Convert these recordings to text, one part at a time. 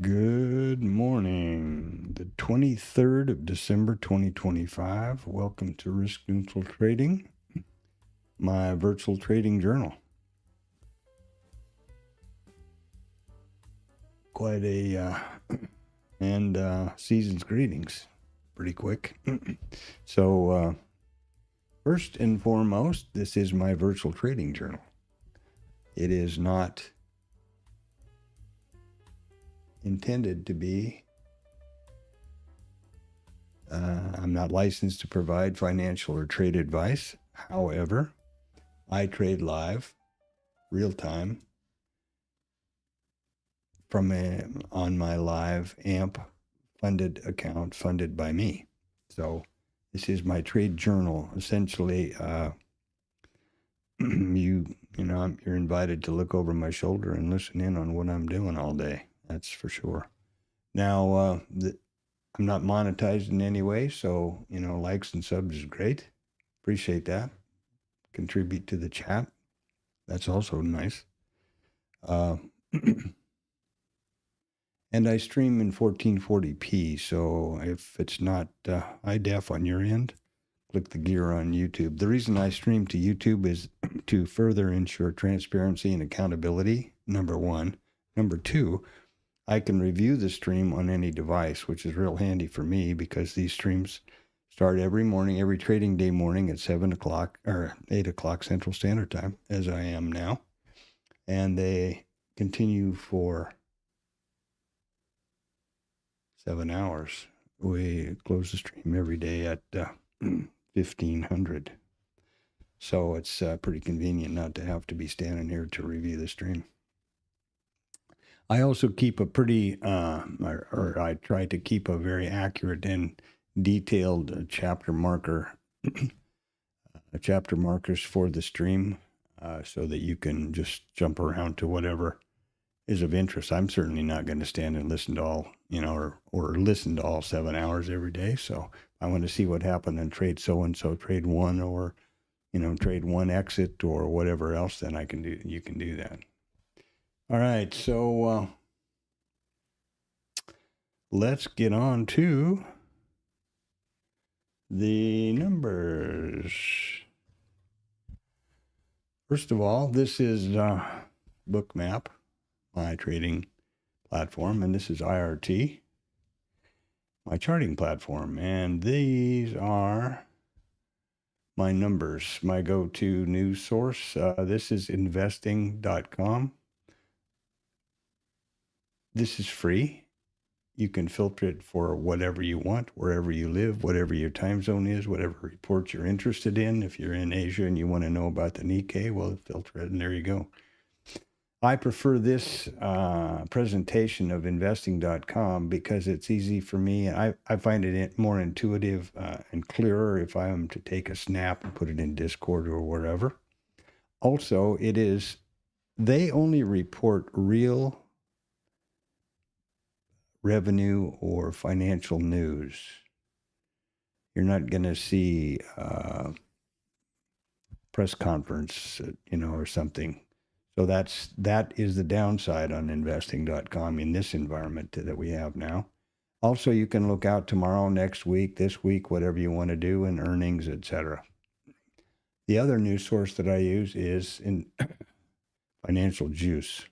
Good morning, the 23rd of December 2025. Welcome to Risk Neutral Trading, my virtual trading journal. Quite a, season's greetings, pretty quick. So, first and foremost, this is my virtual trading journal. It is not intended to be I'm not licensed to provide financial or trade advice. However, I trade live, real time, on my live AMP funded account funded by me. So this is my trade journal. Essentially, you're invited to look over my shoulder and listen in on what I'm doing all day. That's for sure. Now, I'm not monetized in any way, so, likes and subs is great. Appreciate that. Contribute to the chat. That's also nice. And I stream in 1440p, so if it's not high def on your end, click the gear on YouTube. The reason I stream to YouTube is to further ensure transparency and accountability, number one. Number two, I can review the stream on any device, which is real handy for me because these streams start every morning, every trading day morning at 7 o'clock or 8 o'clock Central Standard Time, as I am now. And they continue for 7 hours. We close the stream every day at 1500. So it's pretty convenient not to have to be standing here to review the stream. I also keep a pretty, I try to keep a very accurate and detailed chapter markers for the stream, so that you can just jump around to whatever is of interest. I'm certainly not going to stand and listen to all, or listen to all 7 hours every day. So I want to see what happened in trade so-and-so, trade one, or, trade one exit or whatever else, then you can do that. All right, so let's get on to the numbers. First of all, this is Bookmap, my trading platform, and this is IRT, my charting platform. And these are my numbers, my go-to news source. This is investing.com. This is free. You can filter it for whatever you want, wherever you live, whatever your time zone is, whatever report you're interested in. If you're in Asia and you want to know about the Nikkei, well, filter it, and there you go. I prefer this presentation of investing.com because it's easy for me. I find it more intuitive and clearer if I am to take a snap and put it in Discord or wherever. Also, they only report real revenue or financial news. You're not going to see press conference, or something. So that is the downside on investing.com in this environment that we have now. Also, you can look out tomorrow, next week, this week, whatever you want to do, in earnings, etc. The other news source that I use is in Financial Juice.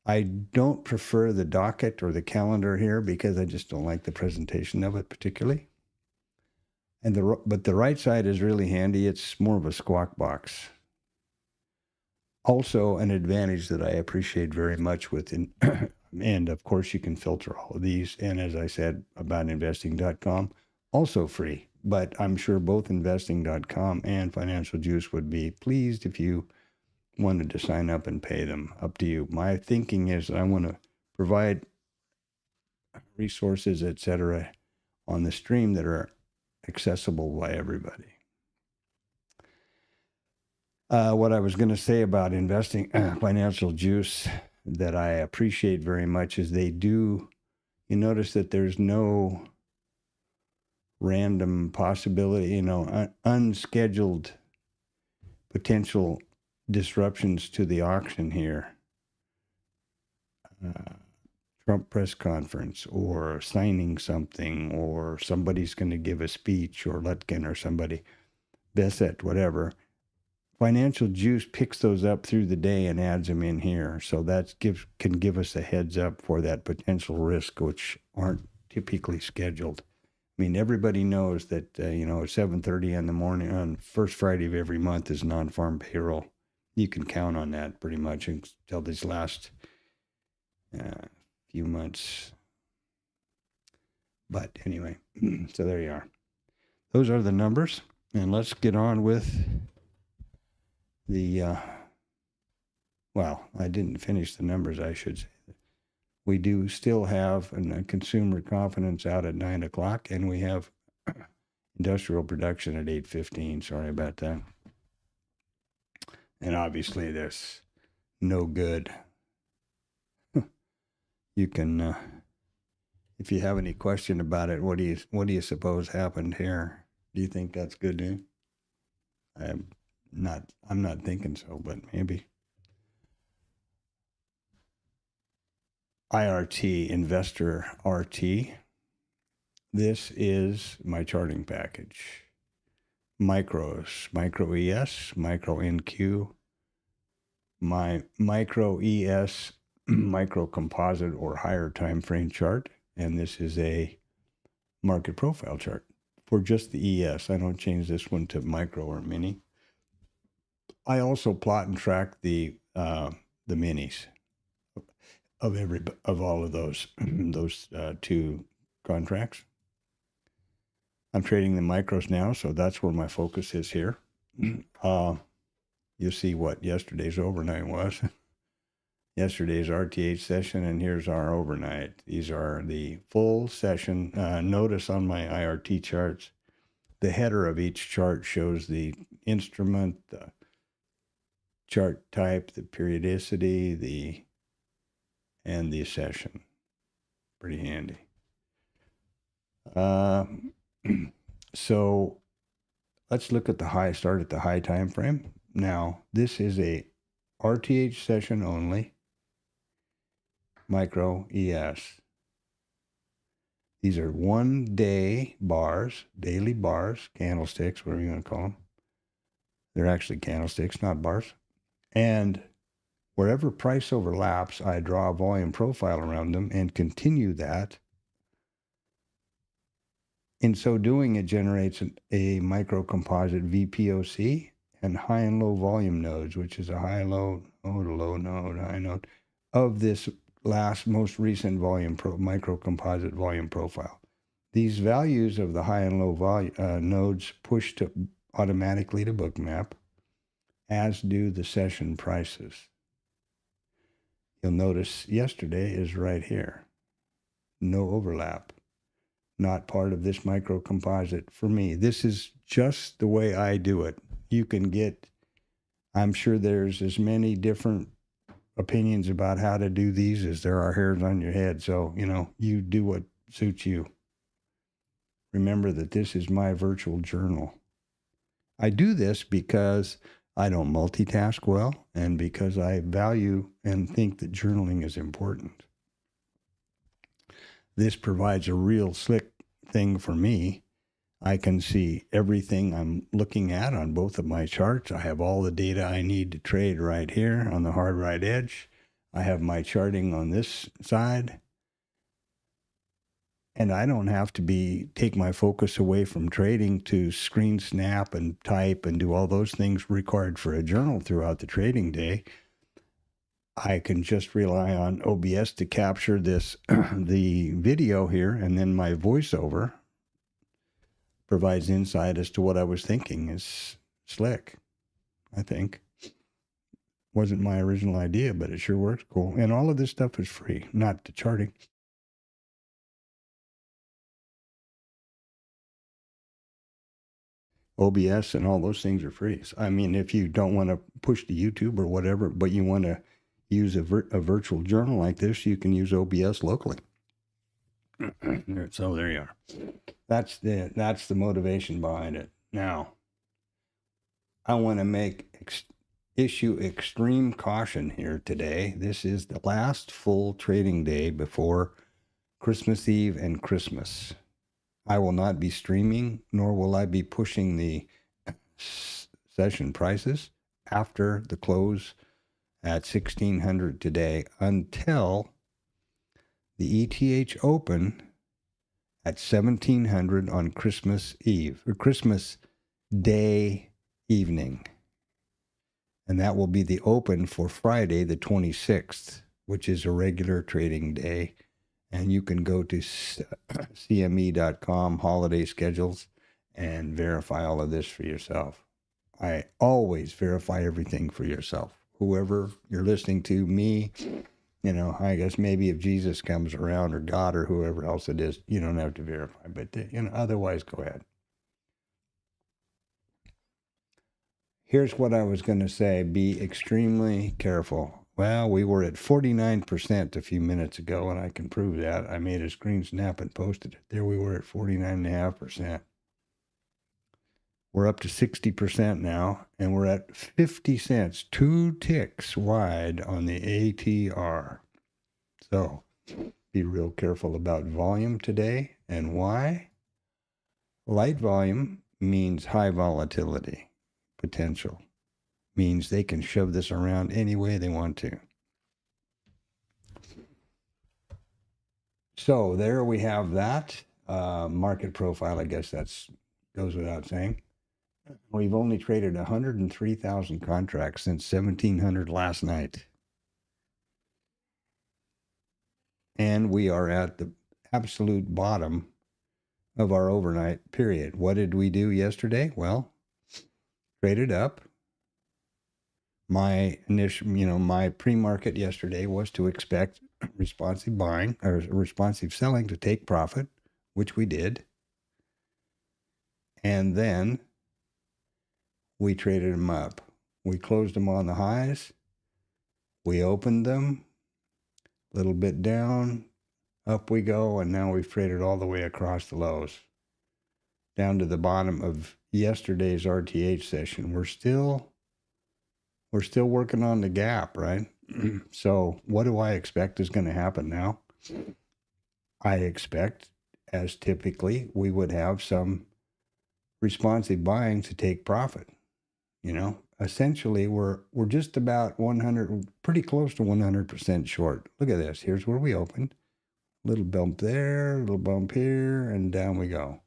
I don't prefer the docket or the calendar here because I just don't like the presentation of it particularly. But the right side is really handy. It's more of a squawk box. Also, an advantage that I appreciate very much and of course you can filter all of these. And as I said about investing.com, also free. But I'm sure both investing.com and Financial Juice would be pleased if you wanted to sign up and pay them. Up to you. My thinking is I want to provide resources, etc., on the stream that are accessible by everybody. What I was going to say about investing Financial Juice that I appreciate very much is you notice that there's no random possibility, unscheduled potential disruptions to the auction here. Trump press conference or signing something, or somebody's going to give a speech, or Lutkin or somebody, Bissett, whatever. Financial Juice picks those up through the day and adds them in here. So that can give us a heads up for that potential risk, which aren't typically scheduled. I mean, everybody knows that, at 7:30 in the morning on first Friday of every month is non-farm payroll. You can count on that pretty much until these last few months. But anyway, so there you are. Those are the numbers. And let's get on with the, I didn't finish the numbers, I should say. We do still have consumer confidence out at 9 o'clock, and we have industrial production at 8:15. Sorry about that. And obviously, there's no good. You can, if you have any question about it, what do you suppose happened here? Do you think that's good news? I'm not thinking so, but maybe. IRT, Investor RT. This is my charting package. Micros, Micro ES, Micro NQ, my Micro ES, Micro Composite or higher time frame chart. And this is a market profile chart for just the ES. I don't change this one to micro or mini. I also plot and track the minis of all of those two contracts. I'm trading the micros now, so that's where my focus is here. You'll see what yesterday's overnight was. Yesterday's RTH session, and here's our overnight. These are the full session. Notice on my IRT charts, the header of each chart shows the instrument, the chart type, the periodicity, and the session. Pretty handy. So let's look at start at the high time frame. Now, this is a RTH session only, micro ES. These are 1 day bars, daily bars, candlesticks, whatever you want to call them. They're actually candlesticks, not bars. And wherever price overlaps, I draw a volume profile around them and continue that. In so doing, it generates a micro composite VPOC and high and low volume nodes, which is a high low node, a low node, high node of this most recent micro composite volume profile. These values of the high and low nodes push automatically to bookmap, as do the session prices. You'll notice yesterday is right here. No overlap. Not part of this micro composite for me. This is just the way I do it. You can get, I'm sure there's as many different opinions about how to do these as there are hairs on your head. So, you do what suits you. Remember that this is my virtual journal. I do this because I don't multitask well and because I value and think that journaling is important. This provides a real slick thing for me. I can see everything I'm looking at on both of my charts. I have all the data I need to trade right here on the hard right edge. I have my charting on this side. And I don't have to take my focus away from trading to screen snap and type and do all those things required for a journal throughout the trading day. I can just rely on OBS to capture the video here, and then my voiceover provides insight as to what I was thinking. Is slick, I think. Wasn't my original idea, but it sure works cool. And all of this stuff is free, not the charting. OBS and all those things are free. So, I mean, if you don't want to push to YouTube or whatever, but you want to use a virtual journal like this, you can use OBS locally. So there you are. That's the motivation behind it. Now, I want to make issue extreme caution here today. This is the last full trading day before Christmas Eve and Christmas. I will not be streaming, nor will I be pushing the session prices after the close at 1600 today until the ETH Open at 1700 on Christmas Eve, or Christmas Day evening. And that will be the open for Friday, the 26th, which is a regular trading day. And you can go to CME.com, holiday schedules, and verify all of this for yourself. I always verify everything for yourself. Whoever you're listening to, me, I guess maybe if Jesus comes around or God or whoever else it is, you don't have to verify. But, otherwise, go ahead. Here's what I was going to say. Be extremely careful. Well, we were at 49% a few minutes ago, and I can prove that. I made a screen snap and posted it. There we were at 49.5%. We're up to 60% now, and we're at 50 cents, 2 ticks wide on the ATR. So be real careful about volume today. And why? Light volume means high volatility. Potential means they can shove this around any way they want to. So there we have that market profile. I guess that's goes without saying. We've only traded 103,000 contracts since 1700 last night. And we are at the absolute bottom of our overnight period. What did we do yesterday? Well, traded up. My initial, my pre-market yesterday was to expect responsive buying or responsive selling to take profit, which we did. And then we traded them up. We closed them on the highs. We opened them a little bit down, up we go, and now we've traded all the way across the lows down to the bottom of yesterday's RTH session. We're still working on the gap, right? So what do I expect is going to happen now? I expect, as typically, we would have some responsive buying to take profit. Essentially, we're just about 100, pretty close to 100% short. Look at this. Here's where we opened. Little bump there, little bump here, and down we go.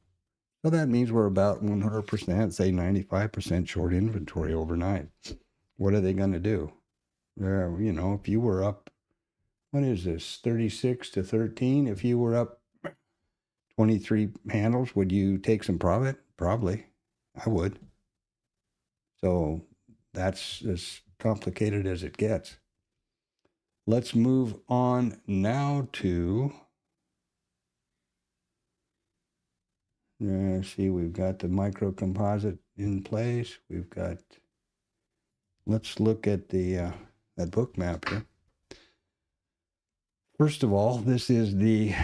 So that means we're about 100%, say 95% short inventory overnight. What are they going to do? If you were up, what is this, 36 to 13? If you were up 23 handles, would you take some profit? Probably. I would. So that's as complicated as it gets. Let's move on now to, see, we've got the micro composite in place. Let's look at that book map here. First of all, this is the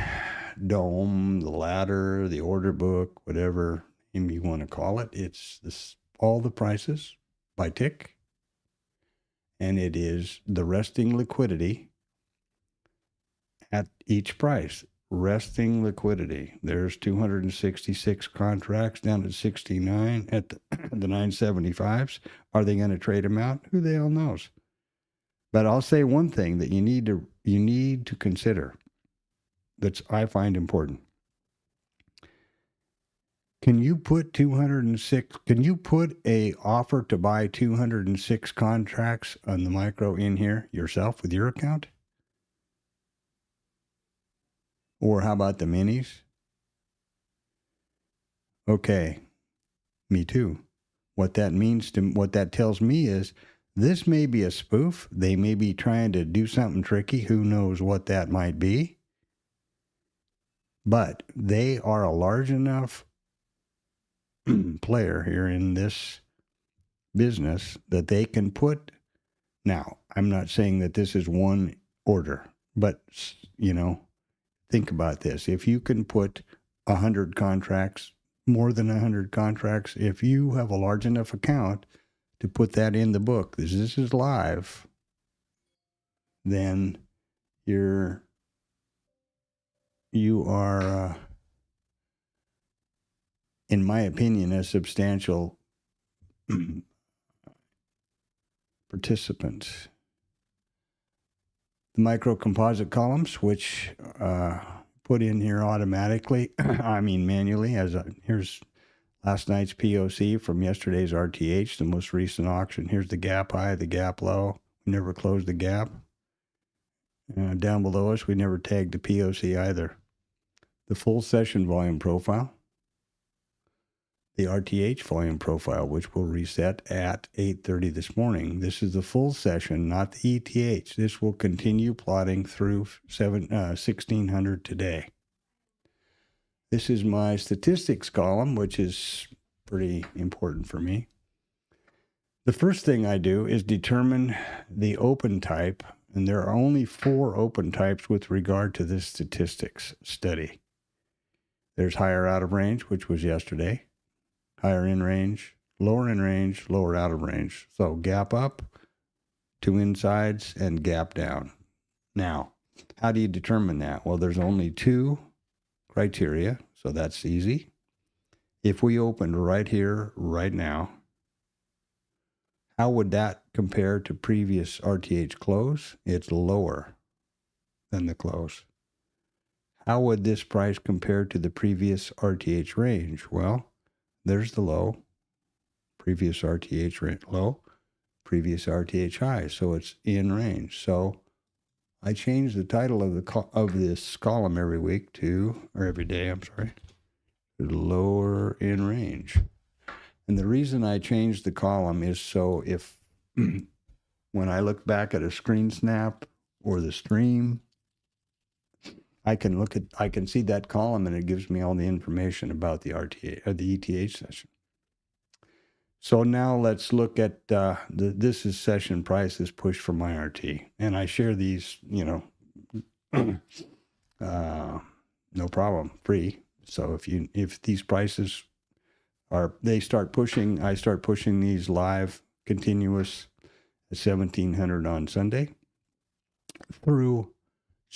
dome, the ladder, the order book, whatever name you want to call it. It's all the prices by tick. And it is the resting liquidity at each price. Resting liquidity. There's 266 contracts down at 69 at the 975s. Are they going to trade them out? Who the hell knows? But I'll say one thing that you need to consider that I find important. Can you put 206? Can you put a offer to buy 206 contracts on the micro in here yourself with your account? Or how about the minis? Okay, me too. What that tells me is this may be a spoof. They may be trying to do something tricky. Who knows what that might be? But they are a large enough player here in this business that they can put. Now, I'm not saying that this is one order, but think about this. If you can put 100 contracts, more than 100 contracts, if you have a large enough account to put that in the book, this is live, then you are, in my opinion, a substantial participant. The micro composite columns, which put in here automatically, I mean manually, here's last night's POC from yesterday's RTH, the most recent auction. Here's the gap high, the gap low. We never closed the gap. Down below us, we never tagged the POC either. The full session volume profile. The RTH volume profile, which will reset at 8:30 this morning. This is the full session, not the ETH. This will continue plotting through 1600 today. This is my statistics column, which is pretty important for me. The first thing I do is determine the open type, and there are only 4 open types with regard to this statistics study. There's higher out of range, which was yesterday. Higher in range, lower out of range. So gap up, 2 insides, and gap down. Now, how do you determine that? Well, there's only 2 criteria, so that's easy. If we opened right here, right now, how would that compare to previous RTH close? It's lower than the close. How would this price compare to the previous RTH range? Well, there's the low, previous RTH low, previous RTH high, so it's in range. So I change the title of this column every week or every day, to lower in range. And the reason I change the column is so if when I look back at a screen snap or the stream, I can see that column, and it gives me all the information about the RTA or the ETH session. So now let's look at this is session prices pushed for my RT, and I share these, no problem, free. So if these prices I start pushing these live continuous at 1700 on Sunday through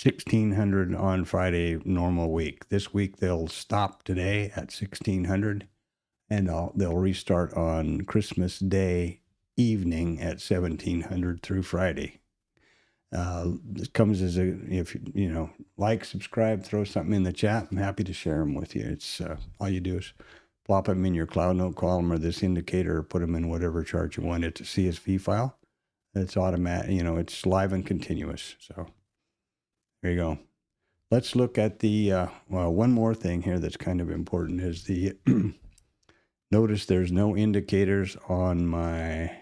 1600 on Friday normal week. This week they'll stop today at 1600, and they'll restart on Christmas Day evening at 1700 through Friday. It comes as if like, subscribe, throw something in the chat. I'm happy to share them with you. It's all you do is plop them in your Cloud Note column or this indicator, or put them in whatever chart you want. It's a CSV file. It's automatic. It's live and continuous. So. There you go. Let's look at the, one more thing here that's kind of important is the, notice there's no indicators on my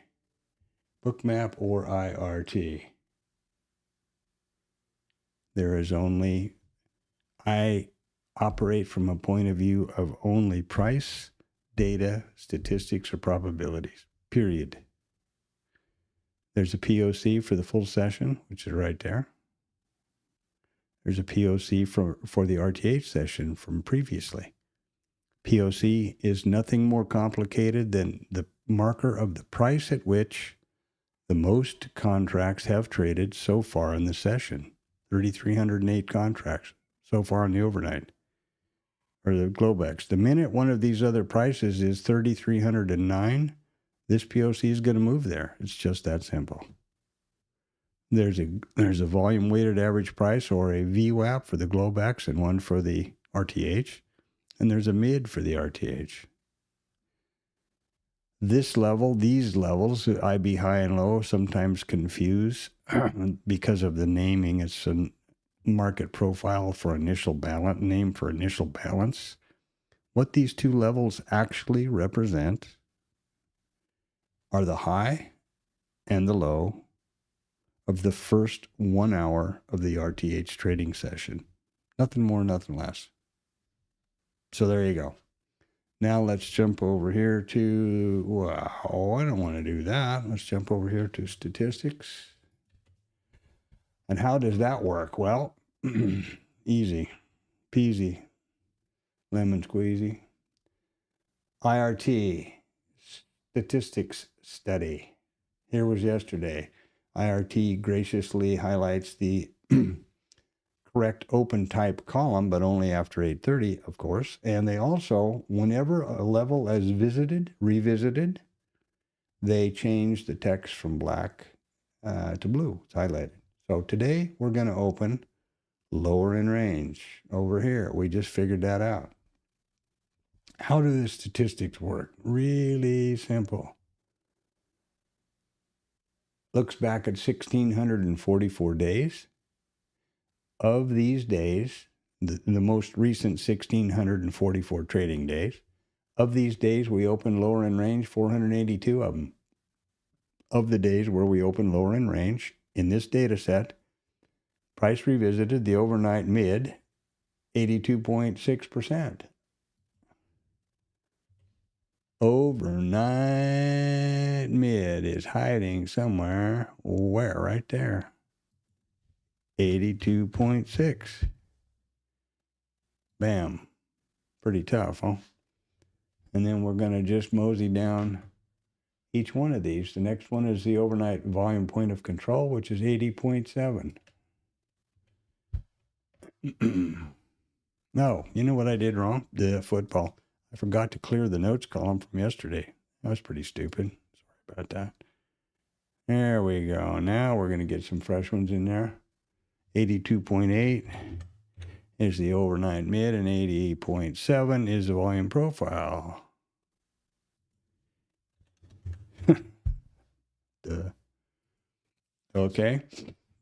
bookmap or IRT. There is only, I operate from a point of view of only price, data, statistics, or probabilities, period. There's a POC for the full session, which is right there. There's a POC for the RTH session from previously. POC is nothing more complicated than the marker of the price at which the most contracts have traded so far in the session. 3,308 contracts so far in the overnight, or the Globex. The minute one of these other prices is 3,309, this POC is going to move there. It's just that simple. There's a volume weighted average price, or a VWAP, for the Globex and one for the RTH, and there's a mid for the RTH. These levels, IB high and low, sometimes confuse because of the naming. It's a market profile for initial balance, name for initial balance. What these 2 levels actually represent are the high and the low of the first 1 hour of the RTH trading session. Nothing more, nothing less. So there you go. Now let's jump over here to, wow, I don't want to do that. Let's jump over here to statistics. And how does that work? Well, easy peasy, lemon squeezy. IRT, statistics study. Here was yesterday. IRT graciously highlights the correct open type column, but only after 8:30, of course. And they also, whenever a level is revisited, they change the text from black to blue. It's highlighted. So today we're going to open lower in range over here. We just figured that out. How do the statistics work? Really simple. Looks back at 1,644 days. Of these days, the most recent 1,644 trading days, of these days we opened lower in range, 482 of them. Of the days where we opened lower in range, in this data set, price revisited the overnight mid, 82.6%. Overnight mid is hiding somewhere. Where? Right there. 82.6. Bam. Pretty tough, huh? And then we're going to just mosey down each one of these. The next one is the overnight volume point of control, which is 80.7. No, you know what I did wrong? The football. I forgot to clear the notes column from yesterday. That was pretty stupid. Sorry about that. There we go. Now we're going to get some fresh ones in there. 82.8 is the overnight mid, and 88.7 is the volume profile. Duh. Okay.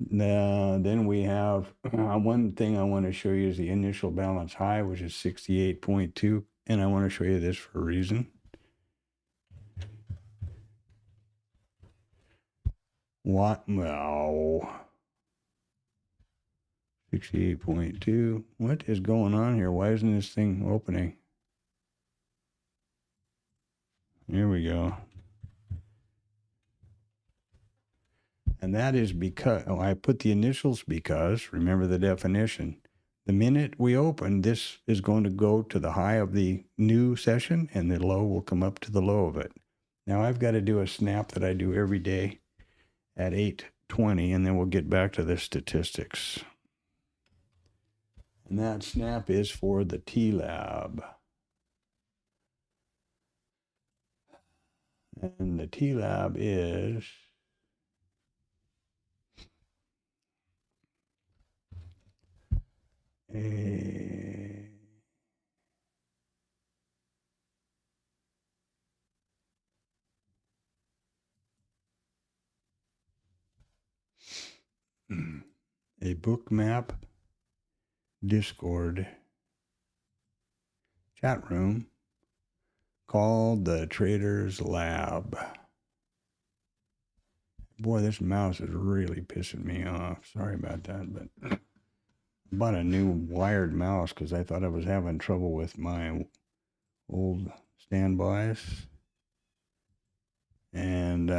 Now, then we have one thing I want to show you is the initial balance high, which is 68.2. And I want to show you this for a reason. What? No. 68.2. What is going on here? Why isn't this thing opening? Here we go. And that is because, I put the initials because, remember the definition. The minute we open, this is going to go to the high of the new session, and the low will come up to the low of it. Now I've got to do a snap that I do every day at 8:20, and then we'll get back to the statistics. And that snap is for the TLab. And the TLab is a bookmap Discord chat room called the Traders Lab. Boy, this mouse is really pissing me off. Sorry about that, but I bought a new wired mouse because I thought I was having trouble with my old standbys. And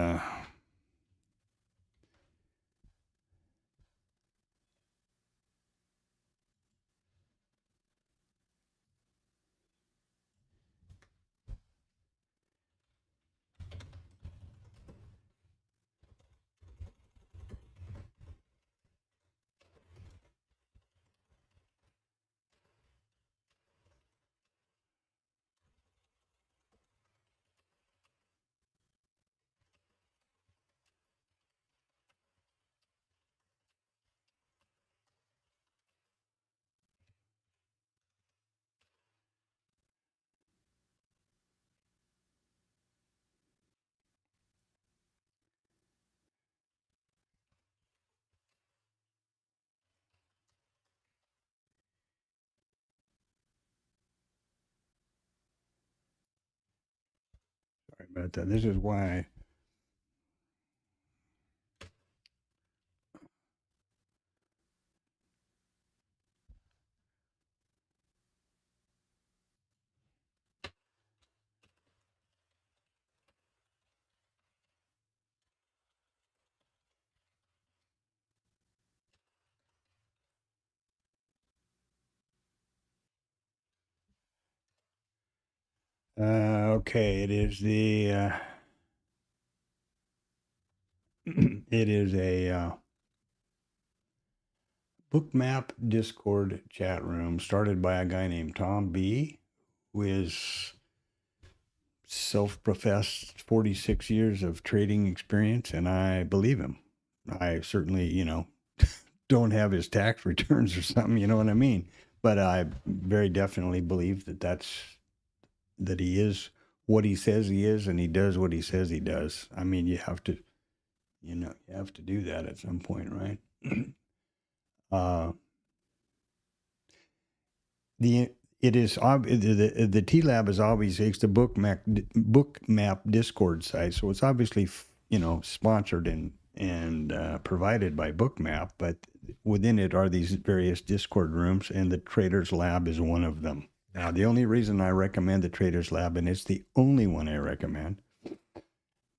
sorry about that. This is why. Okay, it is the It is a Bookmap Discord chat room started by a guy named Tom B, who is self-professed 46 years of trading experience, and I believe him. I certainly, don't have his tax returns or something, you know what I mean? But I very definitely believe that he is what he says he is, and he does what he says he does. I mean, you have to do that at some point, right? The TLab is obviously, it's the bookmap Discord site, so it's obviously sponsored and provided by Bookmap, but within it are these various Discord rooms, and the Traders Lab is one of them. Now, the only reason I recommend the Traders Lab, and it's the only one I recommend,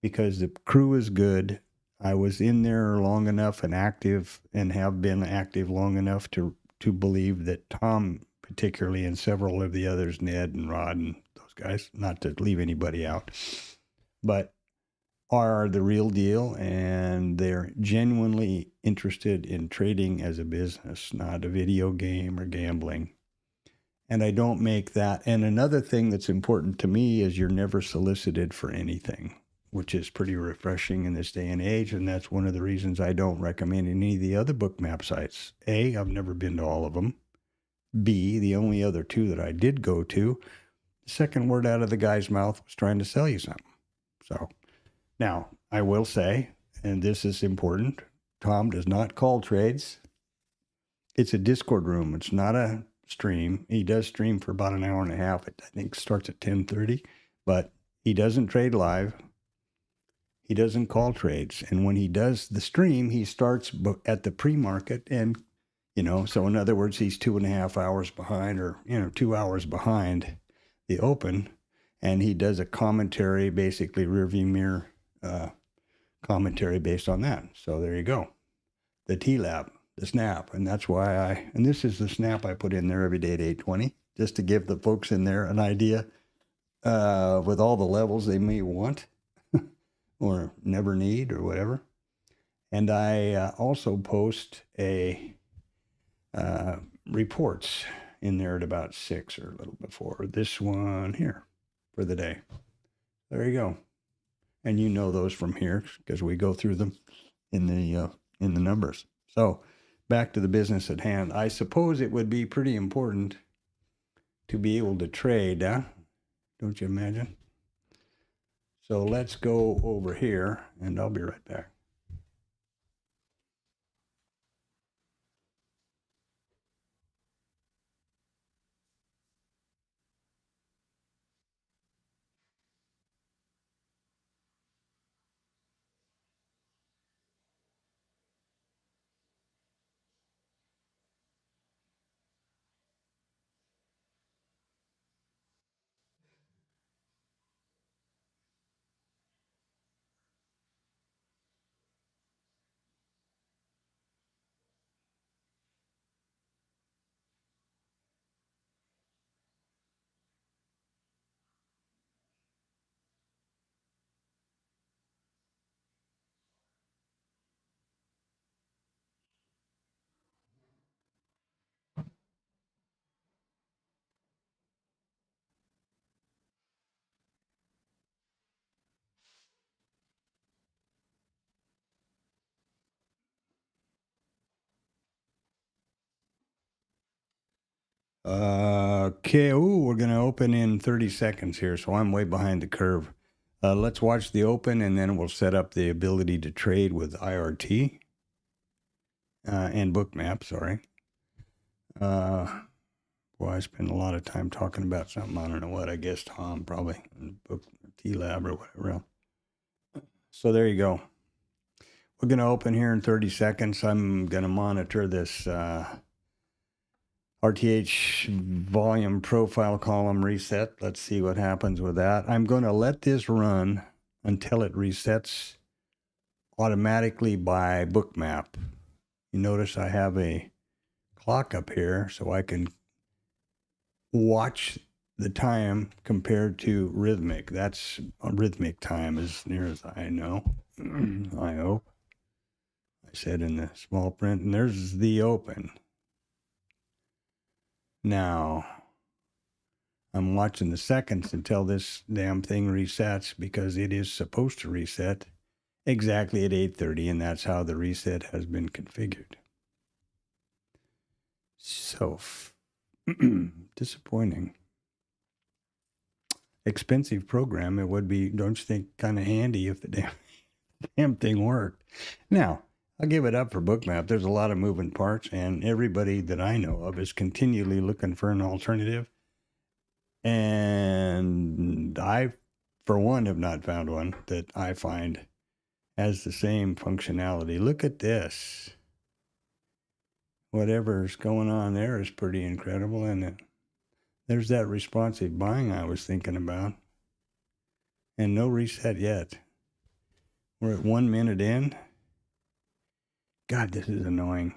because the crew is good. I was in there long enough and active, and have been active long enough to believe that Tom, particularly, and several of the others, Ned and Rod and those guys, not to leave anybody out, but are the real deal, and they're genuinely interested in trading as a business, not a video game or gambling. And I don't make that. And another thing that's important to me is you're never solicited for anything, which is pretty refreshing in this day and age. And that's one of the reasons I don't recommend any of the other Bookmap sites. A, I've never been to all of them. B, the only other two that I did go to, the second word out of the guy's mouth was trying to sell you something. So now I will say, and this is important, Tom does not call trades. It's a Discord room. It's not a stream. He does stream for about an hour and a half. It, I think, starts at 10:30, but he doesn't trade live. He doesn't call trades. And when he does the stream, he starts at the pre-market, and so in other words, he's 2.5 hours behind, or 2 hours behind the open, and he does a commentary, basically rearview mirror commentary based on that. So there you go. The TLab, the snap, and that's why and this is the snap I put in there every day at 8:20, just to give the folks in there an idea with all the levels they may want or never need or whatever. And I also post reports in there at about 6 or a little before this one here for the day. There you go. And you know those from here because we go through them in the numbers. So back to the business at hand. I suppose it would be pretty important to be able to trade, don't you imagine? So let's go over here, and I'll be right back. Okay, we're going to open in 30 seconds here, so I'm way behind the curve. Let's watch the open, and then we'll set up the ability to trade with IRT and Bookmap, sorry. Well, I spend a lot of time talking about something, I don't know what, I guess Tom probably, TLab or whatever else. So there you go. We're going to open here in 30 seconds. I'm going to monitor this RTH volume profile column reset. Let's see what happens with that. I'm going to let this run until it resets automatically by Bookmap. You notice I have a clock up here so I can watch the time compared to rhythmic. That's rhythmic time as near as I know. I hope. said in the small print, and there's the open. Now, I'm watching the seconds until this damn thing resets, because it is supposed to reset exactly at 8:30, and that's how the reset has been configured. So disappointing. Expensive program. It would be, don't you think, kind of handy if the damn thing worked. Now, I'll give it up for Bookmap. There's a lot of moving parts, and everybody that I know of is continually looking for an alternative. And I, for one, have not found one that I find has the same functionality. Look at this. Whatever's going on there is pretty incredible, isn't it? There's that responsive buying I was thinking about. And no reset yet. We're at 1 minute in. God, this is annoying.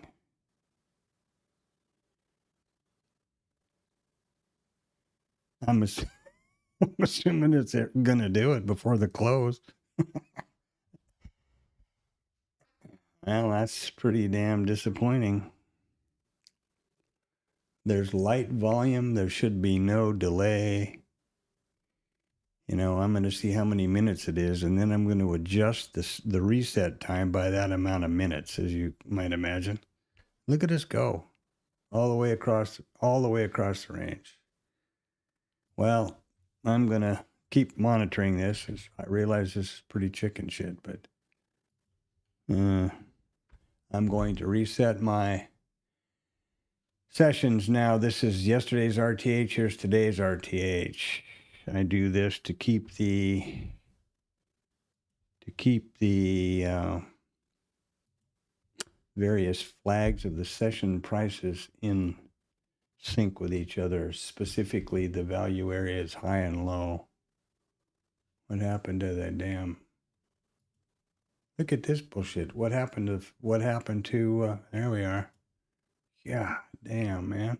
I'm assuming it's going to do it before the close. Well, that's pretty damn disappointing. There's light volume. There should be no delay. You know, I'm going to see how many minutes it is, and then I'm going to adjust the reset time by that amount of minutes, as you might imagine. Look at us go. All the way across the range. Well, I'm going to keep monitoring this. I realize this is pretty chicken shit, but I'm going to reset my sessions now. This is yesterday's RTH. Here's today's RTH. I do this to keep the various flags of the session prices in sync with each other, specifically the value areas high and low. What happened to that damn? Look at this bullshit. What happened to there we are. Yeah, damn, man.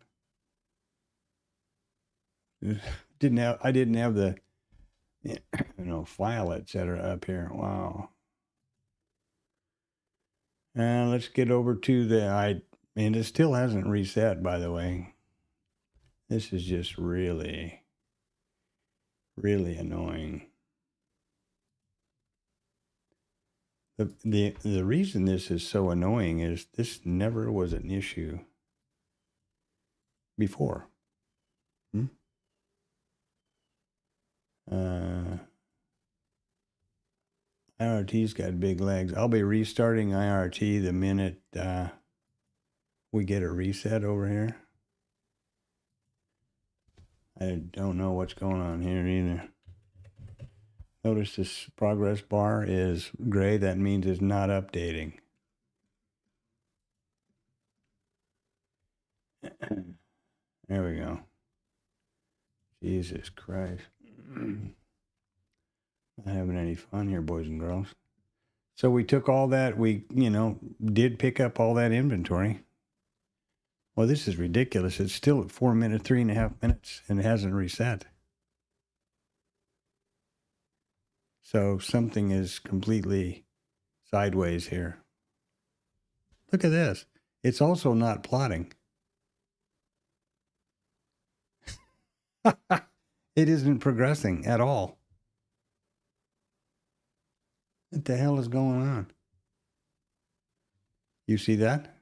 I didn't have the file, etc. up here. Wow. Let's get over to and it still hasn't reset, by the way. This is just really, really annoying. The reason this is so annoying is this never was an issue before. IRT's got big legs. I'll be restarting IRT the minute we get a reset over here. I don't know what's going on here either. Notice this progress bar is gray. That means it's not updating. There we go. Jesus Christ. Not having any fun here, boys and girls. So we took all that, we did pick up all that inventory. Well, this is ridiculous. It's still at 4 minutes, 3.5 minutes, and it hasn't reset. So something is completely sideways here. Look at this. It's also not plotting. It isn't progressing at all. What the hell is going on? You see that?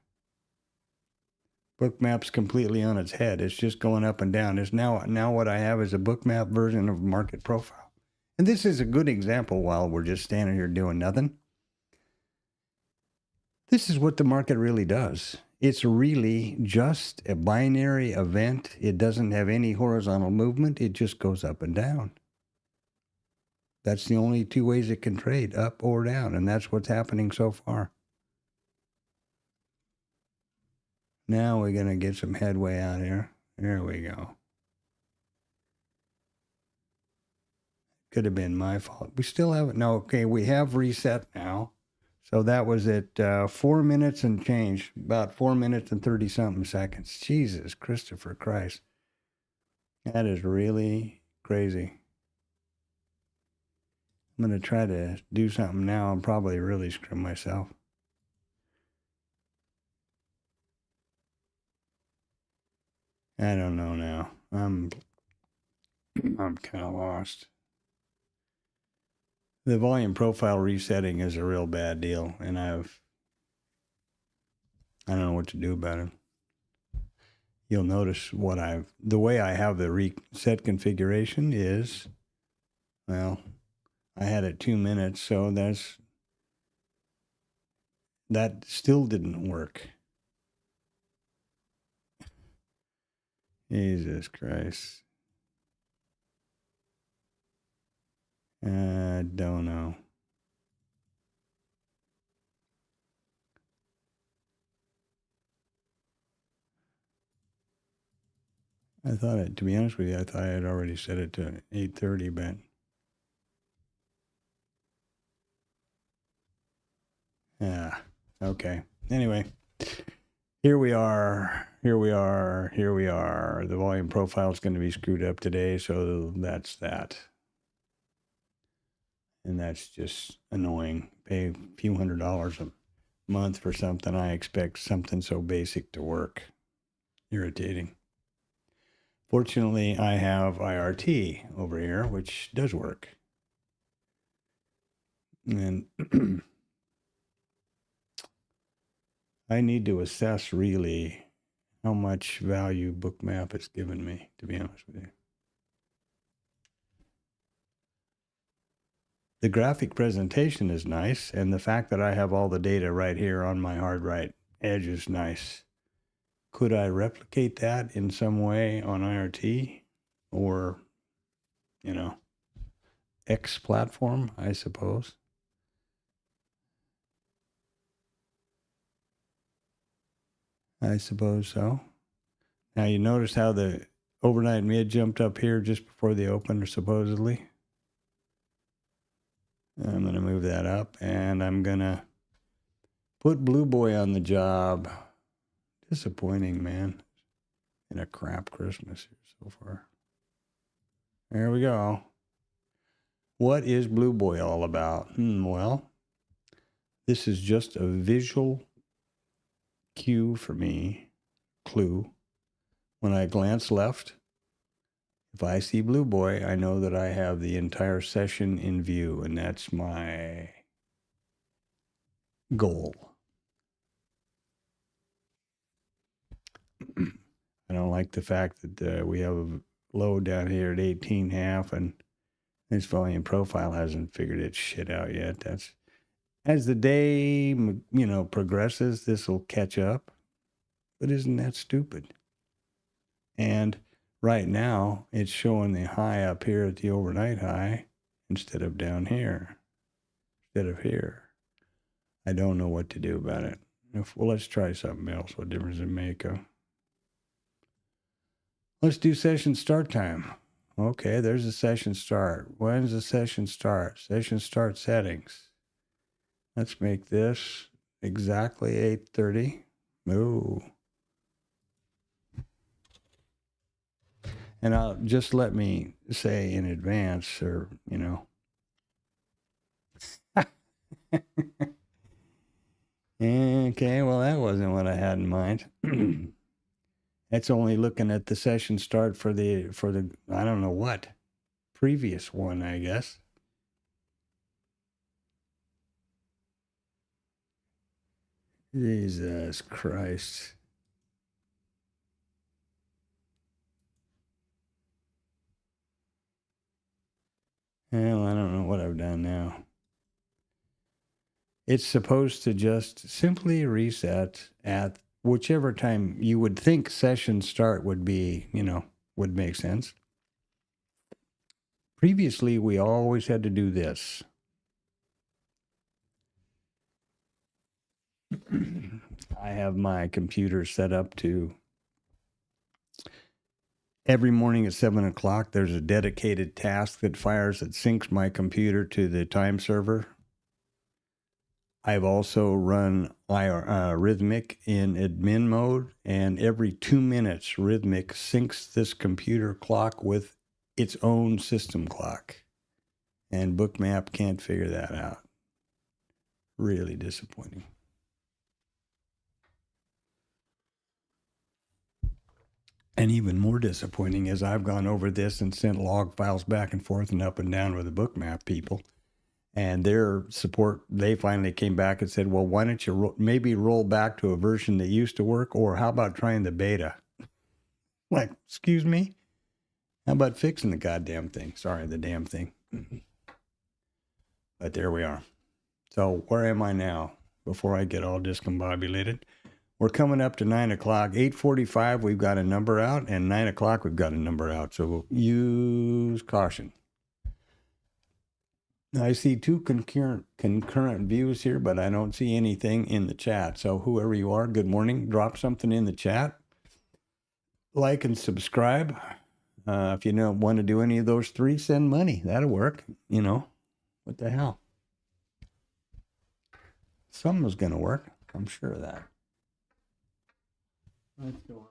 Bookmap's completely on its head. It's just going up and down. It's now what I have is a Bookmap version of market profile. And this is a good example while we're just standing here doing nothing. This is what the market really does. It's really just a binary event. It doesn't have any horizontal movement. It just goes up and down. That's the only two ways it can trade, up or down, and that's what's happening so far. Now we're going to get some headway out here. There we go. Could have been my fault. We still haven't. No, okay, we have reset now. So that was at 4 minutes and change, about 4 minutes and 30-something seconds. Jesus, Christopher Christ. That is really crazy. I'm going to try to do something now. I'm probably really screwing myself. I don't know now. I'm kind of lost. The volume profile resetting is a real bad deal, and I don't know what to do about it. You'll notice the way I have the reset configuration is, well, I had it 2 minutes, so that still didn't work. Jesus Christ. I don't know. To be honest with you, I thought I had already set it to 8:30, but yeah, okay. Anyway, here we are. The volume profile is going to be screwed up today, so that's that. And that's just annoying. Pay a few $100s a month for something. I expect something so basic to work. Irritating. Fortunately, I have IRT over here, which does work. And I need to assess really how much value Bookmap has given me, to be honest with you. The graphic presentation is nice, and the fact that I have all the data right here on my hard right edge is nice. Could I replicate that in some way on IRT or, X platform, I suppose? I suppose so. Now you notice how the overnight mid jumped up here just before the open, supposedly. I'm going to move that up, and I'm going to put Blue Boy on the job. Disappointing, man. And a crap Christmas here so far. There we go. What is Blue Boy all about? Well, this is just a visual cue for me, clue. When I glance left, if I see Blue Boy, I know that I have the entire session in view, and that's my goal. I don't like the fact that we have a low down here at 18.5, and this volume profile hasn't figured its shit out yet. That's as the day, progresses, this will catch up. But isn't that stupid? And right now, it's showing the high up here at the overnight high instead of down here, instead of here. I don't know what to do about it. Well, let's try something else. What difference does it make? Let's do session start time. Okay, there's a session start. When's the session start? Session start settings. Let's make this exactly 8:30. Ooh. And I'll just let me say in advance, or, Okay, well, that wasn't what I had in mind. That's only looking at the session start for the I don't know what previous one, I guess. Jesus Christ. Well, I don't know what I've done now. It's supposed to just simply reset at whichever time you would think session start would be, would make sense. Previously, we always had to do this. I have my computer set up to every morning at 7 o'clock, there's a dedicated task that syncs my computer to the time server. I've also run Rhythmic in admin mode, and every 2 minutes, Rhythmic syncs this computer clock with its own system clock. And Bookmap can't figure that out. Really disappointing. And even more disappointing is I've gone over this and sent log files back and forth and up and down with the bookmap people. And their support, they finally came back and said, well, why don't you maybe roll back to a version that used to work? Or how about trying the beta? Like, excuse me? How about fixing the goddamn thing? Sorry, the damn thing. But there we are. So where am I now? Before I get all discombobulated. We're coming up to 9 o'clock. 8:45, we've got a number out, and 9 o'clock, we've got a number out. So we'll use caution. I see two concurrent views here, but I don't see anything in the chat. So whoever you are, good morning. Drop something in the chat. Like and subscribe. If you don't want to do any of those three, send money. That'll work. You know, what the hell? Something's going to work. I'm sure of that. What's going on?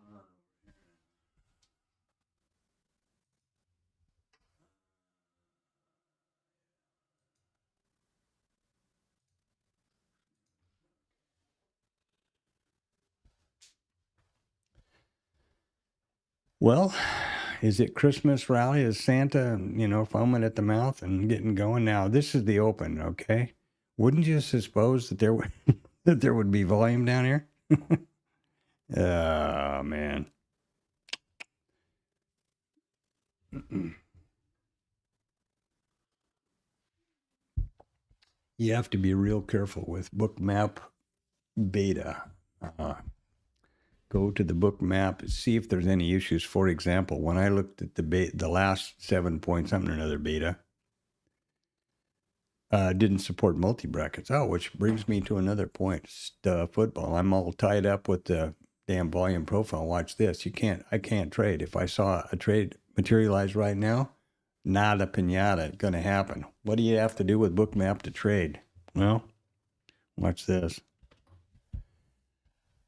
Well, is it Christmas rally? Is Santa, foaming at the mouth and getting going? Now, this is the open, okay? Wouldn't you suppose that there would that there would be volume down here? Oh, man. You have to be real careful with bookmap beta. Go to the bookmap, see if there's any issues. For example, when I looked at the last 7 point something or another beta, didn't support multi-brackets. Oh, which brings me to another point. Football. I'm all tied up with the damn volume profile. Watch this. I can't trade. If I saw a trade materialize right now, nada pinata, going to happen. What do you have to do with bookmap to trade? Well, watch this.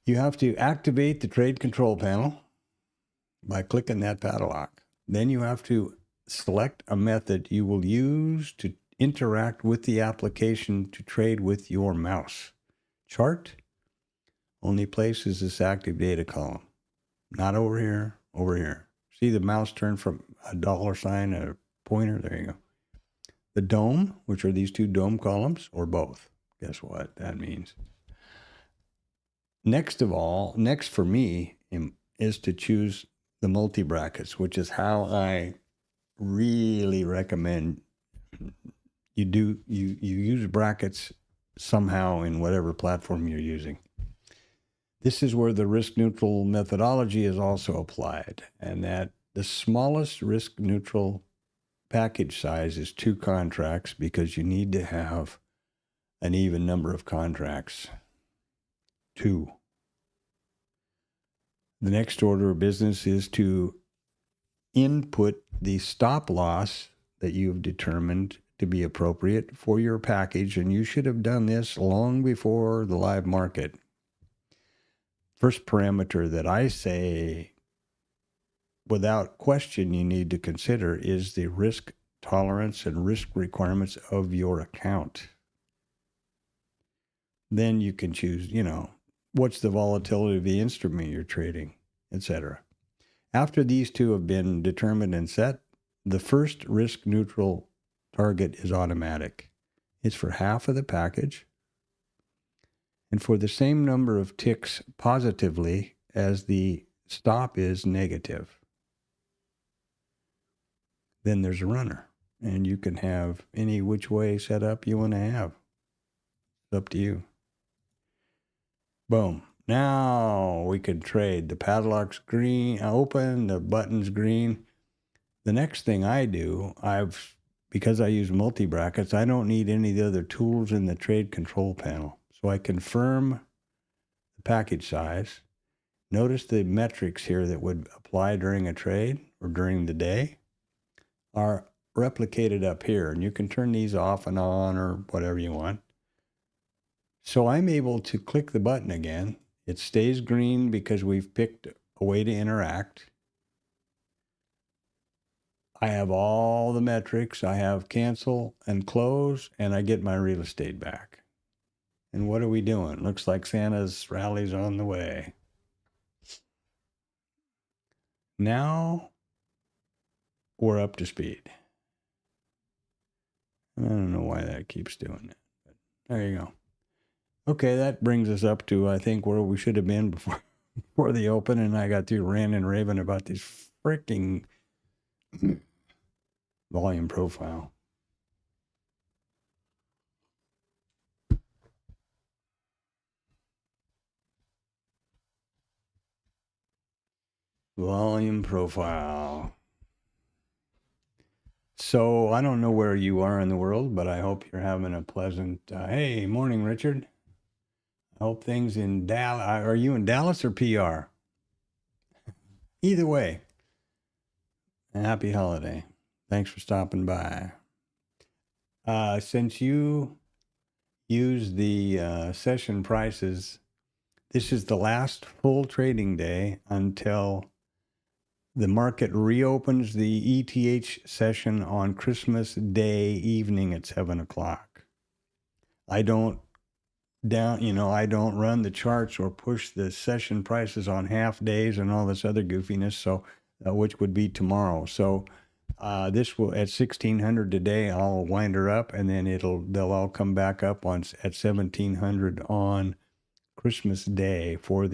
You have to activate the trade control panel by clicking that padlock. Then you have to select a method you will use to interact with the application to trade with your mouse. Chart only places this active data column. Not over here, over here. See the mouse turn from a dollar sign, a pointer? There you go. The dome, which are these two dome columns, or both. Guess what that means? Next for me is to choose the multi-brackets, which is how I really recommend you use brackets somehow in whatever platform you're using. This is where the risk-neutral methodology is also applied, and that the smallest risk-neutral package size is 2 contracts because you need to have an even number of contracts. 2. The next order of business is to input the stop loss that you've determined to be appropriate for your package, and you should have done this long before the live market. First parameter that I say without question you need to consider is the risk tolerance and risk requirements of your account. Then you can choose, what's the volatility of the instrument you're trading, etc. After these two have been determined and set, the first risk neutral target is automatic. It's for half of the package and for the same number of ticks positively as the stop is negative. Then there's a runner, and you can have any which way set up you want to have. It's up to you. Boom. Now we can trade. The padlock's green, open, the button's green. The next thing I do, because I use multi-brackets, I don't need any of the other tools in the trade control panel. So I confirm the package size. Notice the metrics here that would apply during a trade or during the day are replicated up here. And you can turn these off and on or whatever you want. So I'm able to click the button again. It stays green because we've picked a way to interact. I have all the metrics. I have cancel and close, and I get my real estate back. And what are we doing? Looks like Santa's rally's on the way. Now we're up to speed. I don't know why that keeps doing it, but there you go. Okay, that brings us up to, I think, where we should have been before the open, and I got through ranting and raving about this freaking volume profile. Volume profile. So I don't know where you are in the world, but I hope you're having a pleasant, hey, morning, Richard. I hope things in Dallas, are you in Dallas or PR? Either way, a happy holiday. Thanks for stopping by. Since you use the session prices, this is the last full trading day until the market reopens the ETH session on Christmas Day evening at 7 o'clock. I don't run the charts or push the session prices on half days and all this other goofiness. So, which would be tomorrow. So, this will at 1600 today. I'll wind her up, and then they'll all come back up at 1700 on Christmas Day for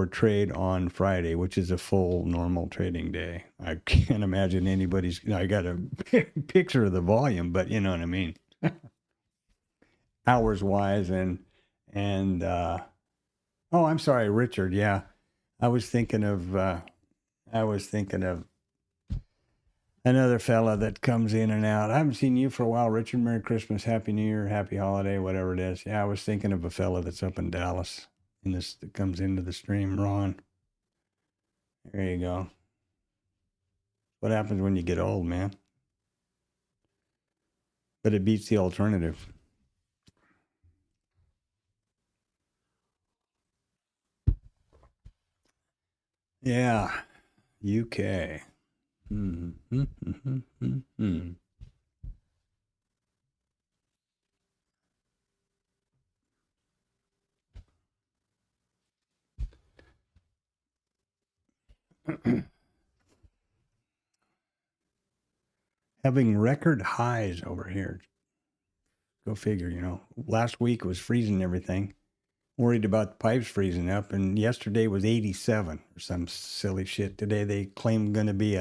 trade on Friday, which is a full normal trading day. I can't imagine I got a picture of the volume, but you know what I mean. Hours wise and oh, I'm sorry, Richard. Yeah, I was thinking of another fella that comes in and out. I haven't seen you for a while, Richard. Merry Christmas, Happy New Year, Happy Holiday, whatever it is. Yeah, I was thinking of a fella that's up in Dallas that comes into the stream, Ron. There you go. What happens when you get old, man? But it beats the alternative. Yeah, UK. Having record highs over here. Go figure, last week was freezing everything. Worried about the pipes freezing up, and yesterday was 87 or some silly shit. Today they claim going to be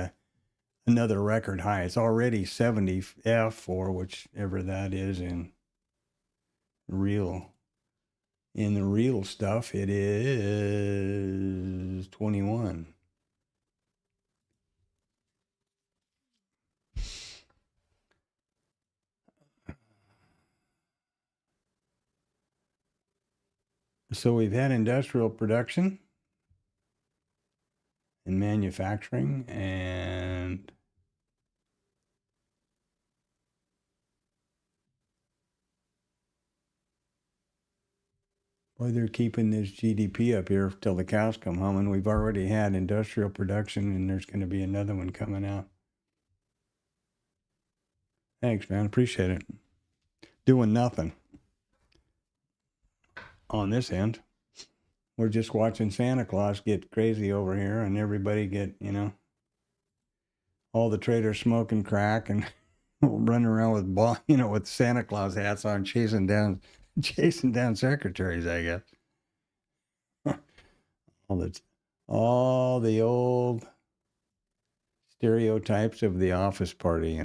another record high. It's already 70 F or whichever that is in the real stuff. It is 21. So we've had industrial production and manufacturing, and boy, they're keeping this GDP up here till the cows come home, and we've already had industrial production, and there's going to be another one coming out. Thanks, man. Appreciate it. Doing nothing on this end. We're just watching Santa Claus get crazy over here, and everybody get, all the traders smoking crack and running around with Santa Claus hats on, chasing down secretaries, I guess. all the old stereotypes of the office party,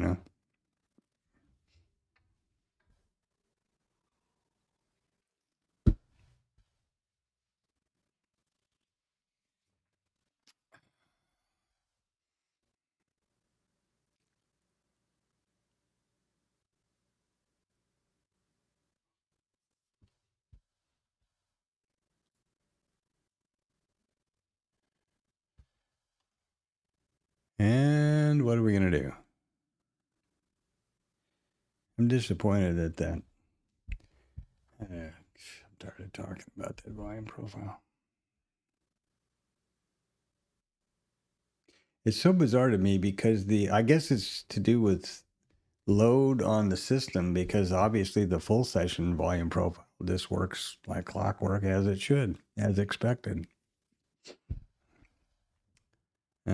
And what are we going to do? I'm disappointed at that. I'm tired of talking about that volume profile. It's so bizarre to me because I guess it's to do with load on the system, because obviously the full session volume profile, this works like clockwork as it should, as expected. I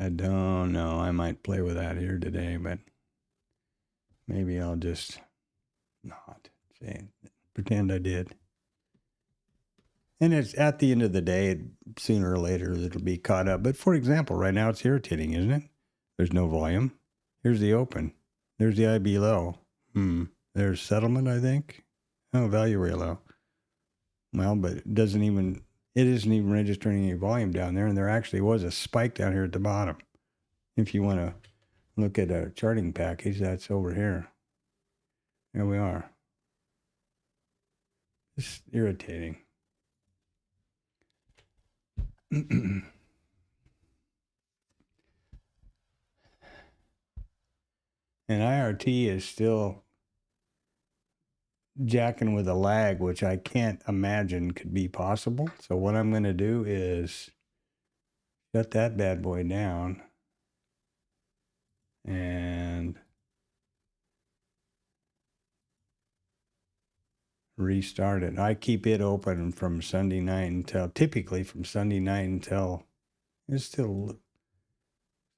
don't know. I might play with that here today, but maybe I'll just not say it. Pretend I did. And it's at the end of the day, sooner or later, it'll be caught up. But for example, right now it's irritating, isn't it? There's no volume. Here's the open. There's the IB low. There's settlement, I think. Oh, value way low. Well, but it isn't even registering any volume down there. And there actually was a spike down here at the bottom. If you want to look at a charting package, that's over here. Here we are. It's irritating. And IRT is still jacking with a lag, which I can't imagine could be possible. So what I'm going to do is shut that bad boy down and restart it. I keep it open from Sunday night until it's still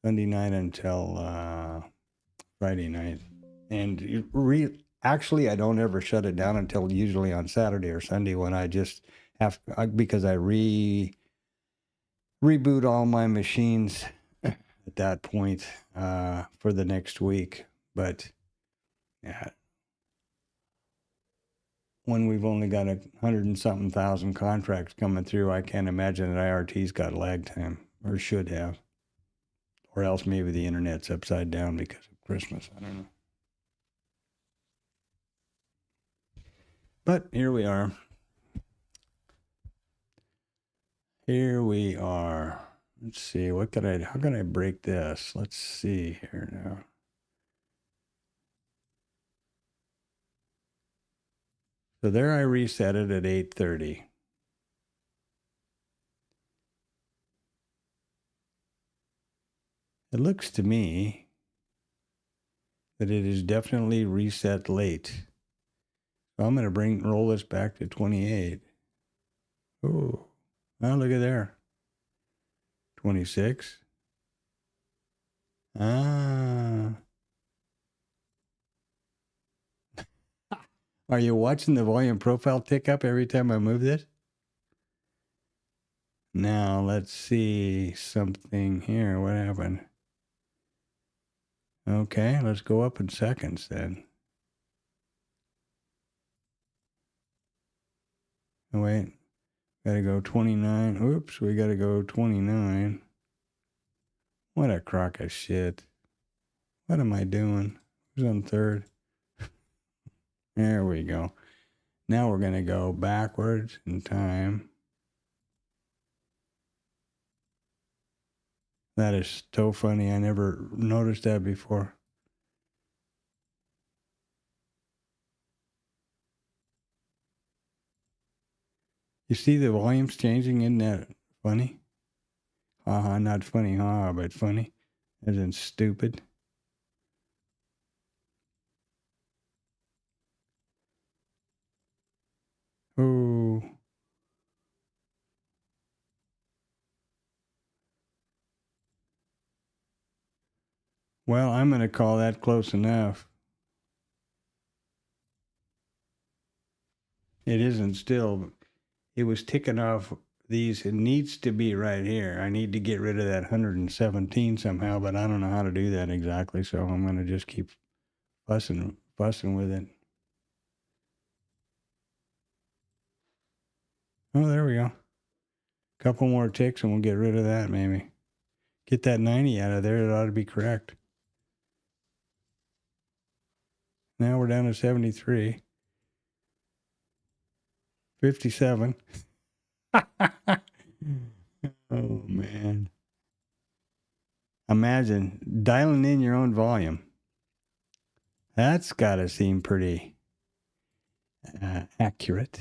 Sunday night until Friday night. And actually, I don't ever shut it down until usually on Saturday or Sunday when I just because I reboot all my machines at that point for the next week. But yeah, when we've only got 100 and something thousand contracts coming through, I can't imagine that IRT's got lag time, or should have. Or else maybe the internet's upside down because of Christmas. I don't know. But here we are. Let's see, how can I break this? Let's see here now. So there I reset it at 8:30. It looks to me that it is definitely reset late. So I'm going to roll this back to 28. Oh, well, look at there. 26. Are you watching the volume profile tick up every time I move this? Now, let's see something here. What happened? Okay, let's go up in seconds then. Oh, wait. Got to go 29. Oops, we got to go 29. What a crock of shit. What am I doing? Who's on third? There we go. Now we're going to go backwards in time. That is so funny. I never noticed that before. You see the volumes changing? Isn't that funny? Haha, not funny, haha, but funny. As in stupid. Oh. Well, I'm going to call that close enough. It isn't still. It was ticking off these. It needs to be right here. I need to get rid of that 117 somehow, but I don't know how to do that exactly. So I'm going to just keep fussing with it. Oh, there we go. Couple more ticks and we'll get rid of that maybe. Get that 90 out of there. It ought to be correct. Now we're down to 73. 57. Oh, man. Imagine dialing in your own volume. That's got to seem pretty accurate.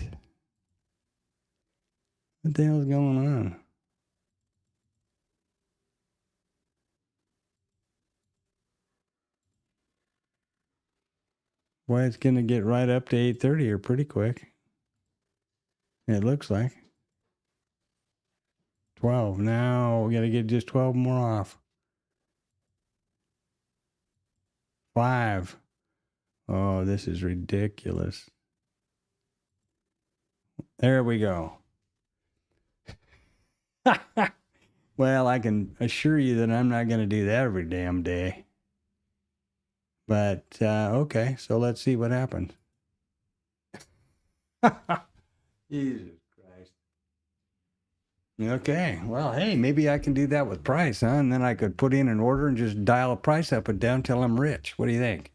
What the hell's going on? Boy, it's going to get right up to 8:30 here pretty quick. It looks like. 12. Now we got to get just 12 more off. 5. Oh, this is ridiculous. There we go. Well, I can assure you that I'm not going to do that every damn day. But, okay, so let's see what happens. Jesus Christ. Okay, well, hey, maybe I can do that with price, huh? And then I could put in an order and just dial a price up and down till I'm rich. What do you think?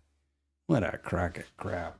What a crock of crap.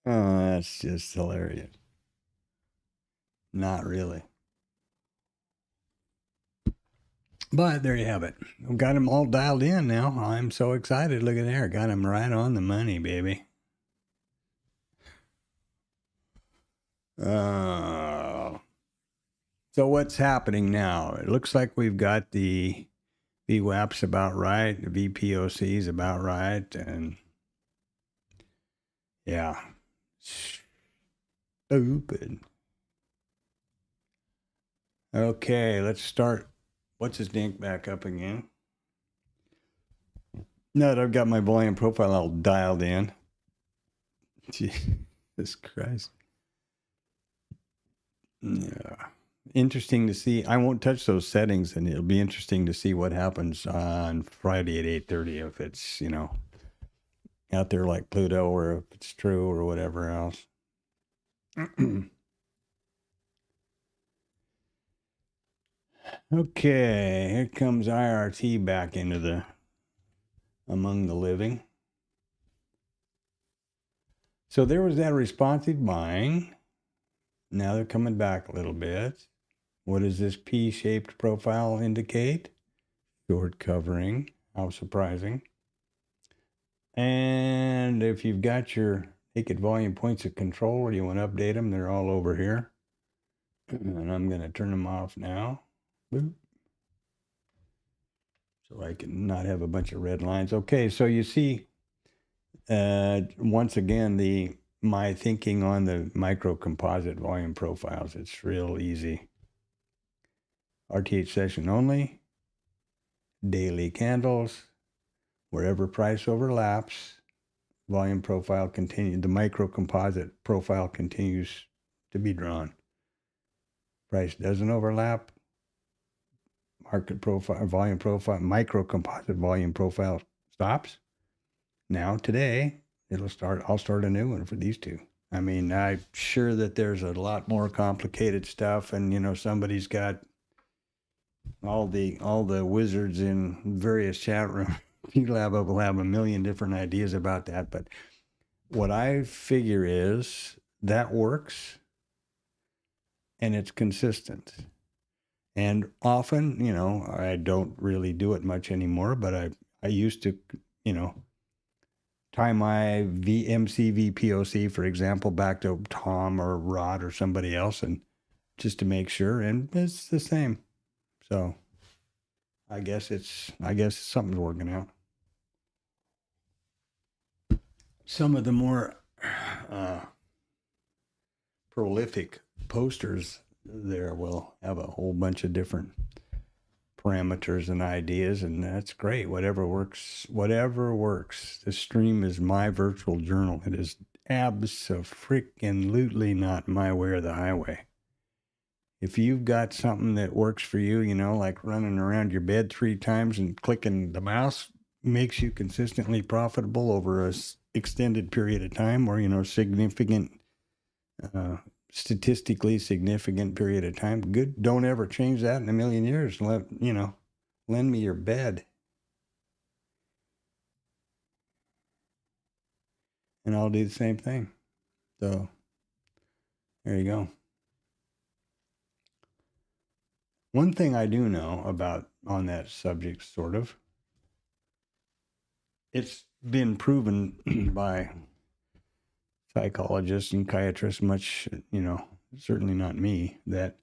Oh, that's just hilarious. Not really. But there you have it. I've got them all dialed in now. I'm so excited. Look at there. Got them right on the money, baby. So what's happening now? It looks like we've got the VWAPs about right, the VPOCs about right, and yeah, stupid. Okay, let's start. What's his dink back up again? Now that I've got my volume profile all dialed in. Jesus Christ. Yeah. Interesting to see. I won't touch those settings, and it'll be interesting to see what happens on Friday at 8:30 if it's, out there like Pluto, or if it's true or whatever else. Okay, here comes IRT back into among the living. So there was that responsive buying. Now they're coming back a little bit. What does this P-shaped profile indicate? Short covering. How surprising. And if you've got your naked volume points of control, or you want to update them, they're all over here. And I'm going to turn them off now. Boop. So I can not have a bunch of red lines. Okay, so you see, once again, my thinking on the micro composite volume profiles. It's real easy. RTH session only, daily candles, wherever price overlaps, volume profile the micro composite profile continues to be drawn. Price doesn't overlap, market profile, volume profile, micro composite volume profile stops. Now today, I'll start a new one for these two. I mean, I'm sure that there's a lot more complicated stuff, and somebody's got all the wizards in various chat rooms. TLab will have a million different ideas about that, but what I figure is that works, and it's consistent. And often, I don't really do it much anymore, but I used to, tie my MCVPOC, for example, back to Tom or Rod or somebody else, and just to make sure, and it's the same. So I guess something's working out. Some of the more prolific posters there will have a whole bunch of different parameters and ideas, and that's great. Whatever works, whatever works. The stream is my virtual journal. It is abso-freaking-lutely not my way or the highway. If you've got something that works for you, you know, like running around your bed 3 times and clicking the mouse makes you consistently profitable over a extended period of time, or, you know, significant, statistically significant period of time, good. Don't ever change that in a million years. Lend me your bed, and I'll do the same thing. So there you go. One thing I do know about on that subject, sort of, it's been proven by psychologists and psychiatrists, much, you know, certainly not me, that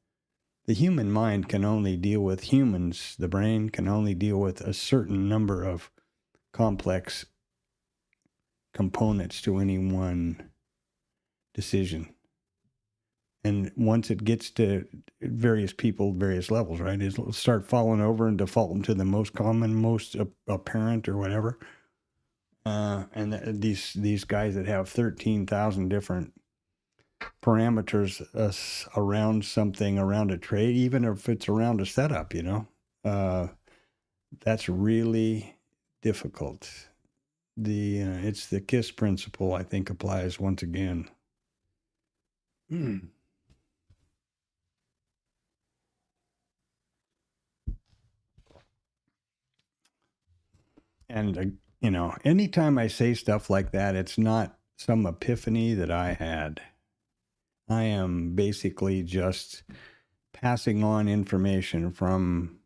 the human mind can only deal with humans. The brain can only deal with a certain number of complex components to any one decision. And once it gets to various people, various levels, right, it'll start falling over and defaulting to the most common, most apparent or whatever. And these guys that have 13,000 different parameters around something, around a trade, even if it's around a setup, you know, that's really difficult. It's the KISS principle, I think, applies once again. And, you know, anytime I say stuff like that, it's not some epiphany that I had. I am basically just passing on information from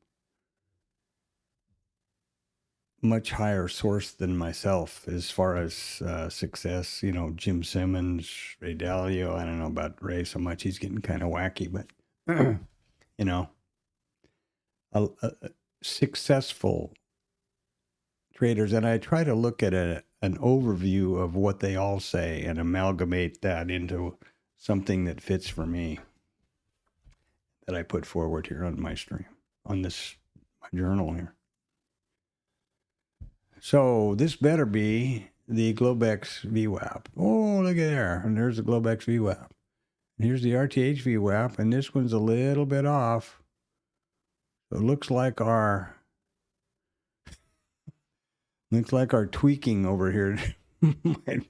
much higher source than myself as far as success. You know, Jim Simmons, Ray Dalio. I don't know about Ray so much. He's getting kind of wacky, but, you know, a successful traders, and I try to look at an overview of what they all say and amalgamate that into something that fits for me, that I put forward here on my stream, on this my journal here. So this better be the Globex VWAP. Oh, look at there. And there's the Globex VWAP. And here's the RTH VWAP, and this one's a little bit off. So it looks like our tweaking over here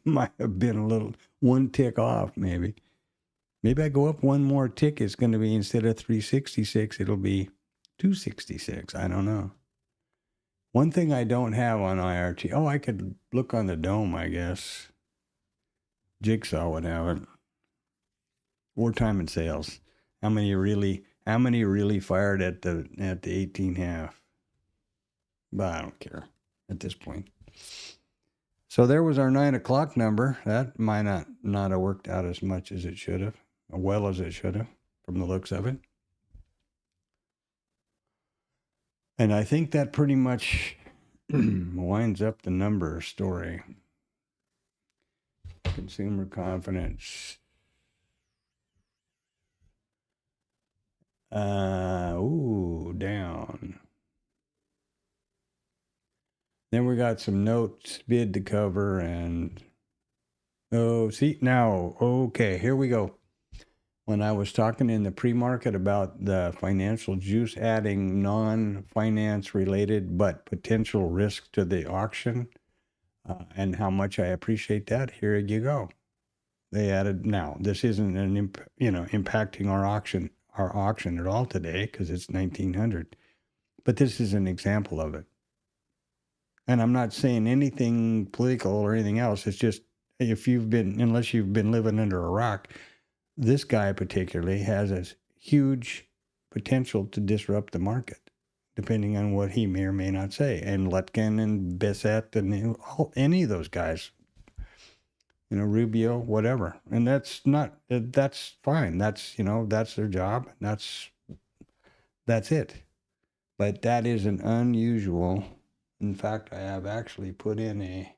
might have been a little one tick off, maybe. Maybe I go up one more tick. It's going to be, instead of 366, it'll be 266. I don't know. One thing I don't have on IRT. Oh, I could look on the dome, I guess. Jigsaw would have it. Wartime and sales. How many really fired at the 18.5? But I don't care at this point. So there was our 9 o'clock number. That might not have worked out as much as it should have, as well as it should have, from the looks of it. And I think that pretty much winds up the number story. Consumer confidence. Down. Then we got some notes, bid to cover, and okay, here we go. When I was talking in the pre-market about the financial juice adding non-finance related but potential risk to the auction, and how much I appreciate that, here you go. They added, now this isn't impacting our auction at all today because it's 1900, but this is an example of it. And I'm not saying anything political or anything else. It's just, unless you've been living under a rock, this guy particularly has a huge potential to disrupt the market, depending on what he may or may not say. And Lutkin and Bissett and any of those guys, Rubio, whatever. And that's fine. That's their job. That's it. But that is an unusual. In fact, I have actually put in a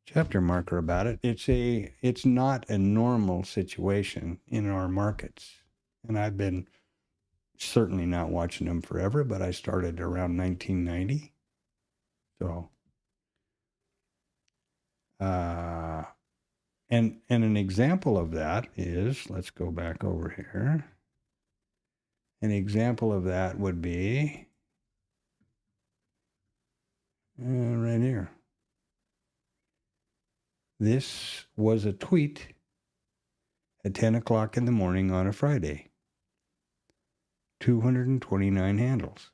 chapter marker about it. It's not a normal situation in our markets. And I've been certainly not watching them forever, but I started around 1990. So, and an example of that is, let's go back over here. An example of that would be right here. This was a tweet at 10 o'clock in the morning on a Friday. 229 handles.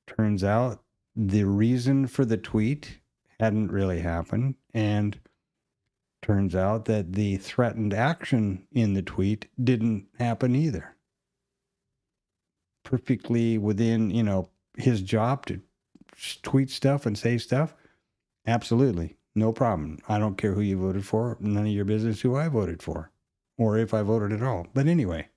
Turns out the reason for the tweet hadn't really happened, and turns out that the threatened action in the tweet didn't happen either. Perfectly within, his job to tweet stuff and say stuff. Absolutely. No problem. I don't care who you voted for. None of your business who I voted for, or if I voted at all. But anyway,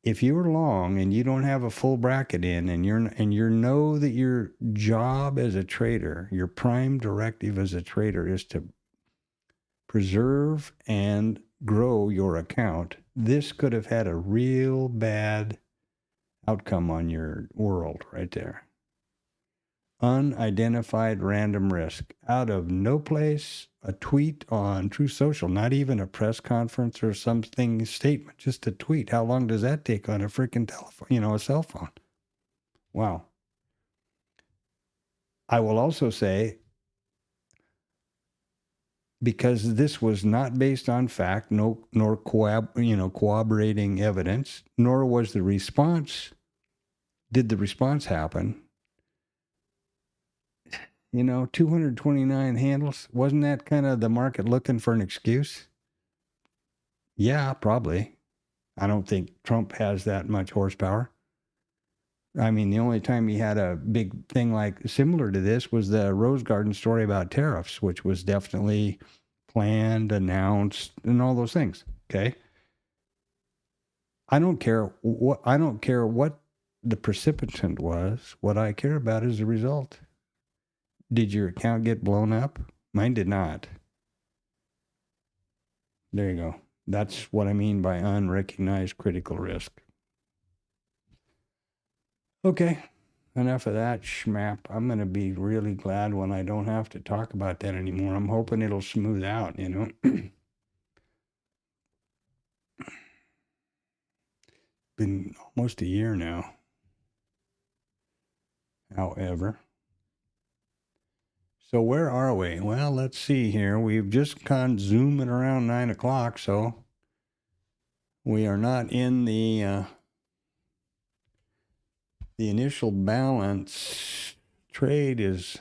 if you're long and you don't have a full bracket in, and you know that your job as a trader, your prime directive as a trader is to preserve and grow your account, this could have had a real bad outcome on your world right there. Unidentified random risk. Out of no place, a tweet on Truth Social, not even a press conference or something statement, just a tweet. How long does that take on a freaking telephone, a cell phone? Wow. I will also say, because this was not based on fact, nor corroborating evidence, nor was the response, did the response happen? 229 handles. Wasn't that kind of the market looking for an excuse? Yeah, probably. I don't think Trump has that much horsepower. I mean, the only time he had a big thing like similar to this was the Rose Garden story about tariffs, which was definitely planned, announced, and all those things. Okay. I don't care what the precipitant was. What I care about is the result. Did your account get blown up? Mine did not. There you go. That's what I mean by unrecognized critical risk. Okay, enough of that schmap. I'm going to be really glad when I don't have to talk about that anymore. I'm hoping it'll smooth out, Been almost a year now. However. So where are we? Well, let's see here. We've just gone zooming around 9 o'clock, so we are not in the initial balance. Trade is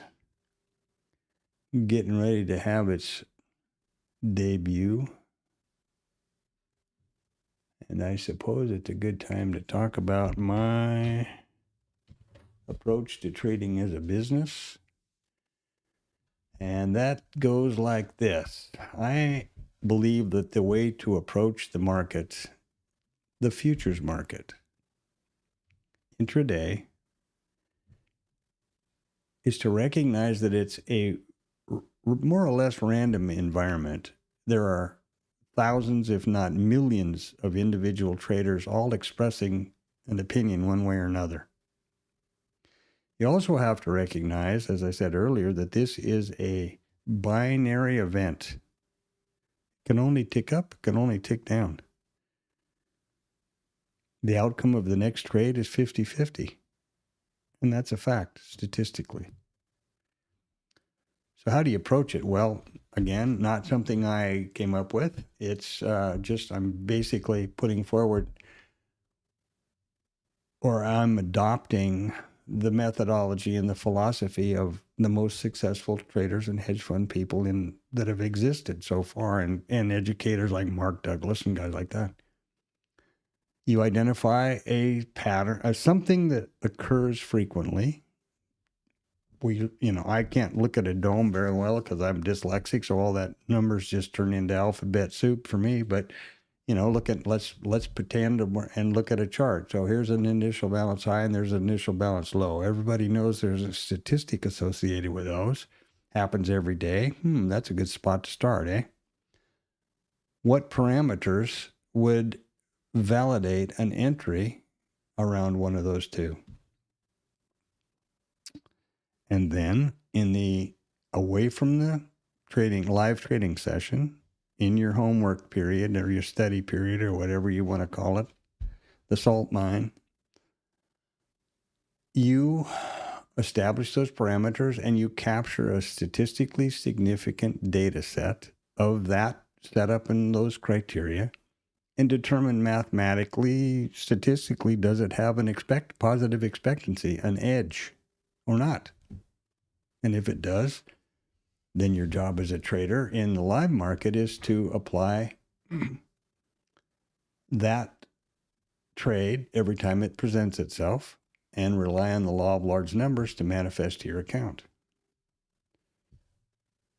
getting ready to have its debut. And I suppose it's a good time to talk about my approach to trading as a business. And that goes like this. I believe that the way to approach the market, the futures market, intraday, is to recognize that it's a more or less random environment. There are thousands, if not millions, of individual traders all expressing an opinion one way or another. You also have to recognize, as I said earlier, that this is a binary event. It can only tick up, it can only tick down. The outcome of the next trade is 50-50. And that's a fact, statistically. So how do you approach it? Well, again, not something I came up with. It's I'm basically putting forward, or I'm adopting the methodology and the philosophy of the most successful traders and hedge fund people that have existed so far, and educators like Mark Douglas and guys like that. You identify a pattern, something that occurs frequently. I can't look at a dome very well because I'm dyslexic, so all that numbers just turn into alphabet soup for me. But let's pretend and look at a chart. So here's an initial balance high and there's an initial balance low. Everybody knows there's a statistic associated with those. Happens every day. That's a good spot to start, eh? What parameters would validate an entry around one of those two. And then in the away from the live trading session, in your homework period or your study period or whatever you want to call it, the salt mine, you establish those parameters and you capture a statistically significant data set of that setup and those criteria and determine mathematically, statistically, does it have an positive expectancy, an edge or not? And if it does, then your job as a trader in the live market is to apply that trade every time it presents itself and rely on the law of large numbers to manifest to your account.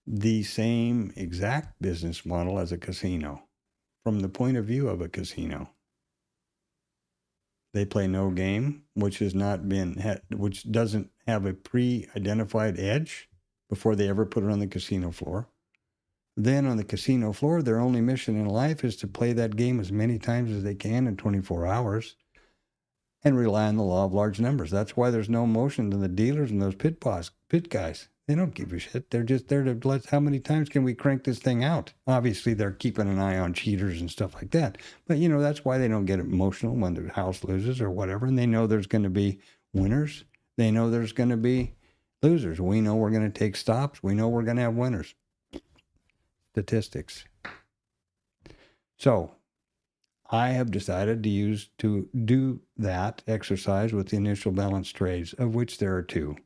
The same exact business model as a casino. From the point of view of a casino, they play no game, which doesn't have a pre-identified edge before they ever put it on the casino floor. Then on the casino floor, their only mission in life is to play that game as many times as they can in 24 hours and rely on the law of large numbers. That's why there's no motion to the dealers and those pit guys. They don't give a shit. They're just there to how many times can we crank this thing out? Obviously, they're keeping an eye on cheaters and stuff like that. But, that's why they don't get emotional when the house loses or whatever. And they know there's going to be winners. They know there's going to be losers. We know we're going to take stops. We know we're going to have winners. Statistics. So I have decided to do that exercise with the initial balance trades, of which there are two.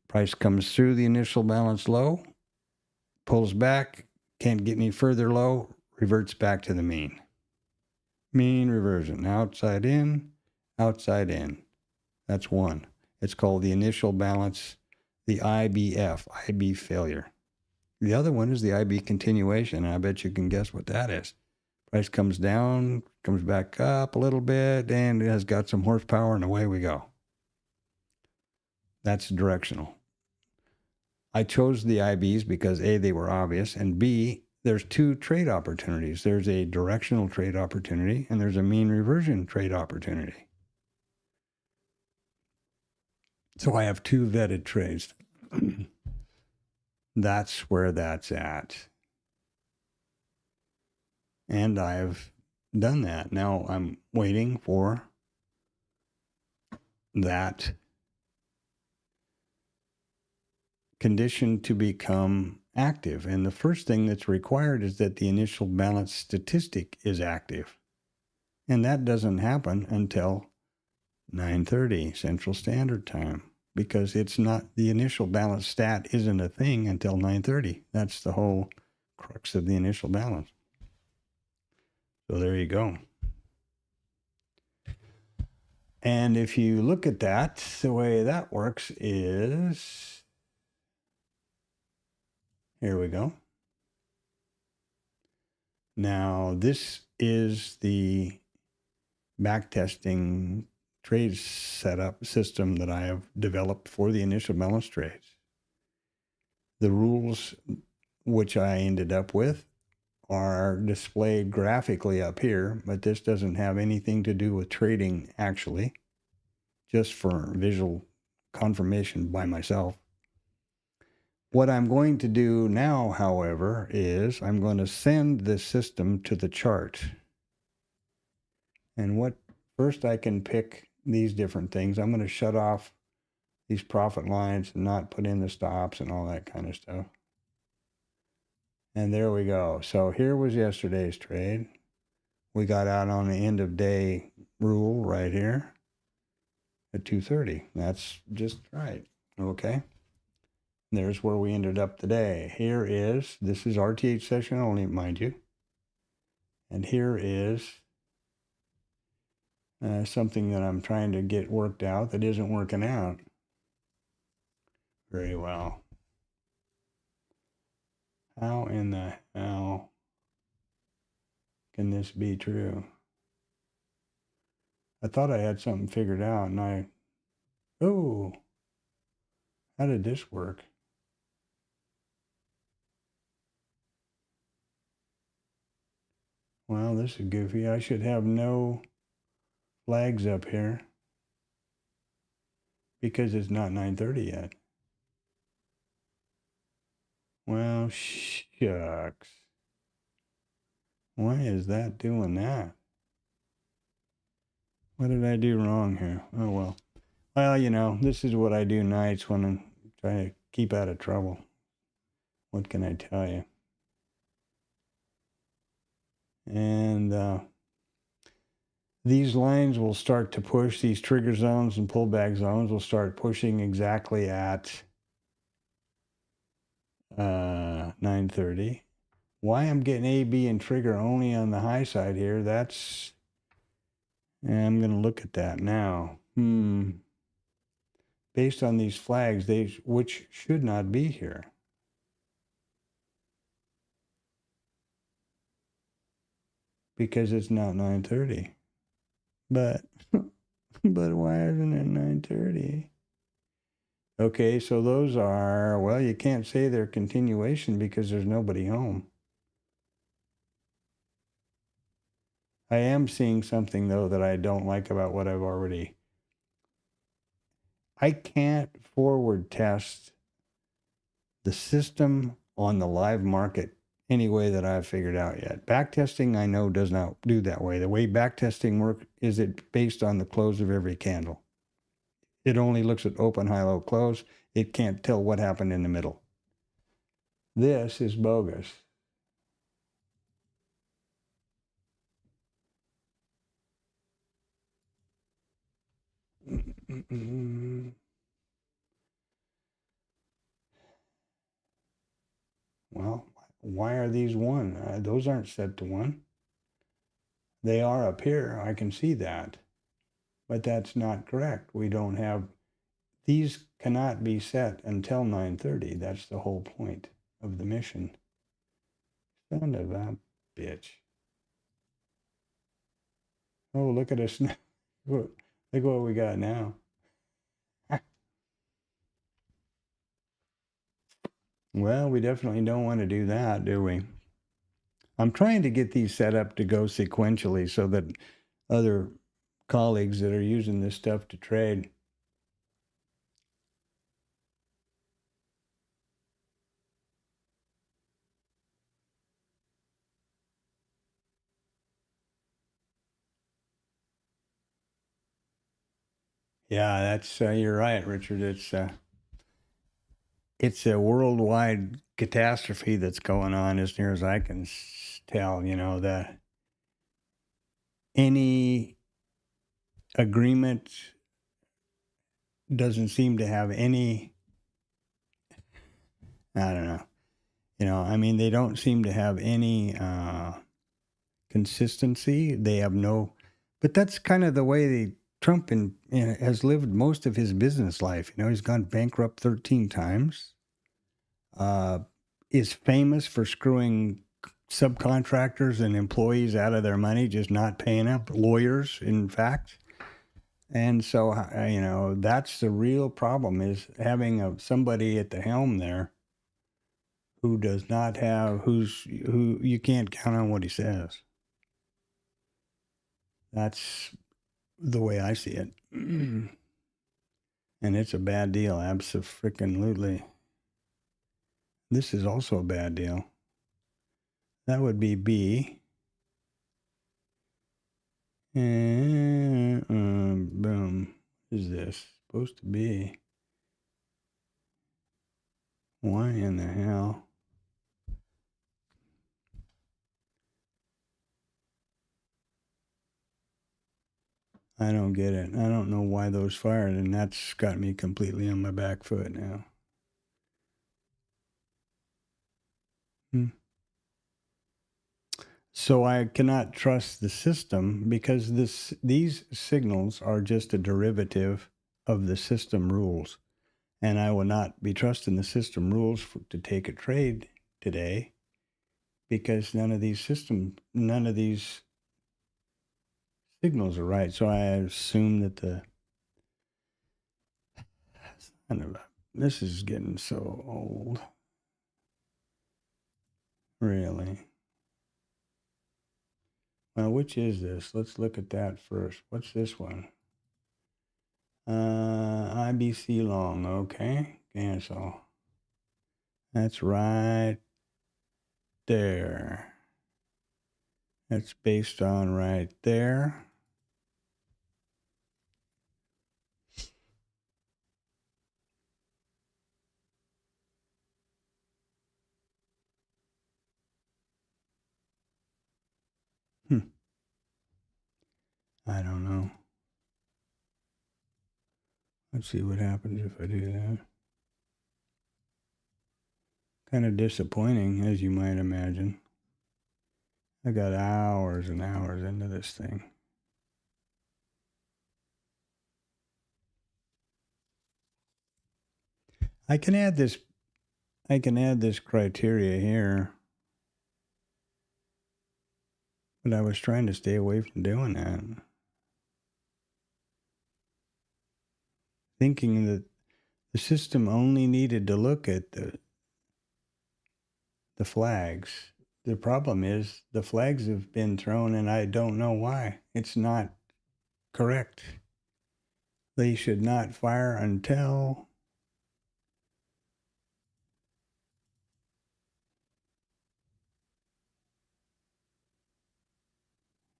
Price comes through the initial balance low, pulls back, can't get any further low, reverts back to the mean. Mean reversion, outside in, outside in. That's one. It's called the initial balance, the IBF, IB failure. The other one is the IB continuation, and I bet you can guess what that is. Price comes down, comes back up a little bit, and it has got some horsepower, and away we go. That's directional. I chose the IBs because A, they were obvious, and B, there's two trade opportunities. There's a directional trade opportunity, and there's a mean reversion trade opportunity. So I have two vetted trades. That's where that's at. And I've done that. Now I'm waiting for that condition to become active. And the first thing that's required is that the initial balance statistic is active. And that doesn't happen until 9:30 Central Standard Time, because it's not, the initial balance stat isn't a thing until 9:30. That's the whole crux of the initial balance. So there you go. And if you look at that, the way that works is, here we go. Now, this is the backtesting trade setup system that I have developed for the initial balance trades. The rules which I ended up with are displayed graphically up here, but this doesn't have anything to do with trading actually, just for visual confirmation by myself. What I'm going to do now, however, is I'm going to send this system to the chart. And first I can pick these different things. I'm going to shut off these profit lines and not put in the stops and all that kind of stuff. And there we go. So here was yesterday's trade. We got out on the end of day rule right here at 2:30. That's just right. Okay. There's where we ended up today. This is RTH session only, mind you. And here is something that I'm trying to get worked out that isn't working out very well. How in the hell can this be true? I thought I had something figured out, and how did this work? Well, this is goofy. I should have no flags up here because it's not 9:30 yet. Well, shucks. Why is that doing that? What did I do wrong here? Oh, well. Well, you know, this is what I do nights when I'm trying to keep out of trouble. What can I tell you? And these lines will start to push, these trigger zones and pullback zones will start pushing exactly at 9:30. Why I'm getting A, B, and trigger only on the high side here, that's, I'm going to look at that now. Based on these flags, which should not be here. Because it's not 9:30. But but why isn't it 9:30? Okay, so those are, well, you can't say they're continuation because there's nobody home. I am seeing something though that I don't like about what I've already. I can't forward test the system on the live market any way that I've figured out yet. Backtesting, I know, does not do that way. The way backtesting works is it based on the close of every candle. It only looks at open, high, low, close. It can't tell what happened in the middle. This is bogus. Well, why are these 1? Those aren't set to 1. They are up here. I can see that. But that's not correct. We don't have, these cannot be set until 9:30. That's the whole point of the mission. Son of a bitch. Oh, look at us now. Look what we got now. Well, we definitely don't want to do that, do we? I'm trying to get these set up to go sequentially so that other colleagues that are using this stuff to trade. Yeah, that's you're right, Richard. It's a worldwide catastrophe that's going on, as near as I can tell. You know, that any agreement doesn't seem to have any. I don't know. You know, I mean, they don't seem to have any consistency. They have no, but that's kind of the way Trump has lived most of his business life. You know, he's gone bankrupt 13 times. Is famous for screwing subcontractors and employees out of their money, just not paying up. Lawyers, in fact. And so, you know, that's the real problem, is having somebody at the helm there who does not have, who you can't count on what he says. That's the way I see it. And it's a bad deal, abso-freaking-lutely. This is also a bad deal. That would be B. And boom. What is this supposed to be? Why in the hell? I don't get it. I don't know why those fired, and that's got me completely on my back foot now. So I cannot trust the system because these signals are just a derivative of the system rules. And I will not be trusting the system rules to take a trade today because none of these signals are right. So I assume that this is getting so old. Really. Well, which is this? Let's look at that first. What's this one? IBC long. Okay. Cancel. That's right there. That's based on right there. I don't know. Let's see what happens if I do that. Kind of disappointing, as you might imagine. I got hours and hours into this thing. I can add this criteria here. But I was trying to stay away from doing that. Thinking that the system only needed to look at the flags. The problem is the flags have been thrown and I don't know why. It's not correct. They should not fire until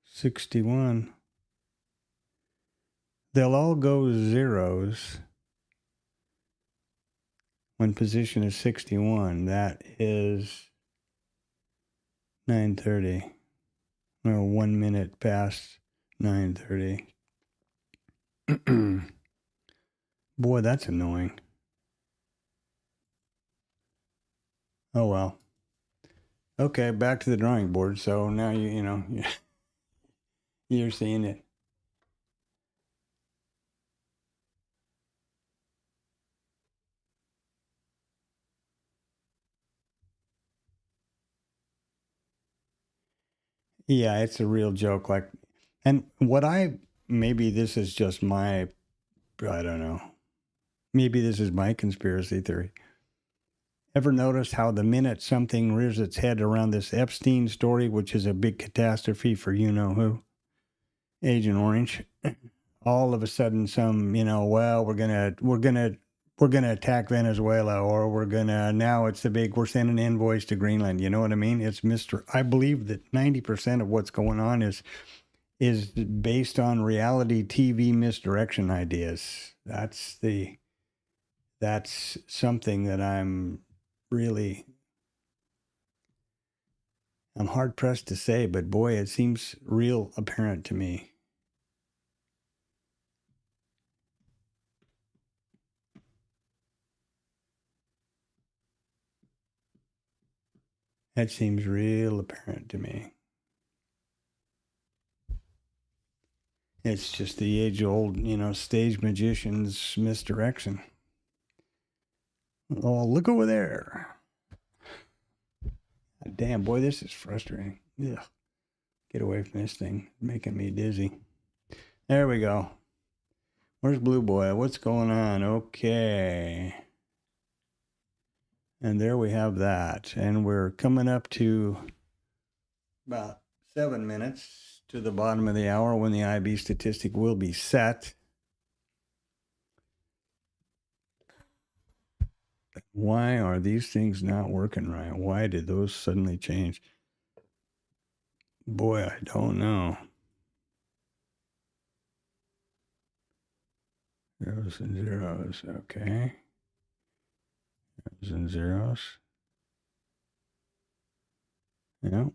'61. They'll all go zeros when position is 61. That is 9:30. Or 1 minute past 9:30. Boy, that's annoying. Oh well. Okay, back to the drawing board. So now you're seeing it. Yeah, it's a real joke. Like, and maybe this is just I don't know. Maybe this is my conspiracy theory. Ever notice how the minute something rears its head around this Epstein story, which is a big catastrophe for you know who, Agent Orange, all of a sudden well, we're gonna attack Venezuela, or we're sending an envoys to Greenland. You know what I mean? I believe that 90% of what's going on is based on reality TV misdirection ideas. That's something that I'm hard pressed to say, but boy, it seems real apparent to me. That seems real apparent to me. It's just the age-old, stage magician's misdirection. Oh, look over there. Damn, boy, this is frustrating. Ugh. Get away from this thing. It's making me dizzy. There we go. Where's Blue Boy? What's going on? Okay. And there we have that. And we're coming up to about 7 minutes to the bottom of the hour when the IB statistic will be set. Why are these things not working right? Why did those suddenly change? Boy, I don't know. Zeros and zeros. Okay. Zeros and zeros. Yeah.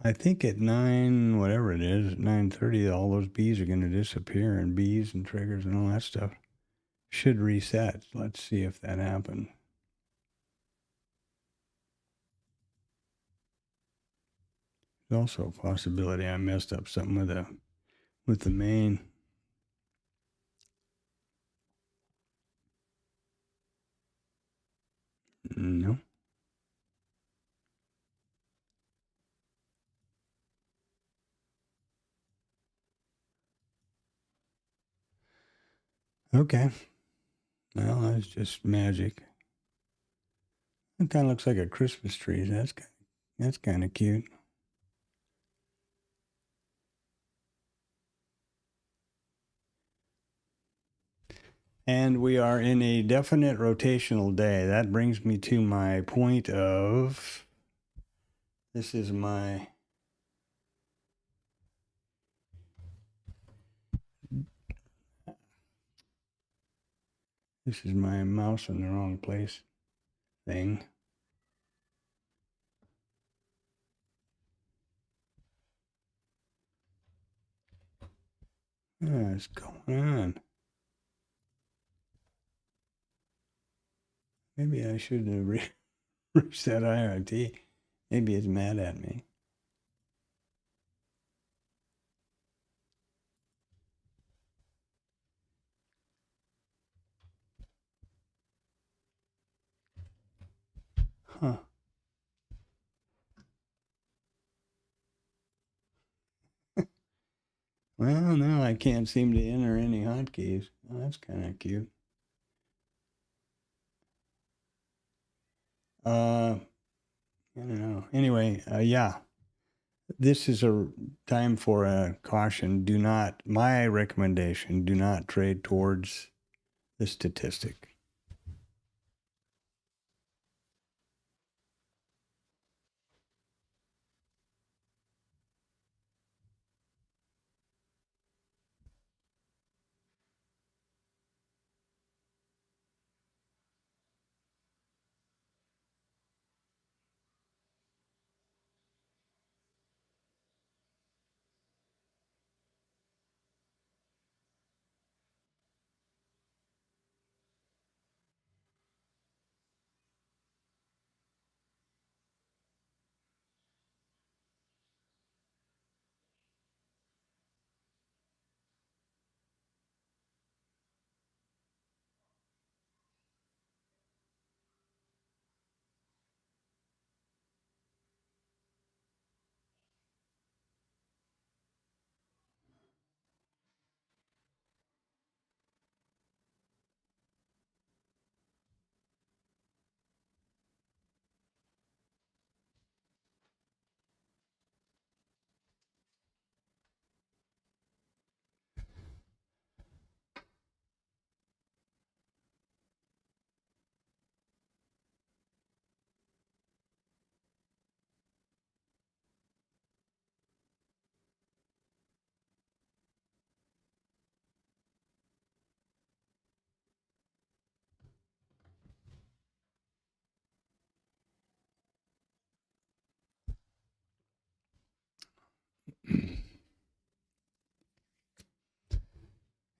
I think at 9, whatever it is, at 9:30, all those bees are going to disappear, and bees and triggers and all that stuff should reset. Let's see if that happened. There's also a possibility I messed up something with the main. No. Okay. Well, that's just magic. It kind of looks like a Christmas tree. That's kind of cute. And we are in a definite rotational day. That brings me to my point of this is my mouse in the wrong place thing. What's going on? Maybe I should have reset IRT. Maybe it's mad at me. Huh. Well, now I can't seem to enter any hotkeys. Oh, that's kind of cute. I don't know. Anyway, yeah. This is a time for a caution. My recommendation, do not trade towards the statistic.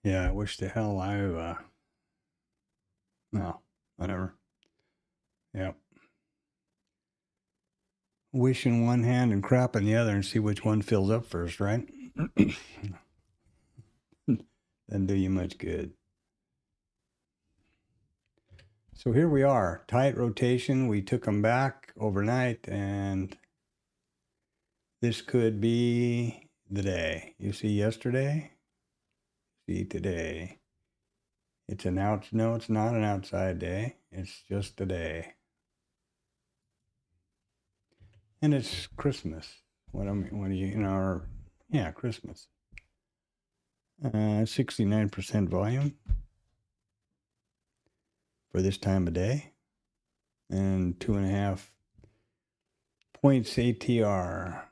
Yeah, I wish the hell no, whatever. Yep. Wish in one hand and crap in the other and see which one fills up first, right? Doesn't do you much good. So here we are, tight rotation. We took them back overnight, and this could be the day. You see yesterday, see today. No, it's not an outside day. It's just a day. And it's Christmas. Christmas. 69% volume for this time of day, and 2.5 points ATR.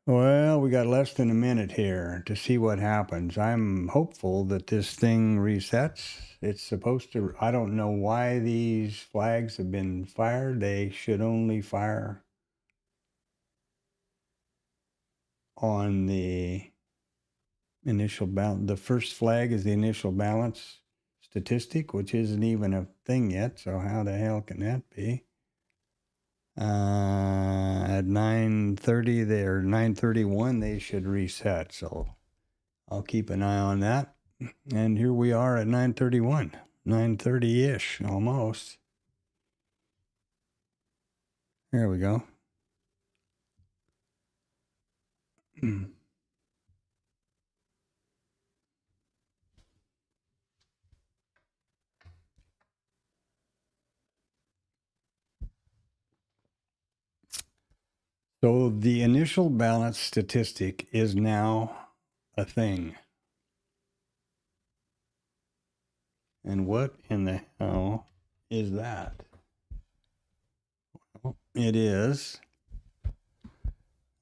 Well, we got less than a minute here to see what happens. I'm hopeful that this thing resets. It's supposed to. I don't know why these flags have been fired. They should only fire on the initial balance. The first flag is the initial balance statistic, which isn't even a thing yet. So how the hell can that be? At 9:30 there, 9:31 they should reset. So I'll keep an eye on that. And here we are at 9:31, 9:30-ish almost. There we go. So the initial balance statistic is now a thing. And what in the hell is that? Well, it is.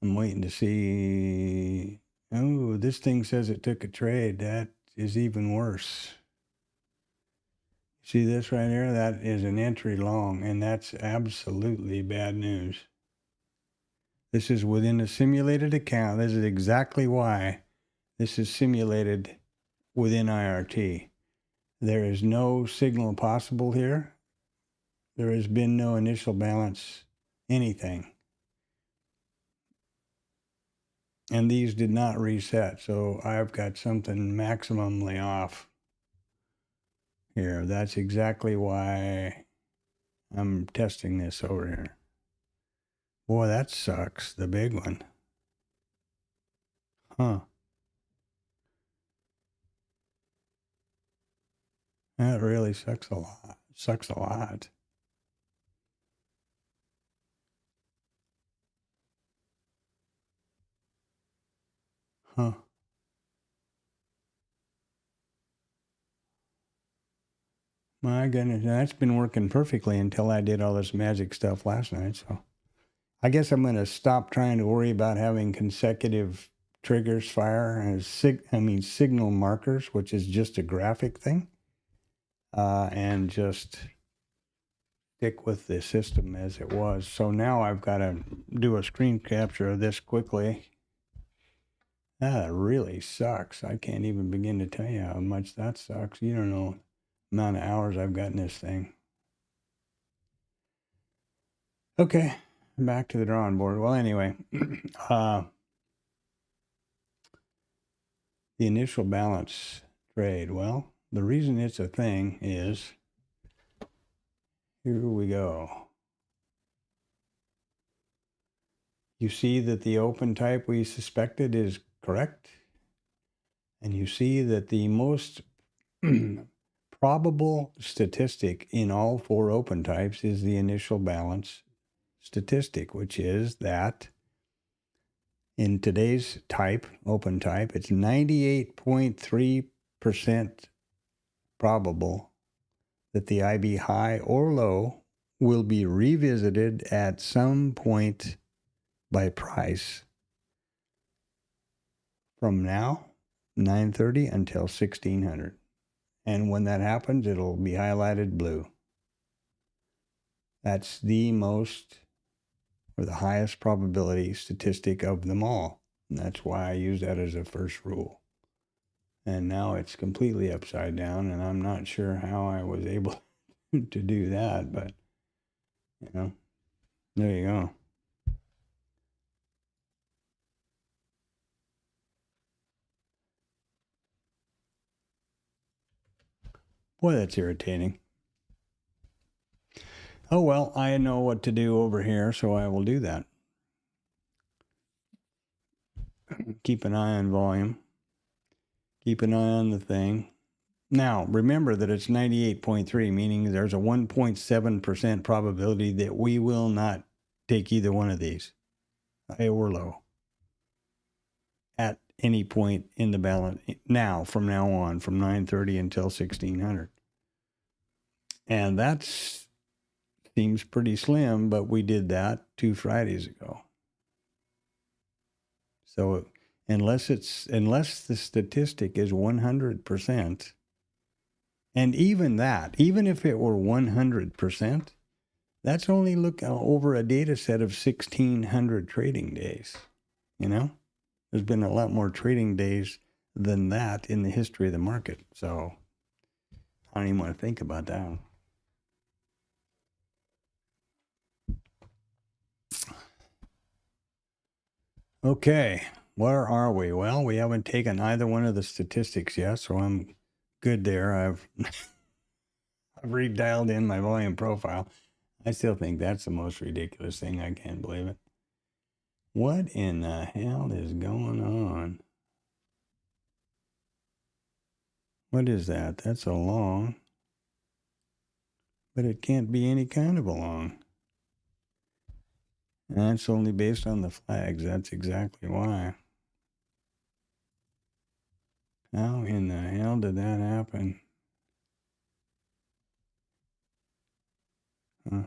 I'm waiting to see. Oh, this thing says it took a trade. That is even worse. See this right here? That is an entry long, and that's absolutely bad news. This is within a simulated account. This is exactly why this is simulated within IRT. There is no signal possible here. There has been no initial balance, anything. And these did not reset, so I've got something maximally off here. That's exactly why I'm testing this over here. Boy, that sucks. The big one. Huh. That really sucks a lot. Sucks a lot. Huh. My goodness, that's been working perfectly until I did all this magic stuff last night. So I guess I'm going to stop trying to worry about having consecutive triggers fire as signal markers, which is just a graphic thing, and just stick with the system as it was. So now I've got to do a screen capture of this quickly. That really sucks. I can't even begin to tell you how much that sucks. You don't know the amount of hours I've got in this thing. Okay, back to the drawing board. Well, anyway, the initial balance trade. Well, the reason it's a thing is, here we go. You see that the open type we suspected is correct. And you see that the most probable statistic in all four open types is the initial balance statistic, which is that in today's type, open type, it's 98.3% probable that the IB high or low will be revisited at some point by price from now, 9:30 until 1600. And when that happens, it'll be highlighted blue. That's the most, or the highest probability statistic of them all. And that's why I use that as a first rule. And now it's completely upside down, and I'm not sure how I was able to do that, but, you know, there you go. Boy, that's irritating. Oh, well, I know what to do over here, so I will do that. Keep an eye on volume. Keep an eye on the thing. Now, remember that it's 98.3, meaning there's a 1.7% probability that we will not take either one of these, high or low, at any point in the balance now, from now on, from 9:30 until 1600. And that seems pretty slim, but we did that 2 Fridays ago. So unless the statistic is 100%, and even that, even if it were 100%, that's only over a data set of 1,600 trading days. You know, there's been a lot more trading days than that in the history of the market. So I don't even want to think about that. Okay, where are we? Well, we haven't taken either one of the statistics yet, so I'm good there. I've redialed in my volume profile. I still think that's the most ridiculous thing. I can't believe it. What in the hell is going on? What is that? That's a long. But it can't be any kind of a long. That's only based on the flags. That's exactly why. How in the hell did that happen? Huh.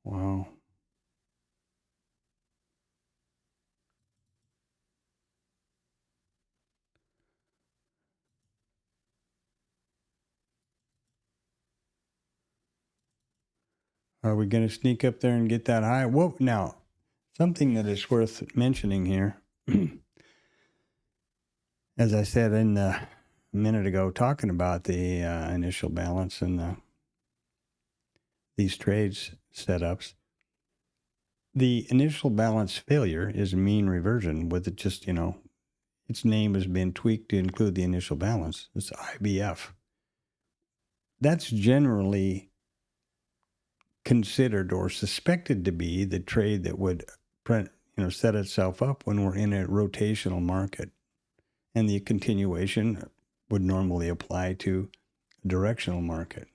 Wow. Are we going to sneak up there and get that high? Well, now, something that is worth mentioning here, as I said a minute ago, talking about the initial balance and these trades setups, the initial balance failure is mean reversion with it just, its name has been tweaked to include the initial balance. It's IBF. That's generally considered or suspected to be the trade that would set itself up when we're in a rotational market, and the continuation would normally apply to a directional market.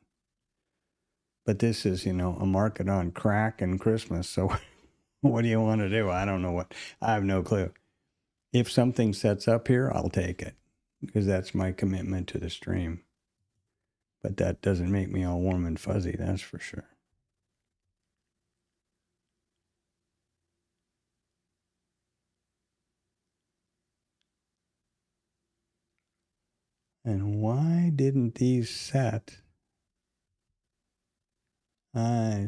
But this is, a market on crack and Christmas. So what do you want to do? I don't know what. I have no clue. If something sets up here, I'll take it because that's my commitment to the stream. But that doesn't make me all warm and fuzzy, that's for sure. And why didn't these set?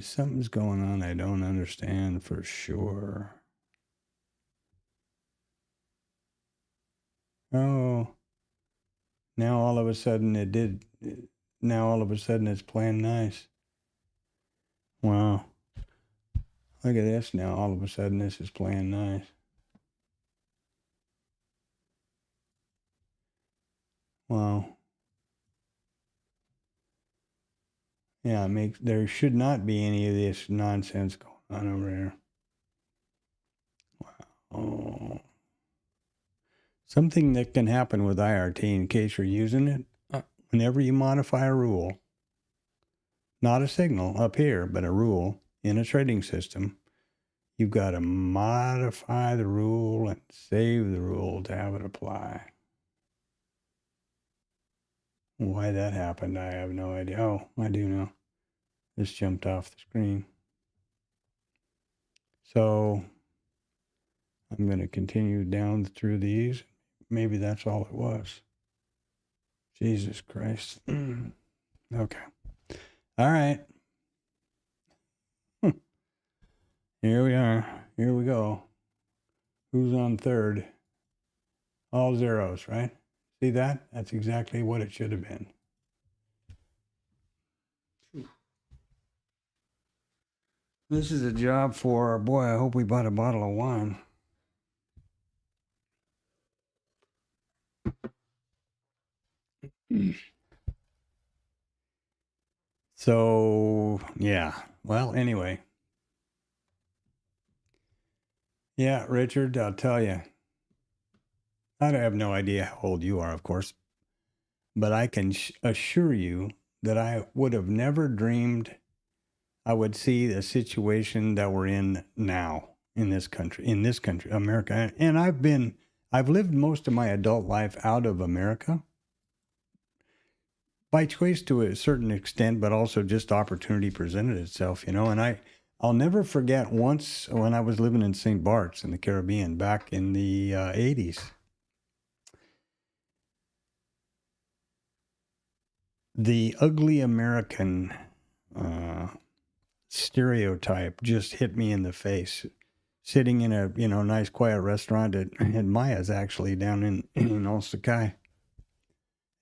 Something's going on I don't understand for sure. Oh, now all of a sudden it did. Now all of a sudden it's playing nice. Wow. Look at this now. All of a sudden this is playing nice. Wow. Yeah, there should not be any of this nonsense going on over here. Wow. Oh. Something that can happen with IRT in case you're using it, whenever you modify a rule, not a signal up here, but a rule in a trading system, you've got to modify the rule and save the rule to have it apply. Why that happened, I have no idea. Oh, I do know. This jumped off the screen. So I'm going to continue down through these. Maybe that's all it was. Jesus Christ. Okay. All right. Here we are. Here we go. Who's on third? All zeros, right? See that? That's exactly what it should have been. This is a job for, boy, I hope we bought a bottle of wine. So, yeah. Well, anyway. Yeah, Richard, I'll tell you. I have no idea how old you are, of course, but I can assure you that I would have never dreamed I would see the situation that we're in now in this country, America. And I've lived most of my adult life out of America by choice to a certain extent, but also just opportunity presented itself, and I'll never forget once when I was living in St. Bart's in the Caribbean back in the 80s. The ugly American stereotype just hit me in the face. Sitting in a nice quiet restaurant at Maya's actually down in Osakai,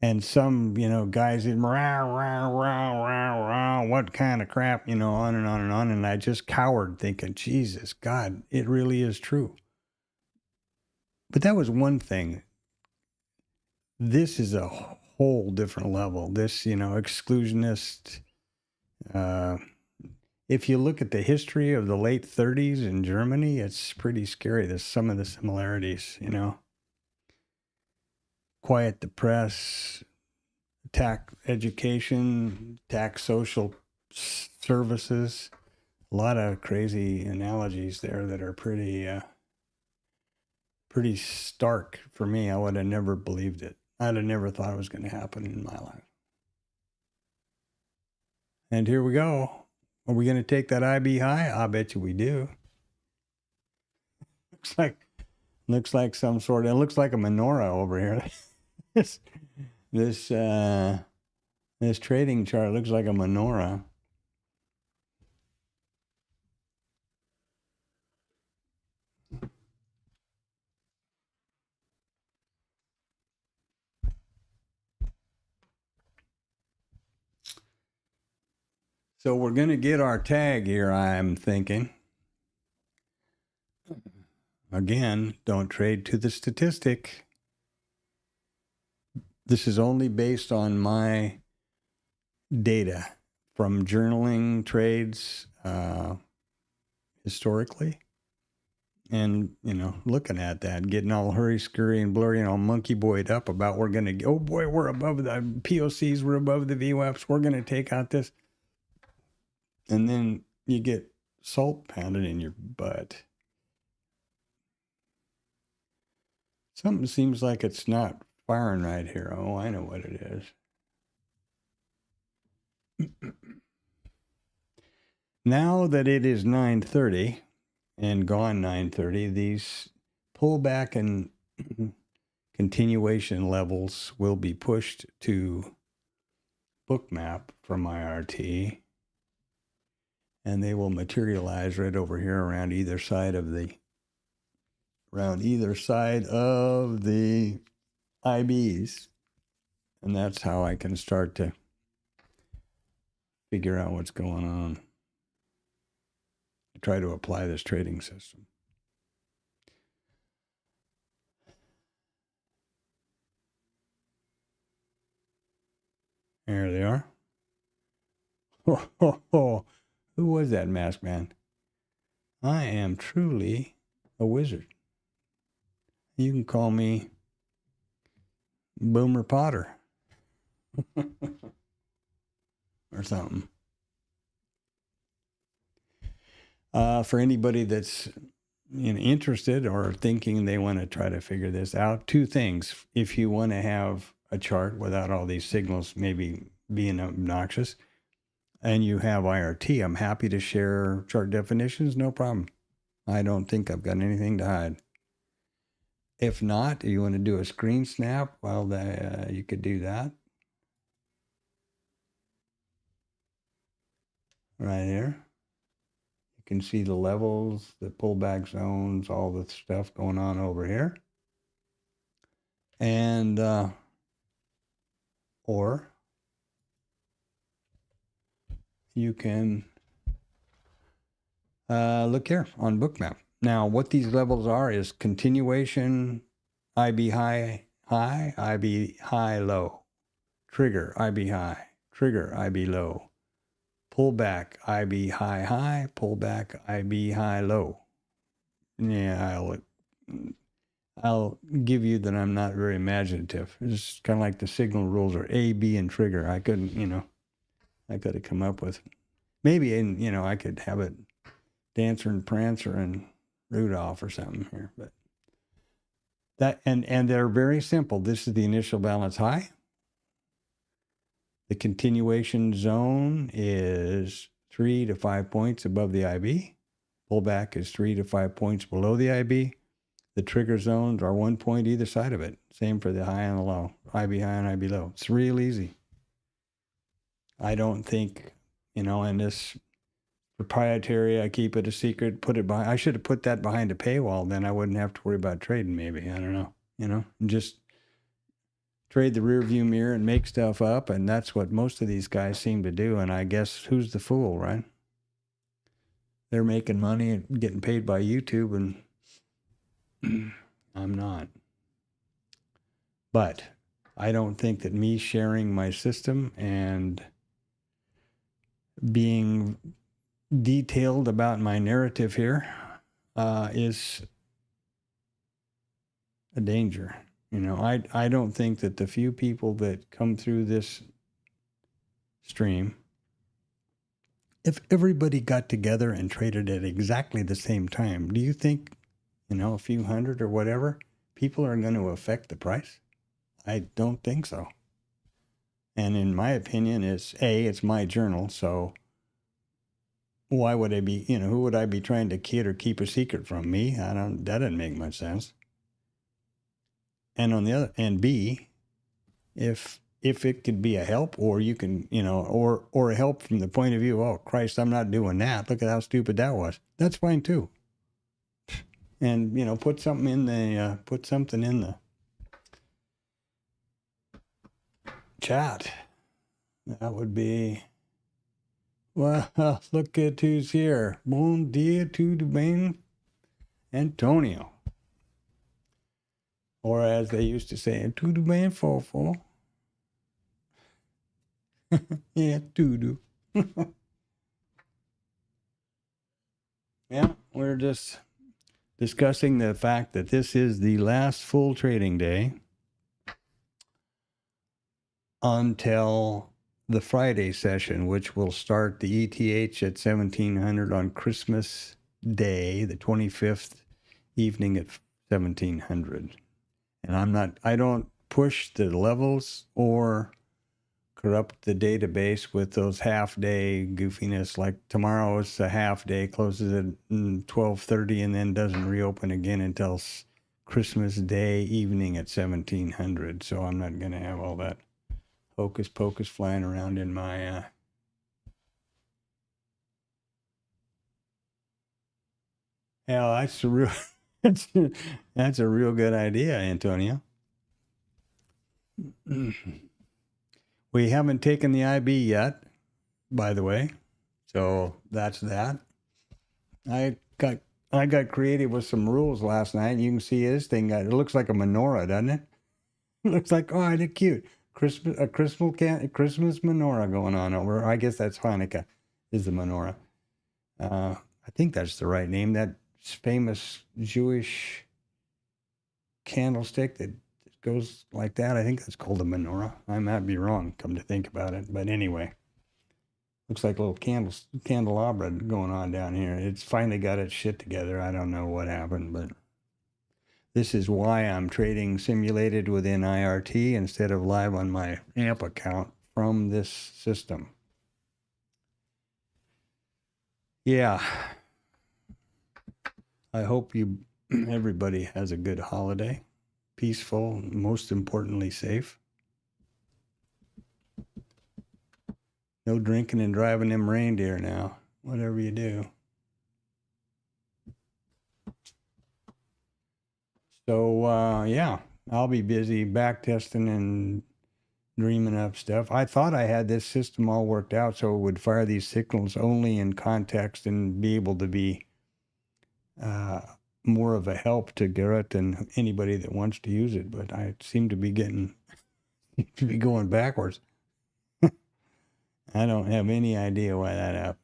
and some guys in rah, rah, rah, rah, rah, what kind of crap, on and on and on, and I just cowered thinking, Jesus God, it really is true. But that was one thing. This is a whole different level. This, exclusionist. If you look at the history of the late 30s in Germany, it's pretty scary. There's some of the similarities, quiet the press, attack education, attack social services. A lot of crazy analogies there that are pretty stark for me. I would have never believed it. I'd have never thought it was going to happen in my life. And here we go. Are we going to take that IB high? I bet you we do. Looks like some sort of, it looks like a menorah over here. This trading chart looks like a menorah. So we're going to get our tag here, I'm thinking. Again, don't trade to the statistic. This is only based on my data from journaling trades historically. And, looking at that, getting all hurry-scurry and blurry and all monkey-boyed up about we're going to, oh boy, we're above the POCs, we're above the VWAPs, we're going to take out this. And then you get salt pounded in your butt. Something seems like it's not firing right here. Oh, I know what it is. Now that it is 9:30 and gone 9:30, these pullback and continuation levels will be pushed to bookmap from IRT, and they will materialize right over here around either side of the IBs. And that's how I can start to figure out what's going on. Try to apply this trading system. There they are. Who was that masked man? I am truly a wizard. You can call me Boomer Potter or something. For anybody that's interested or thinking they want to try to figure this out, two things. If you want to have a chart without all these signals maybe being obnoxious, and you have IRT, I'm happy to share chart definitions, no problem. I don't think I've got anything to hide. If not, you want to do a screen snap, well, you could do that. Right here. You can see the levels, the pullback zones, all the stuff going on over here. And, or you can look here on Bookmap. Now, what these levels are is continuation, IB high, IB high, low, trigger, IB high, trigger, IB low, pullback, IB high, pullback, IB high, low. Yeah, I'll give you that I'm not very imaginative. It's kind of like the signal rules are A, B, and trigger. I couldn't, I could have come up with maybe, and I could have it Dancer and Prancer and Rudolph or something here, but that and they're very simple. This is the initial balance high. The continuation zone is 3 to 5 points above the IB. Pullback is 3 to 5 points below the IB. The trigger zones are 1 point either side of it. Same for the high and the low. IB high and IB low. It's real easy. I don't think, in this proprietary, I keep it a secret, put it behind. I should have put that behind a paywall. Then I wouldn't have to worry about trading maybe. I don't know, and just trade the rear view mirror and make stuff up. And that's what most of these guys seem to do. And I guess who's the fool, right? They're making money and getting paid by YouTube, and I'm not. But I don't think that me sharing my system and being detailed about my narrative here is a danger. You know, I don't think that the few people that come through this stream, if everybody got together and traded at exactly the same time, do you think, you know, a few hundred or whatever, people are going to affect the price? I don't think so. And in my opinion, it's my journal, so why would I be, you know, who would I be trying to kid or keep a secret from? Me? That doesn't make much sense. And on the other, and B, if it could be a help, or you can, you know, or a help from the point of view, oh Christ, I'm not doing that. Look at how stupid that was. That's fine too. And you know, put something in the chat. That would be, well, look at who's here. Bon dia to the man, Antonio. Or as they used to say, to the man fofo. Yeah, to do. Yeah, we're just discussing the fact that this is the last full trading day until the Friday session, which will start the ETH at 1700 on Christmas Day, the 25th evening at 1700. And I don't push the levels or corrupt the database with those half-day goofiness. Like tomorrow is a half-day, closes at 12:30, and then doesn't reopen again until Christmas Day evening at 1700. So I'm not going to have all that hocus pocus flying around in my yeah, that's a real that's a real good idea, Antonio. We haven't taken the IB yet, by the way. So that's that. I got creative with some rules last night. You can see this thing. It looks like a menorah, doesn't it? It looks like, oh, isn't it cute? Christmas menorah going on over. I guess that's Hanukkah, is the menorah. I think that's the right name. That famous Jewish candlestick that goes like that. I think that's called a menorah. I might be wrong, come to think about it. But anyway, looks like a little candelabra going on down here. It's finally got its shit together. I don't know what happened, but this is why I'm trading simulated within IRT instead of live on my AMP account from this system. Yeah. I hope everybody has a good holiday. Peaceful, most importantly, safe. No drinking and driving them reindeer now, whatever you do. So, yeah, I'll be busy back testing and dreaming up stuff. I thought I had this system all worked out so it would fire these signals only in context and be able to be more of a help to Garrett than anybody that wants to use it. But I seem to be going backwards. I don't have any idea why that happened.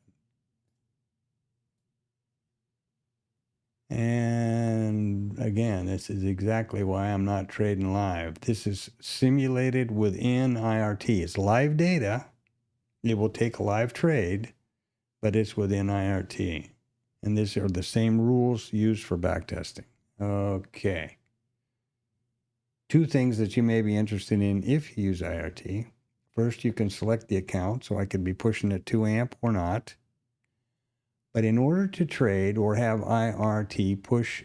And again, this is exactly why I'm not trading live. This is simulated within IRT. It's live data. It will take a live trade, but it's within IRT. And these are the same rules used for backtesting. Okay. Two things that you may be interested in if you use IRT. First, you can select the account, so I could be pushing it to AMP or not. But in order to trade or have IRT push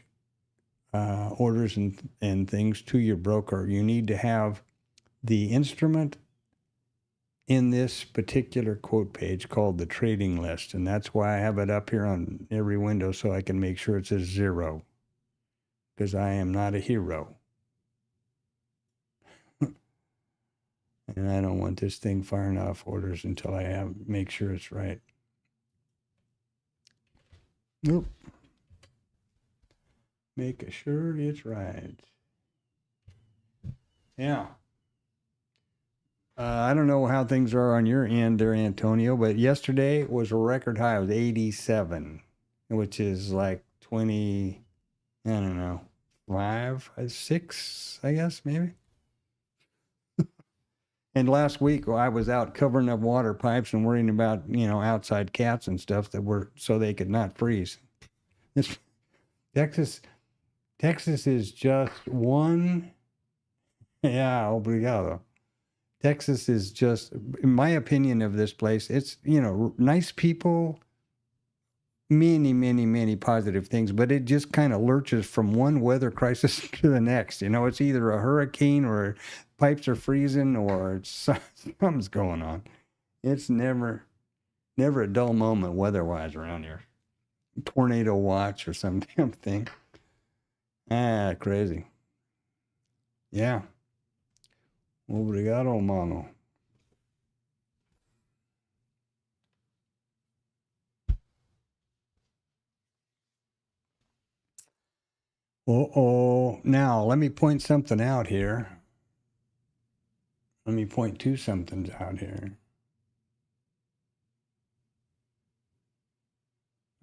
orders and things to your broker, you need to have the instrument in this particular quote page called the trading list. And that's why I have it up here on every window so I can make sure it says 0. Because I am not a hero. And I don't want this thing firing off orders until I make sure it's right. Nope. Make sure it's right. Yeah. I don't know how things are on your end there, Antonio, but yesterday was a record high. It was 87, which is like 20, I don't know, 6, I guess, maybe. And last week I was out covering up water pipes and worrying about, outside cats and stuff that were so they could not freeze. This Texas, Texas is just one. Yeah, obrigado. Texas is just, in my opinion of this place, it's, nice people, many, many, many positive things, but it just kind of lurches from one weather crisis to the next. It's either a hurricane or pipes are freezing or something's going on. It's never a dull moment weather-wise around here. Tornado watch or some damn thing. Crazy. Yeah. Obrigado, mano. Uh-oh. Now, let me point something out here. Let me point two somethings out here.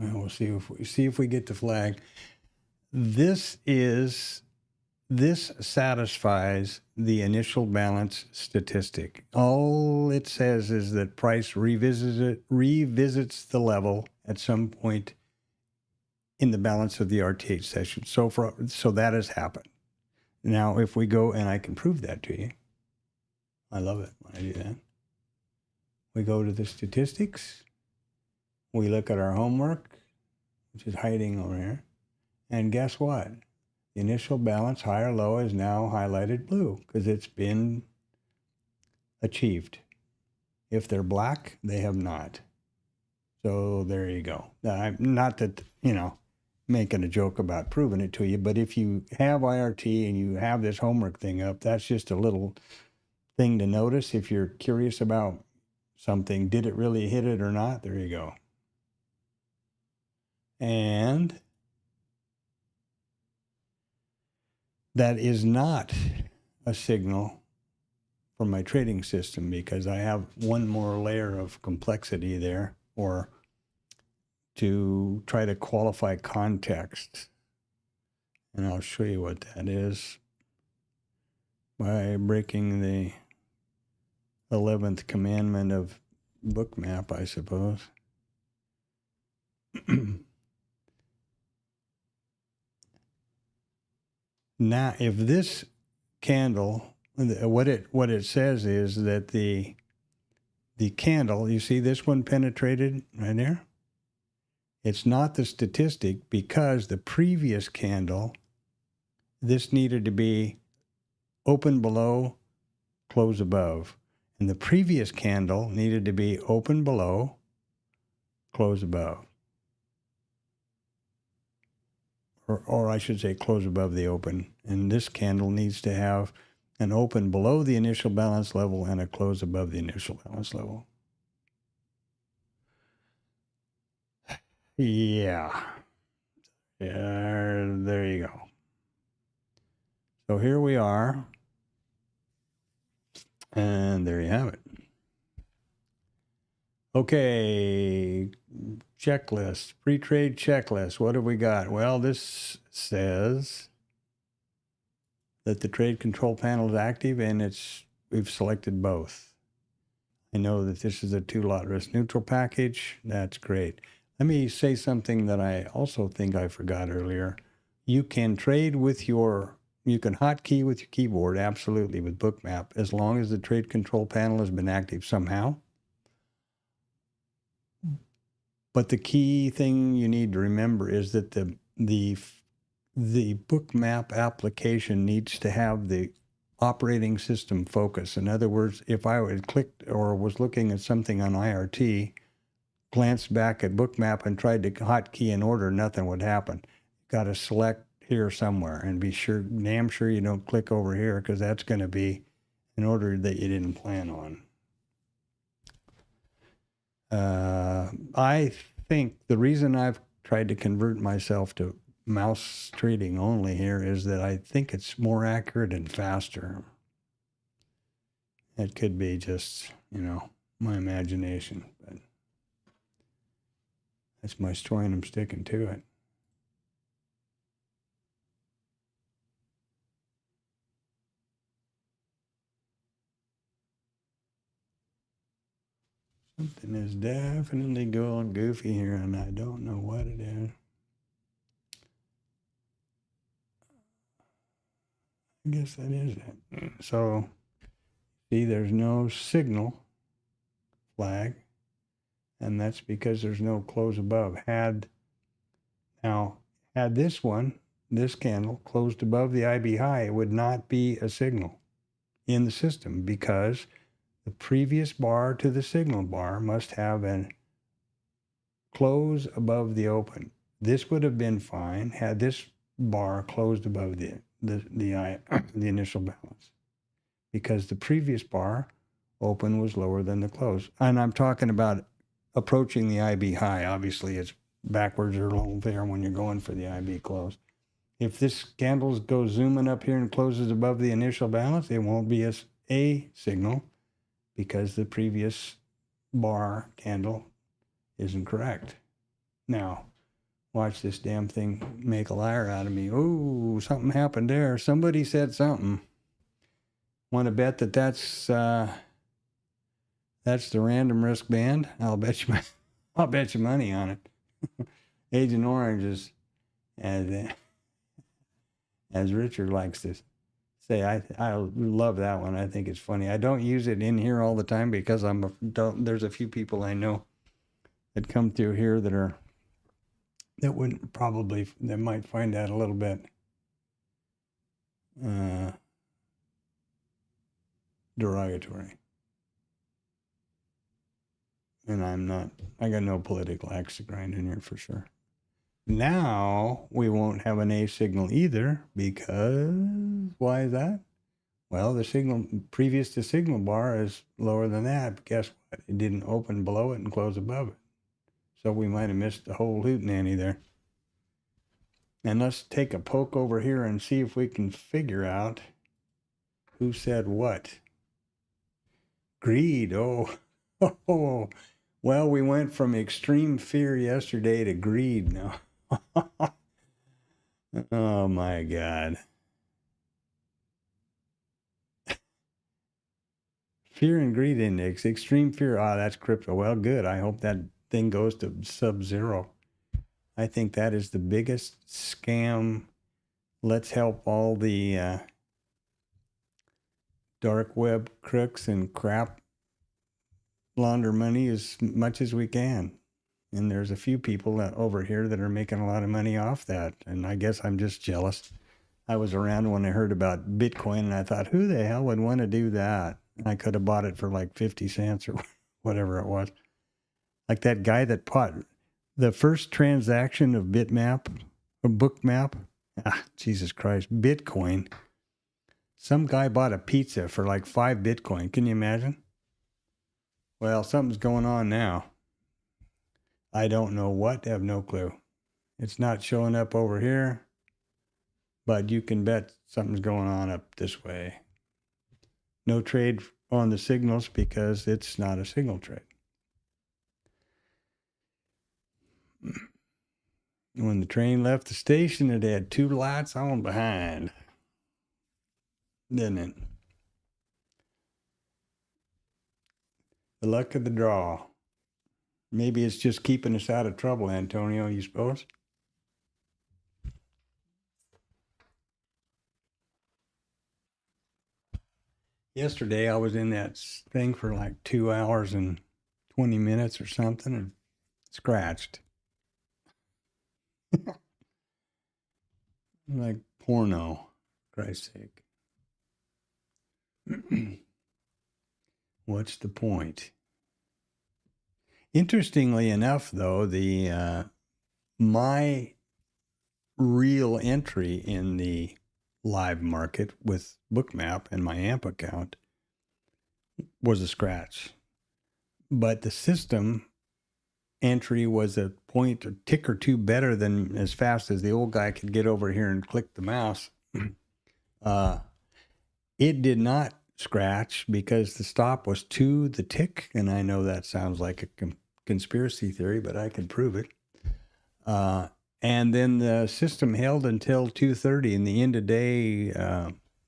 And we'll see if we get the flag. This satisfies the initial balance statistic. All it says is that price revisits the level at some point in the balance of the RTH session. So that has happened. Now, if we go, and I can prove that to you. I love it when I do that. We go to the statistics. We look at our homework, which is hiding over here. And guess what? The initial balance, high or low, is now highlighted blue because it's been achieved. If they're black, they have not. So there you go. I'm not that, making a joke about proving it to you, but if you have IRT and you have this homework thing up, that's just a little thing to notice. If you're curious about something, did it really hit it or not? There you go. And that is not a signal from my trading system because I have one more layer of complexity there, or to try to qualify context. And I'll show you what that is by breaking the 11th commandment of Bookmap, I suppose. Now, if this candle, what it says is that the candle, you see this one penetrated right there? It's not the statistic because the previous candle, this needed to be open below, close above. And the previous candle needed to be open below, close above. Or I should say close above the open. And this candle needs to have an open below the initial balance level and a close above the initial balance level. Yeah. There you go. So here we are. And there you have it. Okay, checklist, pre-trade checklist. What have we got? Well, this says that the trade control panel is active and we've selected both. I know that this is a 2-lot risk neutral package. That's great. Let me say something that I also think I forgot earlier. You can trade with you can hotkey with your keyboard, absolutely, with Bookmap, as long as the trade control panel has been active somehow. But the key thing you need to remember is that the Bookmap application needs to have the operating system focus. In other words, if I had clicked or was looking at something on IRT, glanced back at Bookmap and tried to hotkey in order, nothing would happen. You've got to select here somewhere and be damn sure you don't click over here because that's going to be an order that you didn't plan on. I think the reason I've tried to convert myself to mouse trading only here is that I think it's more accurate and faster. It could be just, my imagination, but that's my story and I'm sticking to it. Something is definitely going goofy here, and I don't know what it is. I guess that is it. So, see, there's no signal flag, and that's because there's no close above. Had this candle closed above the IB high, it would not be a signal in the system because the previous bar to the signal bar must have a close above the open. This would have been fine had this bar closed above the initial balance, because the previous bar open was lower than the close. And I'm talking about approaching the IB high. Obviously, it's backwards or low there when you're going for the IB close. If this candle goes zooming up here and closes above the initial balance, it won't be a signal because the previous bar candle isn't correct. Now, watch this damn thing make a liar out of me. Oh, something happened there. Somebody said something. Want to bet that's the random risk band? I'll bet you money on it. Agent Orange is, as Richard likes to say, I love that one. I think it's funny. I don't use it in here all the time because there's a few people I know that come through here that might find that a little bit derogatory. And I got no political axe to grind in here for sure. Now we won't have an A signal either because, why is that? Well, the signal previous to signal bar is lower than that. But guess what? It didn't open below it and close above it. So we might have missed the whole hootenanny there. And let's take a poke over here and see if we can figure out who said what. Greed. Oh. Well, we went from extreme fear yesterday to greed now. Oh my God. Fear and greed index, extreme fear. That's crypto. Well, good. I hope that thing goes to sub-zero. I think that is the biggest scam. Let's help all the dark web crooks and crap launder money as much as we can. And there's a few people over here that are making a lot of money off that. And I guess I'm just jealous. I was around when I heard about Bitcoin and I thought, who the hell would want to do that? I could have bought it for like 50 cents or whatever it was. Like that guy that bought the first transaction of Bitmap or Bookmap. Jesus Christ, Bitcoin. Some guy bought a pizza for like 5 Bitcoin. Can you imagine? Well, something's going on now. I don't know what. I have no clue. It's not showing up over here, but you can bet something's going on up this way. No trade on the signals because it's not a signal trade. When the train left the station, it had 2 lights on behind, didn't it? The luck of the draw. Maybe it's just keeping us out of trouble, Antonio, you suppose? Yesterday, I was in that thing for like 2 hours and 20 minutes or something and scratched. Like porno, Christ's sake. What's the point? Interestingly enough, though, my real entry in the live market with Bookmap and my AMP account was a scratch. But the system entry was a point or tick or two better than as fast as the old guy could get over here and click the mouse. It did not scratch because the stop was to the tick, and I know that sounds like a conspiracy theory, but I can prove it. And then the system held until 2:30, and the end of day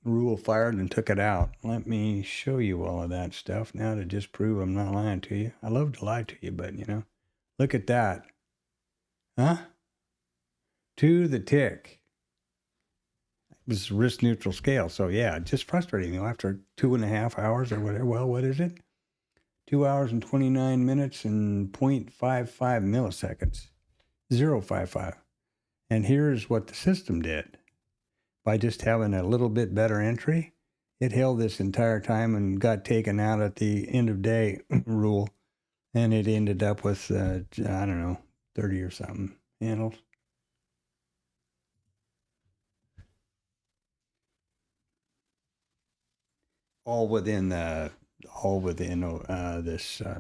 rule fired and took it out. Let me show you all of that stuff now to just prove I'm not lying to you. I love to lie to you, but look at that, huh? To the tick. It was risk neutral scale. So yeah, just frustrating after 2.5 hours or whatever. Well, what is it? 2 hours and 29 minutes and 0.55 milliseconds. 0.55. And here's what the system did. By just having a little bit better entry, it held this entire time and got taken out at the end of day rule. And it ended up with, I don't know, 30 or something handles. All within this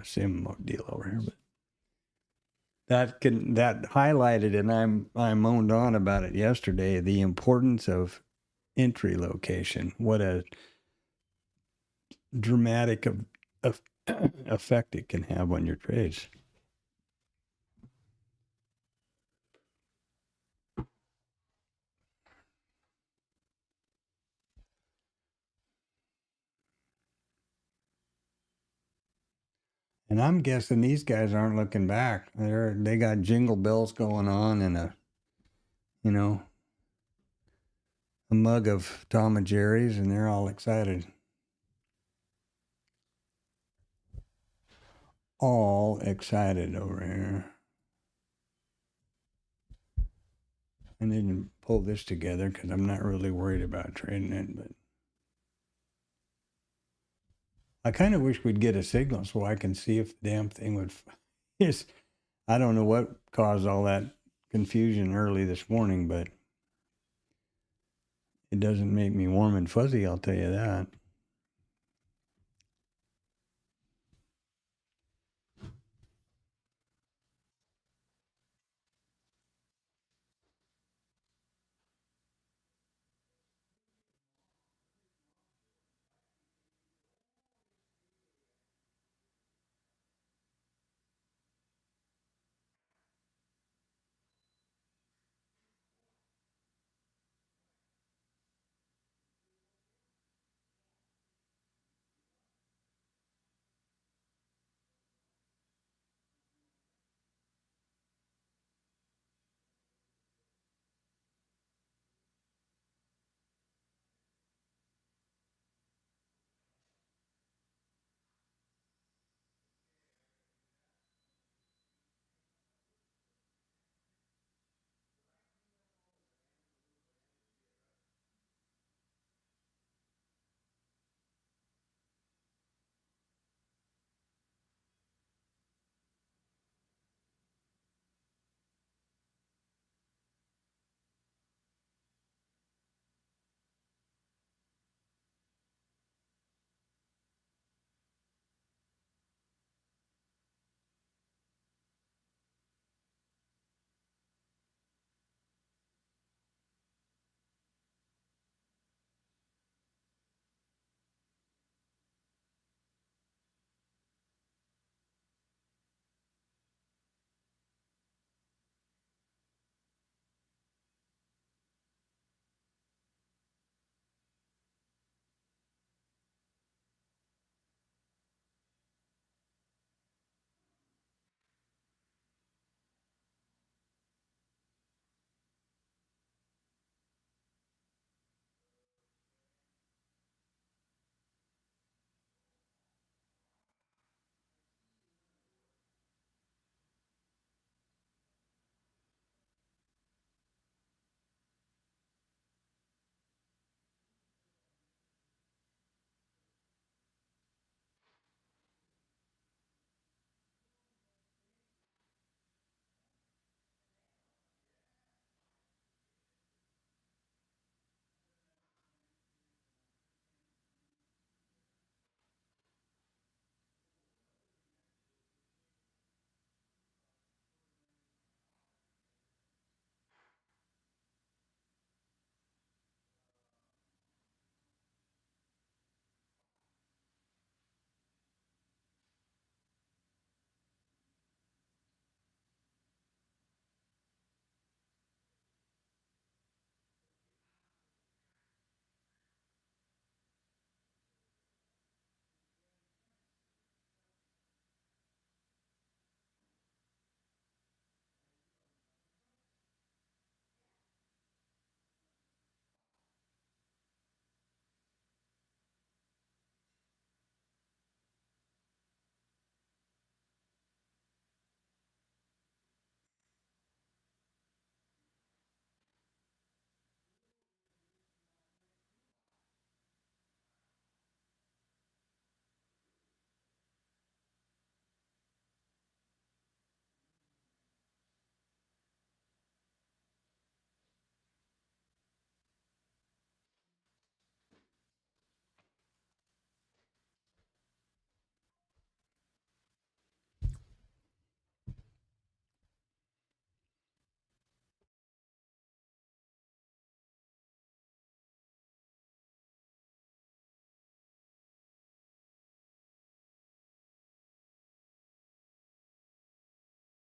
sim deal over here. But that highlighted, and I moaned on about it yesterday, the importance of entry location. What a dramatic effect it can have on your trades. And I'm guessing these guys aren't looking back. They got jingle bells going on and a mug of Tom and Jerry's, and they're all excited. All excited over here. I didn't pull this together because I'm not really worried about trading it, but I kind of wish we'd get a signal so I can see if the damn thing would. Yes, I don't know what caused all that confusion early this morning, but it doesn't make me warm and fuzzy, I'll tell you that.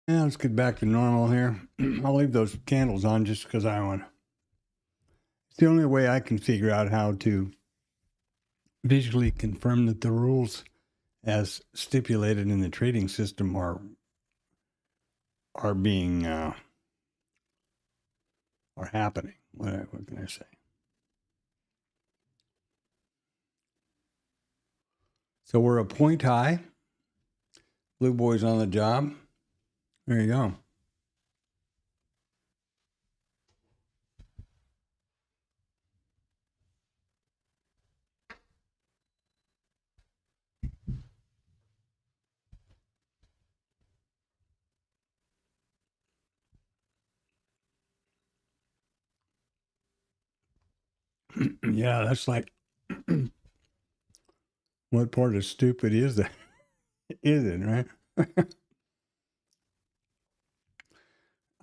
Yeah, let's get back to normal here. I'll leave those candles on just because I want. It's the only way I can figure out how to visually confirm that the rules as stipulated in the trading system are being are happening. What can I say? So we're a point high. Blue boy's on the job. There you go. Yeah, that's like what part of stupid is that? Is it, right?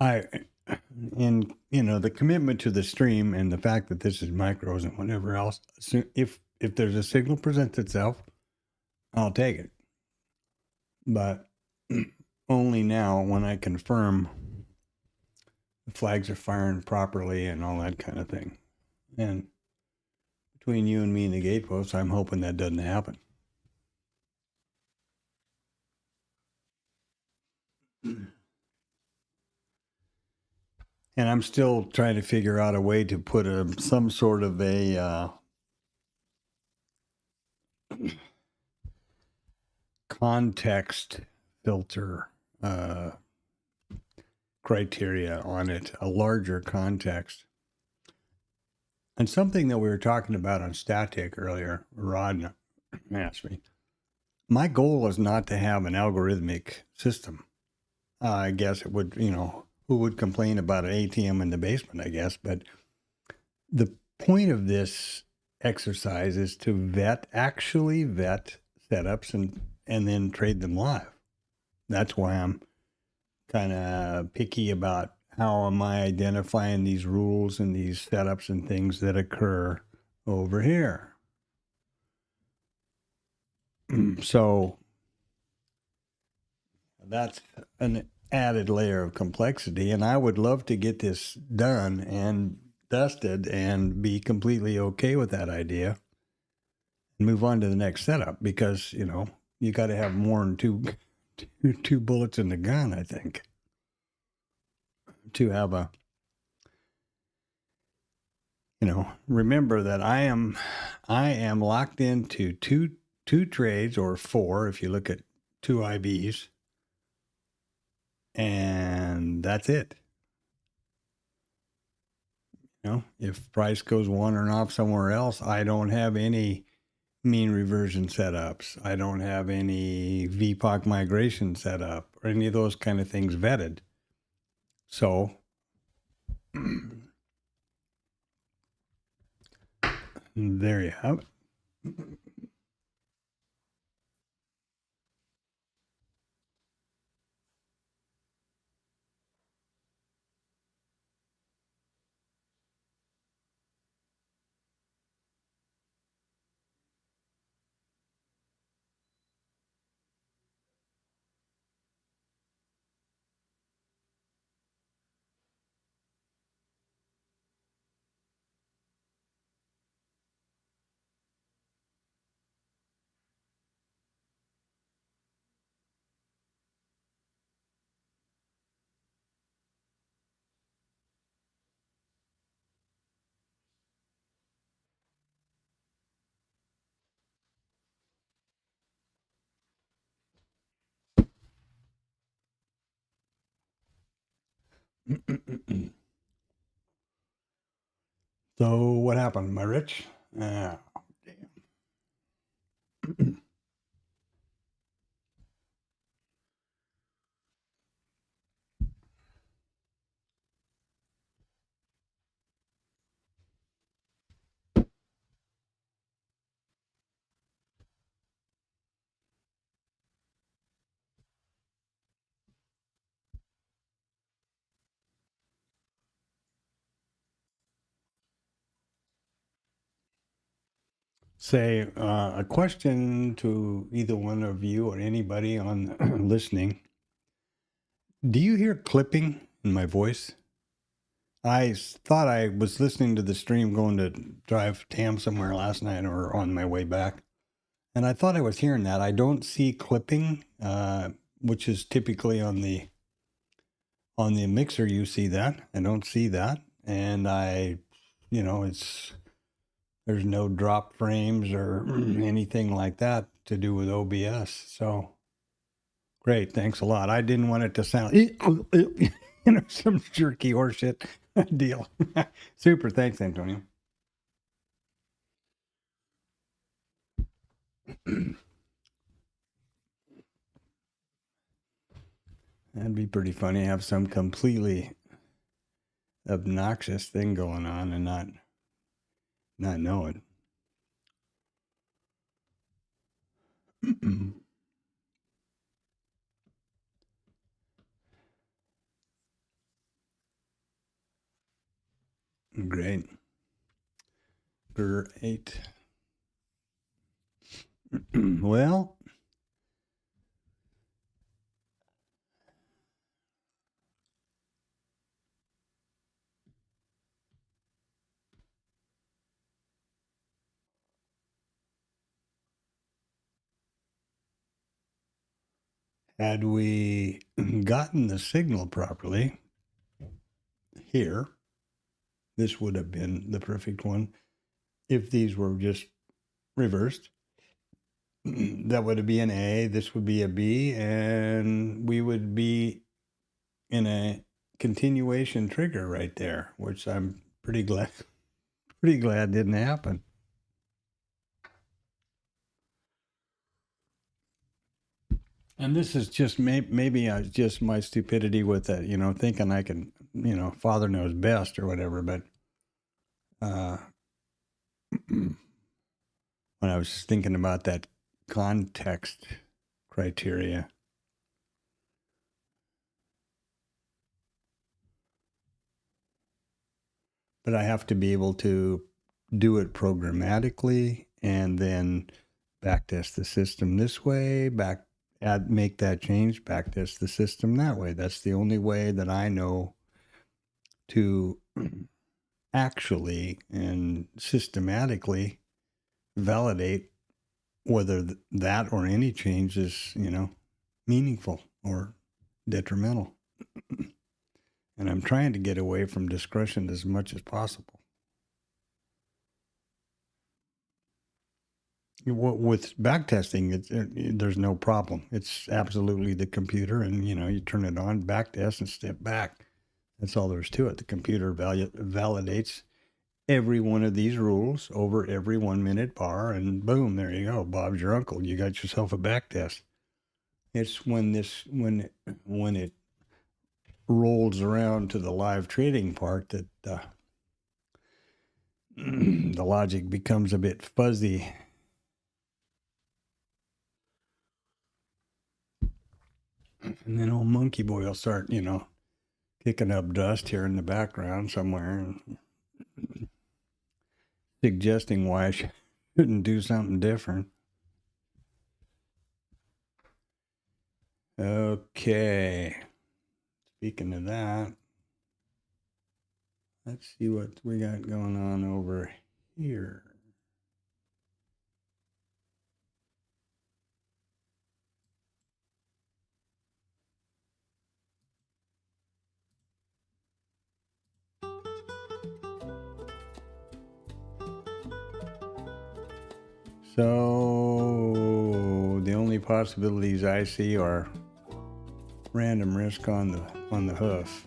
I and the commitment to the stream and the fact that this is micros and whatever else. So if there's a signal presents itself, I'll take it. But only now when I confirm the flags are firing properly and all that kind of thing. And between you and me and the gatepost, I'm hoping that doesn't happen. And I'm still trying to figure out a way to put some sort of a context filter criteria on it, a larger context. And something that we were talking about on Static earlier, Rod asked me, my goal is not to have an algorithmic system. I guess it would, who would complain about an ATM in the basement, I guess. But the point of this exercise is to actually vet setups and then trade them live. That's why I'm kind of picky about how am I identifying these rules and these setups and things that occur over here. So that's an added layer of complexity, and I would love to get this done and dusted and be completely okay with that idea and move on to the next setup, because you got to have more than two bullets in the gun, I think, to have a remember that I am locked into two trades, or four if you look at two IBs, and that's it. If price goes wandering off somewhere else, I don't have any mean reversion setups. I don't have any VPOC migration set up or any of those kind of things vetted. So there you have it. So what happened, my Rich? Say a question to either one of you or anybody on listening. Do you hear clipping in my voice? I thought I was listening to the stream going to drive Tam somewhere last night or on my way back. And I thought I was hearing that. I don't see clipping, which is typically on the mixer. You see that. I don't see that. And there's no drop frames or anything like that to do with OBS. So great. Thanks a lot. I didn't want it to sound, some jerky horseshit deal. Super. Thanks, Antonio. That'd be pretty funny. Have some completely obnoxious thing going on and not know it. Great. Great. Well, had we gotten the signal properly here, this would have been the perfect one. If these were just reversed, that would be an A, this would be a B, and we would be in a continuation trigger right there, which I'm pretty glad didn't happen. And this is just maybe just my stupidity with it, thinking I can, Father knows best or whatever. But when I was thinking about that context criteria, but I have to be able to do it programmatically and then backtest the system this way, make that change, backtest the system that way. That's the only way that I know to actually and systematically validate whether that or any change is, meaningful or detrimental. And I'm trying to get away from discretion as much as possible. With backtesting, there's no problem. It's absolutely the computer, and you turn it on, backtest, and step back. That's all there's to it. The computer validates every one of these rules over every 1 minute bar, and boom, there you go. Bob's your uncle. You got yourself a backtest. It's when it rolls around to the live trading part that the logic becomes a bit fuzzy. And then old Monkey Boy will start, kicking up dust here in the background somewhere and suggesting why I shouldn't do something different. Okay. Speaking of that, let's see what we got going on over here. So the only possibilities I see are random risk on the hoof.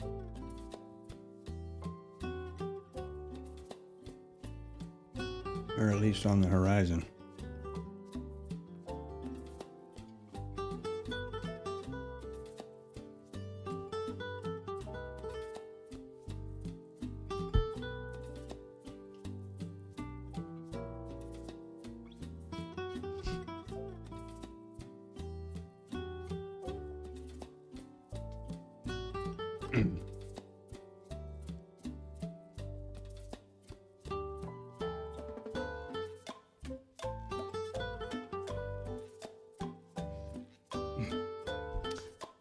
Or at least on the horizon.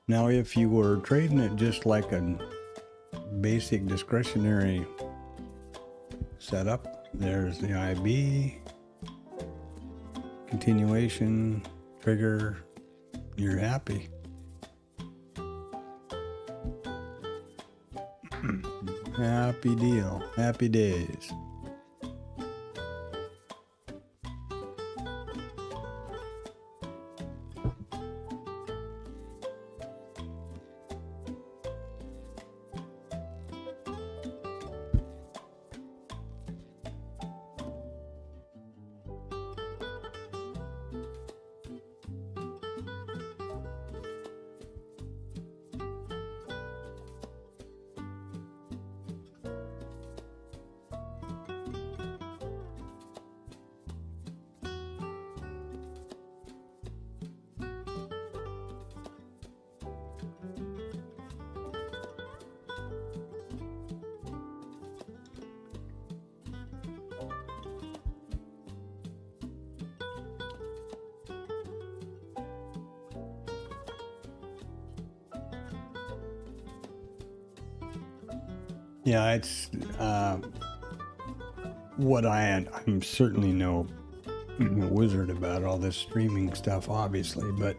Now, if you were trading it just like a basic discretionary setup, there's the IB, continuation, trigger, you're happy. Happy deal, happy days. Yeah, it's what I'm certainly no wizard about all this streaming stuff, obviously, but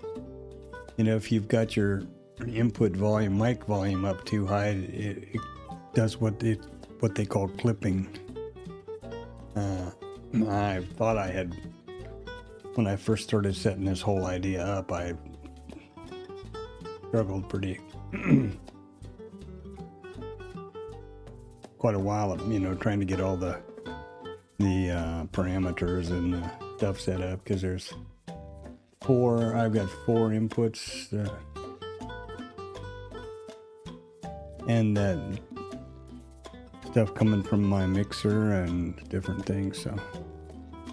you know, if you've got your input volume, mic volume up too high, it does what they call clipping. I thought I had, when I first started setting this whole idea up, I struggled pretty quite a while, you know, trying to get all the parameters and stuff set up, because I've got four inputs and that stuff coming from my mixer and different things, so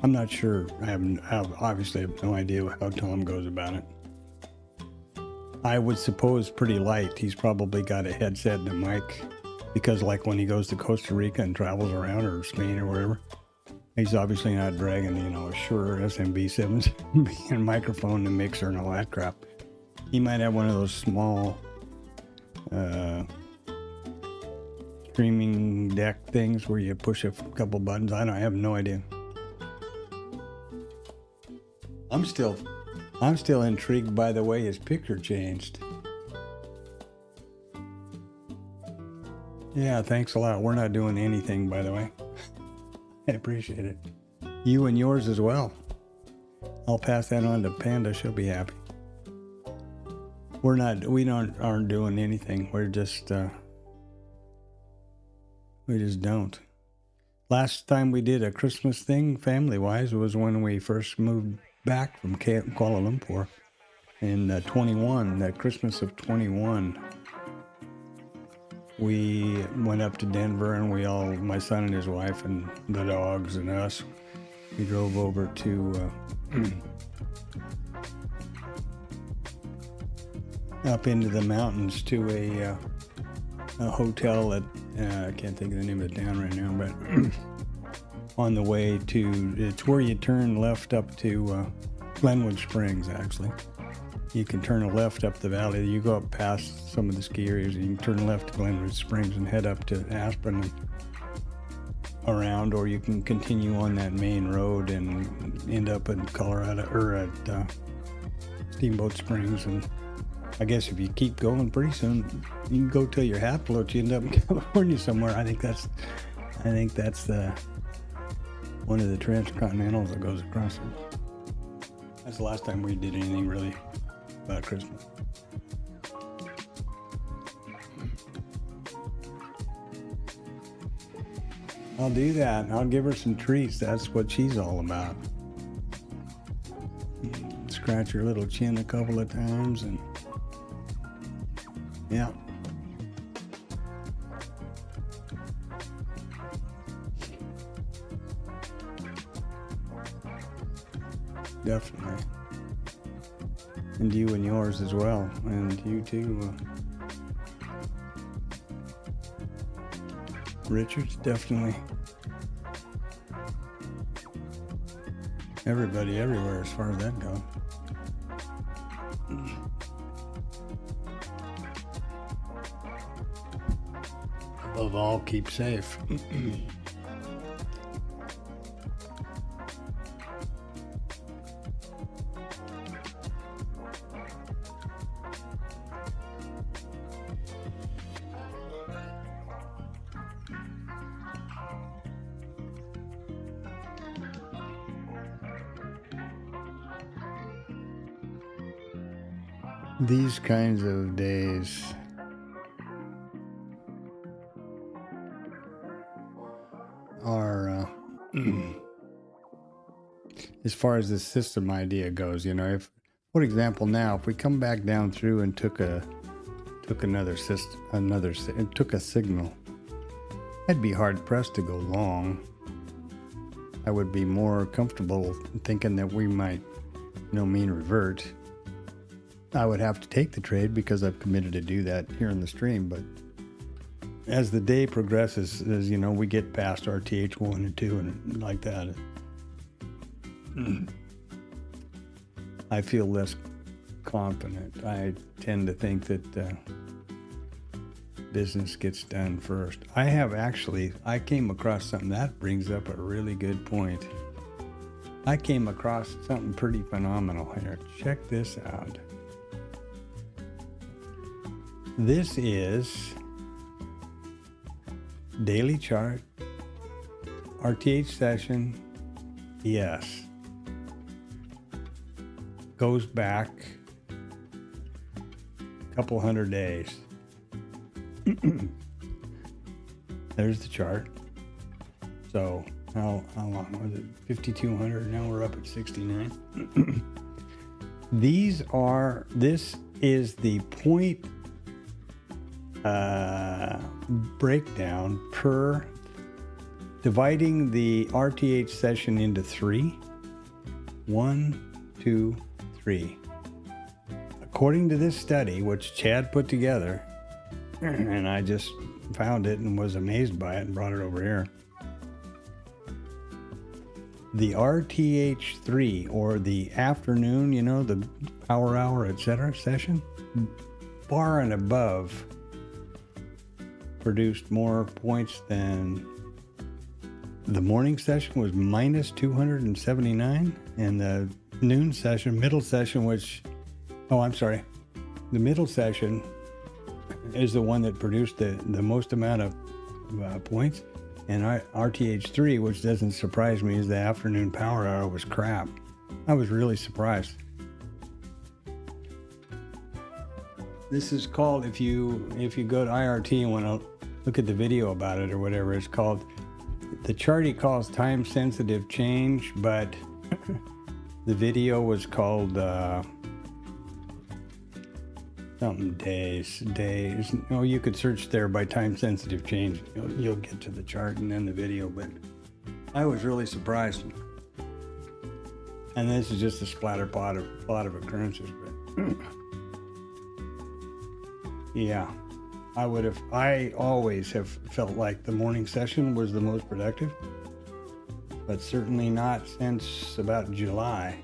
I'm not sure. I obviously have no idea how Tom goes about it. I would suppose pretty light. He's probably got a headset and a mic, because like when he goes to Costa Rica and travels around, or Spain or wherever, he's obviously not dragging, you know, a Shure SMB7 and microphone and mixer and all that crap. He might have one of those small streaming deck things where you push a couple buttons. I have no idea. I'm still intrigued by the way his picture changed. Yeah, thanks a lot. We're not doing anything, by the way. I appreciate it. You and yours as well. I'll pass that on to Panda. She'll be happy. We aren't doing anything. We just don't. Last time we did a Christmas thing, family-wise, was when we first moved back from Kuala Lumpur in 21, that Christmas of 21. We went up to Denver, and my son and his wife and the dogs and us, we drove over to up into the mountains to a hotel at, I can't think of the name of the town right now, but on the way to, it's where you turn left up to Glenwood Springs, actually. You can turn a left up the valley. You go up past some of the ski areas, and you can turn left to Glenwood Springs and head up to Aspen and around, or you can continue on that main road and end up in Colorado, or at Steamboat Springs. And I guess if you keep going, pretty soon you can go till you're half float, you end up in California somewhere. I think that's one of the transcontinentals that goes across it. That's the last time we did anything really about Christmas. I'll do that. I'll give her some treats. That's what she's all about. Scratch her little chin a couple of times, and yeah. Definitely. And you and yours as well. And you too. Richard's definitely. Everybody everywhere as far as that goes. Above all, keep safe. These kinds of days are, as far as the system idea goes, you know, if, for example, now if we come back down through and took another system, took a signal, I'd be hard pressed to go long. I would be more comfortable thinking that we might, mean revert. I would have to take the trade because I've committed to do that here in the stream. But as the day progresses, as we get past RTH 1 and 2 and like that, I feel less confident. I tend to think that business gets done first. I came across something that brings up a really good point. I came across something pretty phenomenal here. Check this out. This is daily chart, RTH session, yes. Goes back a couple hundred days. There's the chart. So how long was it? 5,200. Now we're up at 69. This is the point breakdown per dividing the RTH session into 3. 1, 2, 3. According to this study, which Chad put together, and I just found it and was amazed by it and brought it over here. The RTH3, or the afternoon, the power hour, etc. session, bar and above, produced more points than the morning session was minus 279, and the noon session, middle session, the middle session is the one that produced the most amount of points. And RTH3, which doesn't surprise me, is the afternoon power hour, was crap. I was really surprised. This is called, if you go to IRT and want to look at the video about it or whatever, it's called, the chart he calls time sensitive change, but the video was called something days. No, you could search there by time sensitive change. You'll get to the chart and then the video, but I was really surprised. And this is just a splatter plot of occurrences, but yeah, I always have felt like the morning session was the most productive, but certainly not since about July.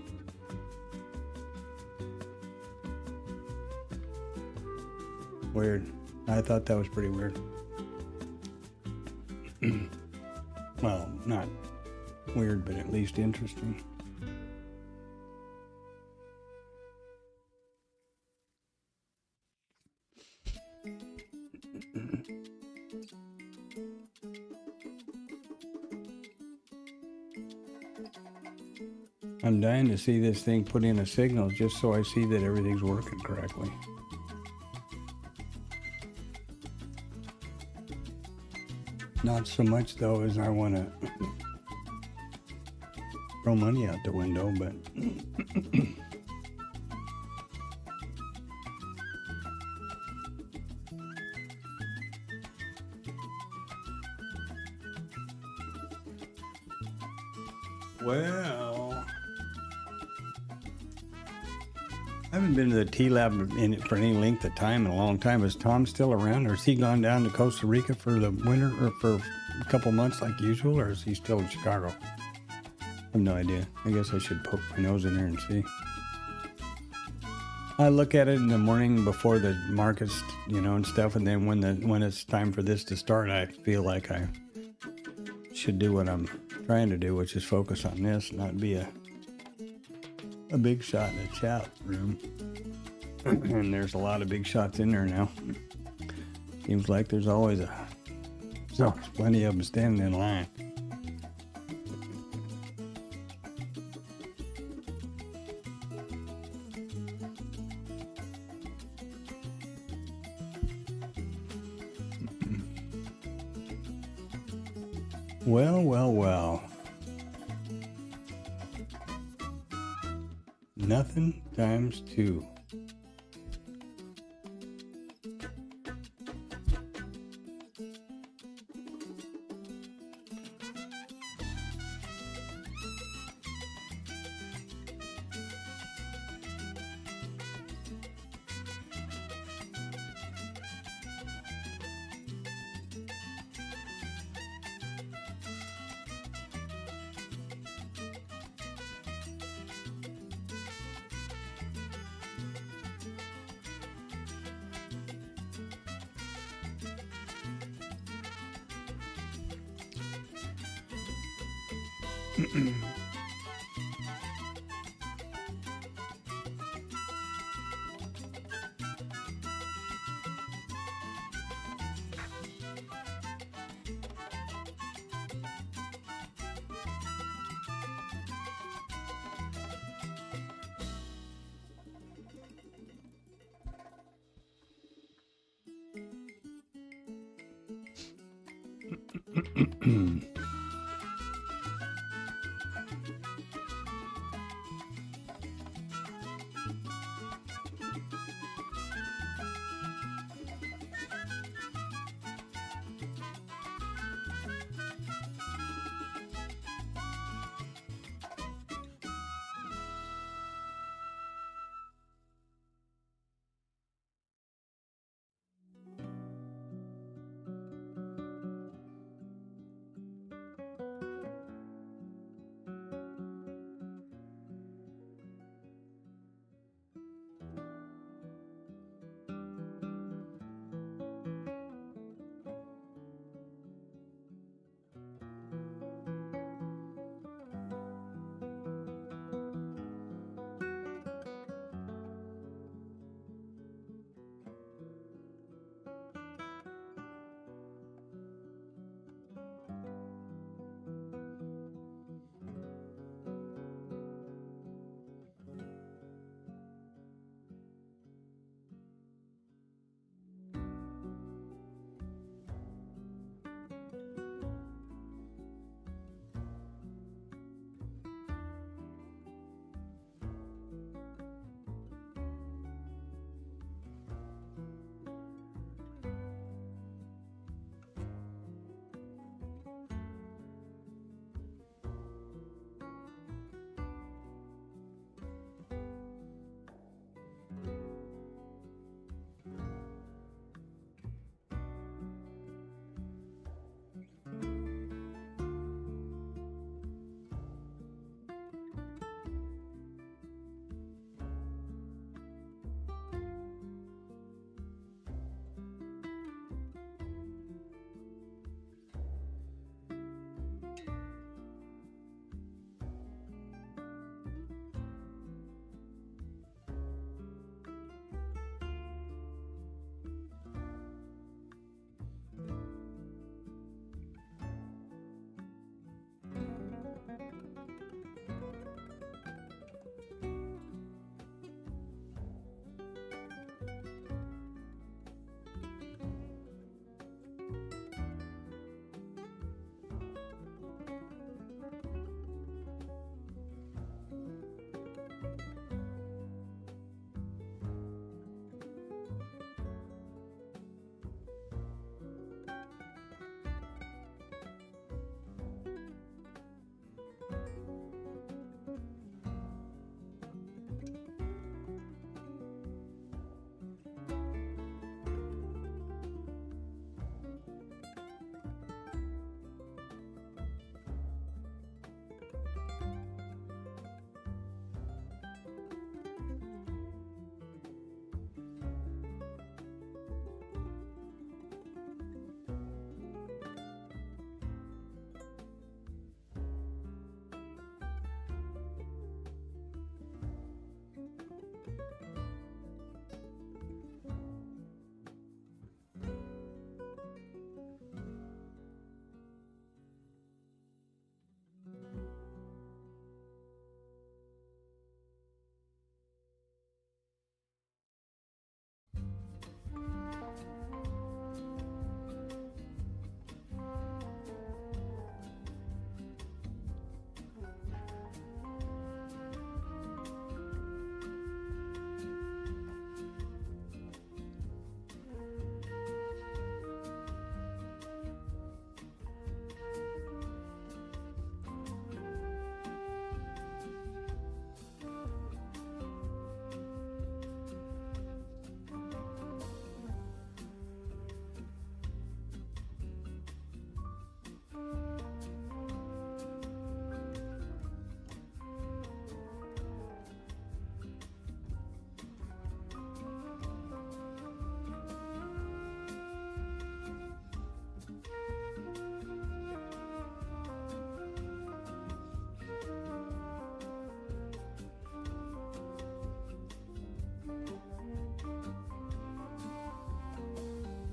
Weird. I thought that was pretty weird. Well, not weird, but at least interesting. I'm dying to see this thing put in a signal just so I see that everything's working correctly. Not so much though as I want to throw money out the window, but well, I haven't been to the TLab for any length of time in a long time. Is Tom still around, or has he gone down to Costa Rica for the winter, or for a couple months like usual, or is he still in Chicago? I have no idea. I guess I should poke my nose in there and see. I look at it in the morning before the markets, and stuff, and then when it's time for this to start, I feel like I should do what I'm trying to do, which is focus on this, not be a big shot in the chat room. And there's a lot of big shots in there now. Seems like there's plenty of them standing in line. Well. Nothing times 2.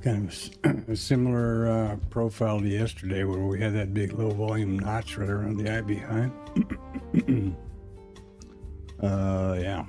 Kind of a similar profile to yesterday, where we had that big low volume notch right around the eye behind. Yeah.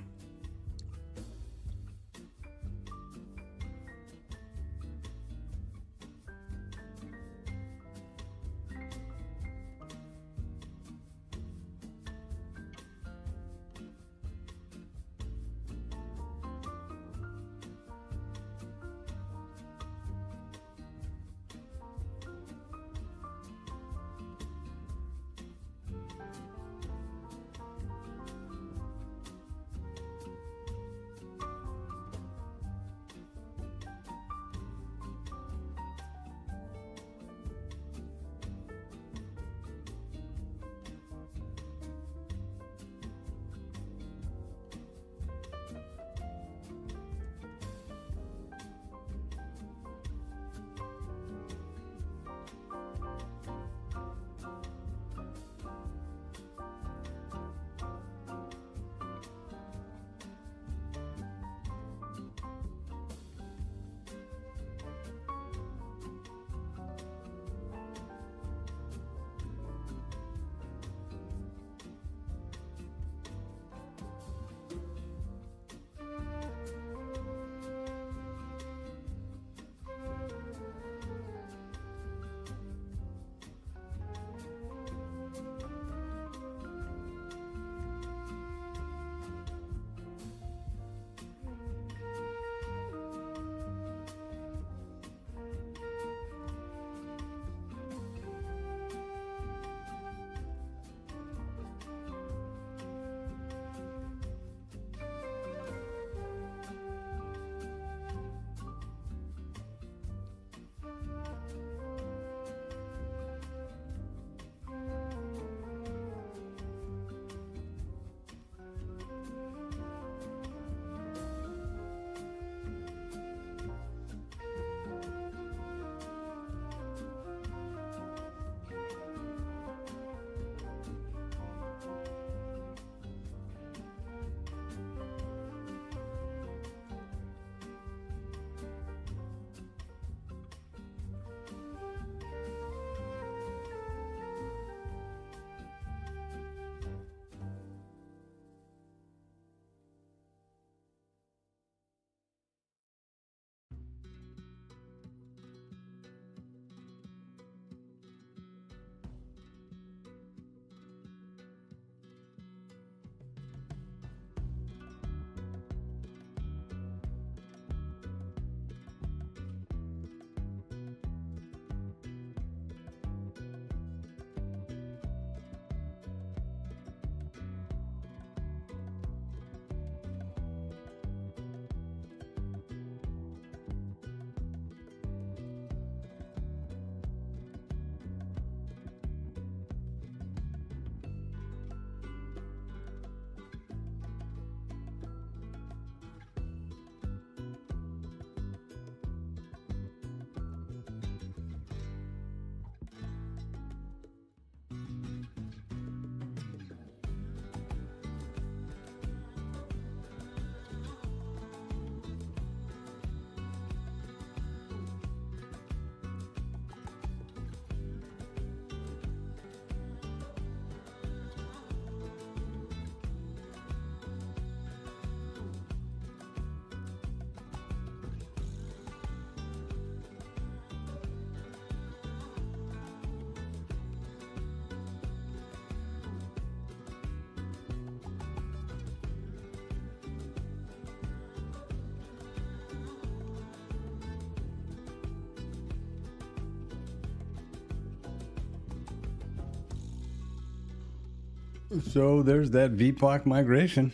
So there's that VPOC migration.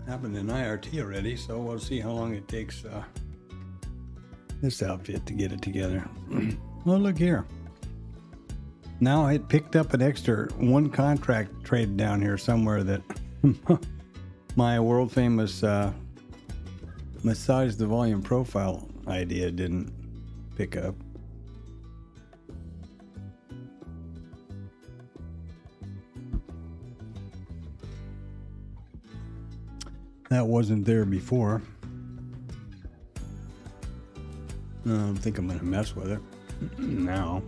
Happened in IRT already, so we'll see how long it takes this outfit to get it together. Well, look here. Now it picked up an extra one contract trade down here somewhere that my world famous massage the volume profile idea didn't pick up. That wasn't there before. I don't think I'm going to mess with it now.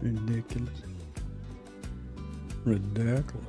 Ridiculous. Ridiculous.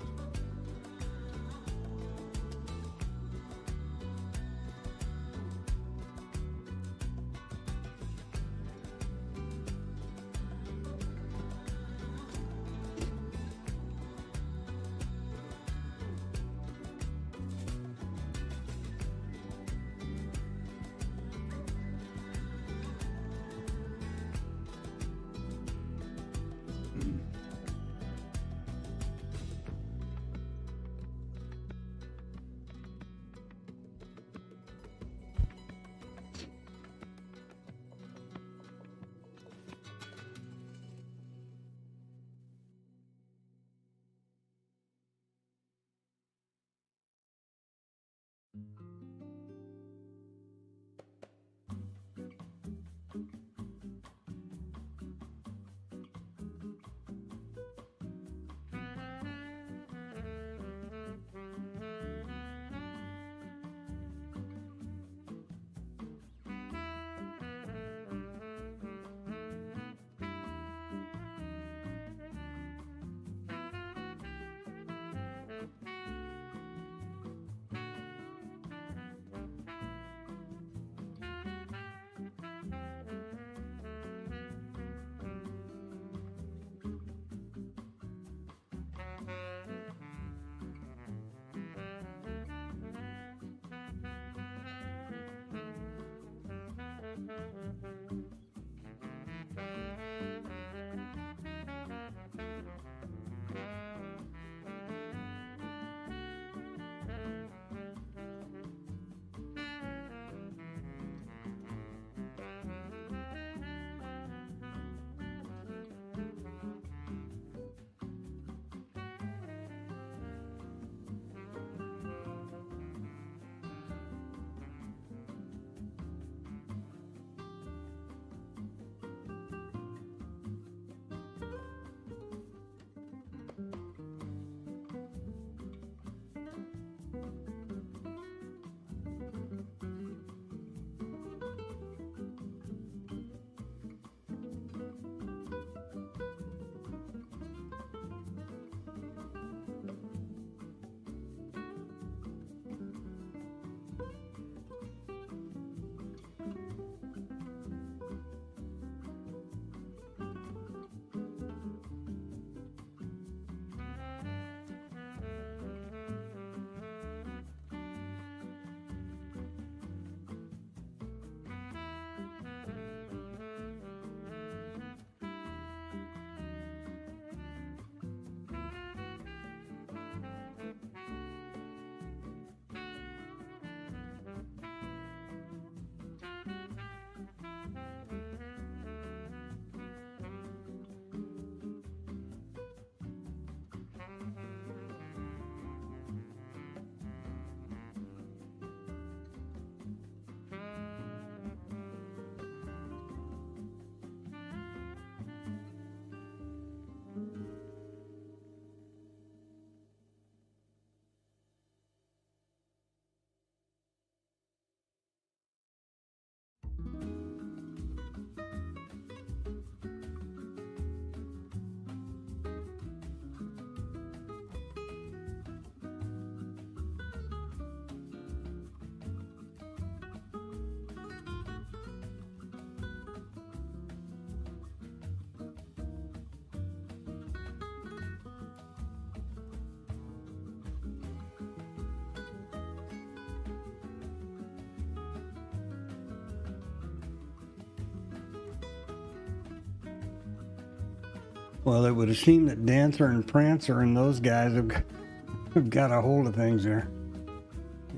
Well, it would seem that Dancer and Prancer and those guys have got a hold of things there.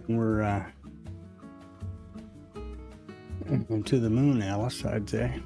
We're to the moon, Alice, I'd say.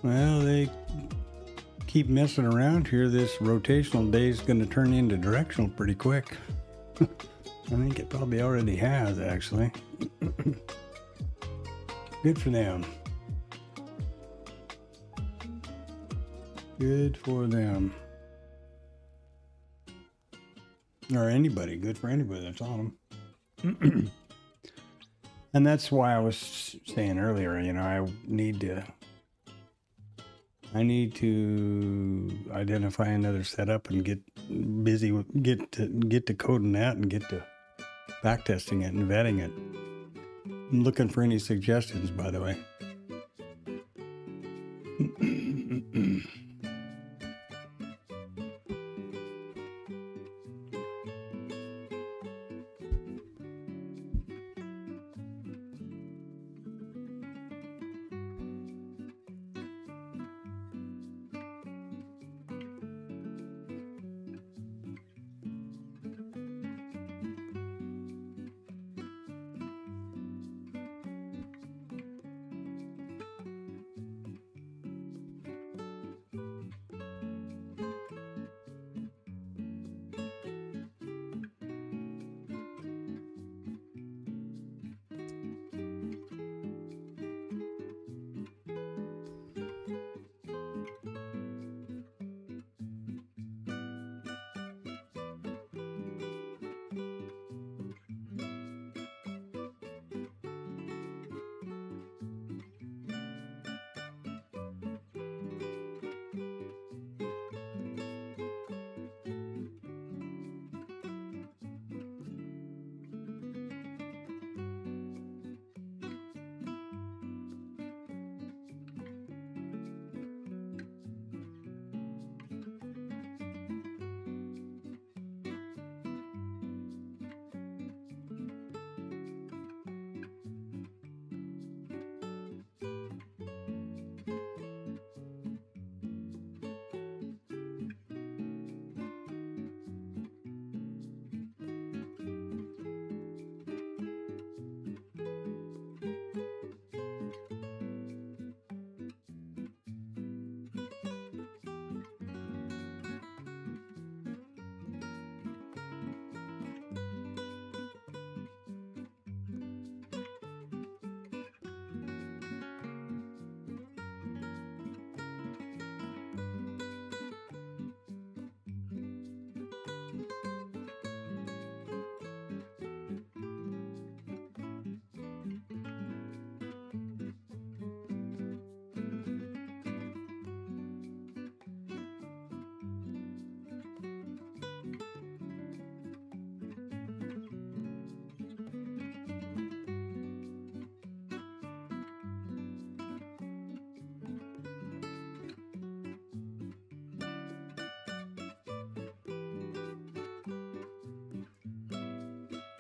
Well, they keep messing around here. This rotational day is going to turn into directional pretty quick. I think it probably already has, actually. Good for them. Good for them. Or anybody. Good for anybody that's on them. And that's why I was saying earlier, you know, I need to identify another setup and get busy with get to coding that and get to backtesting it and vetting it. I'm looking for any suggestions, by the way.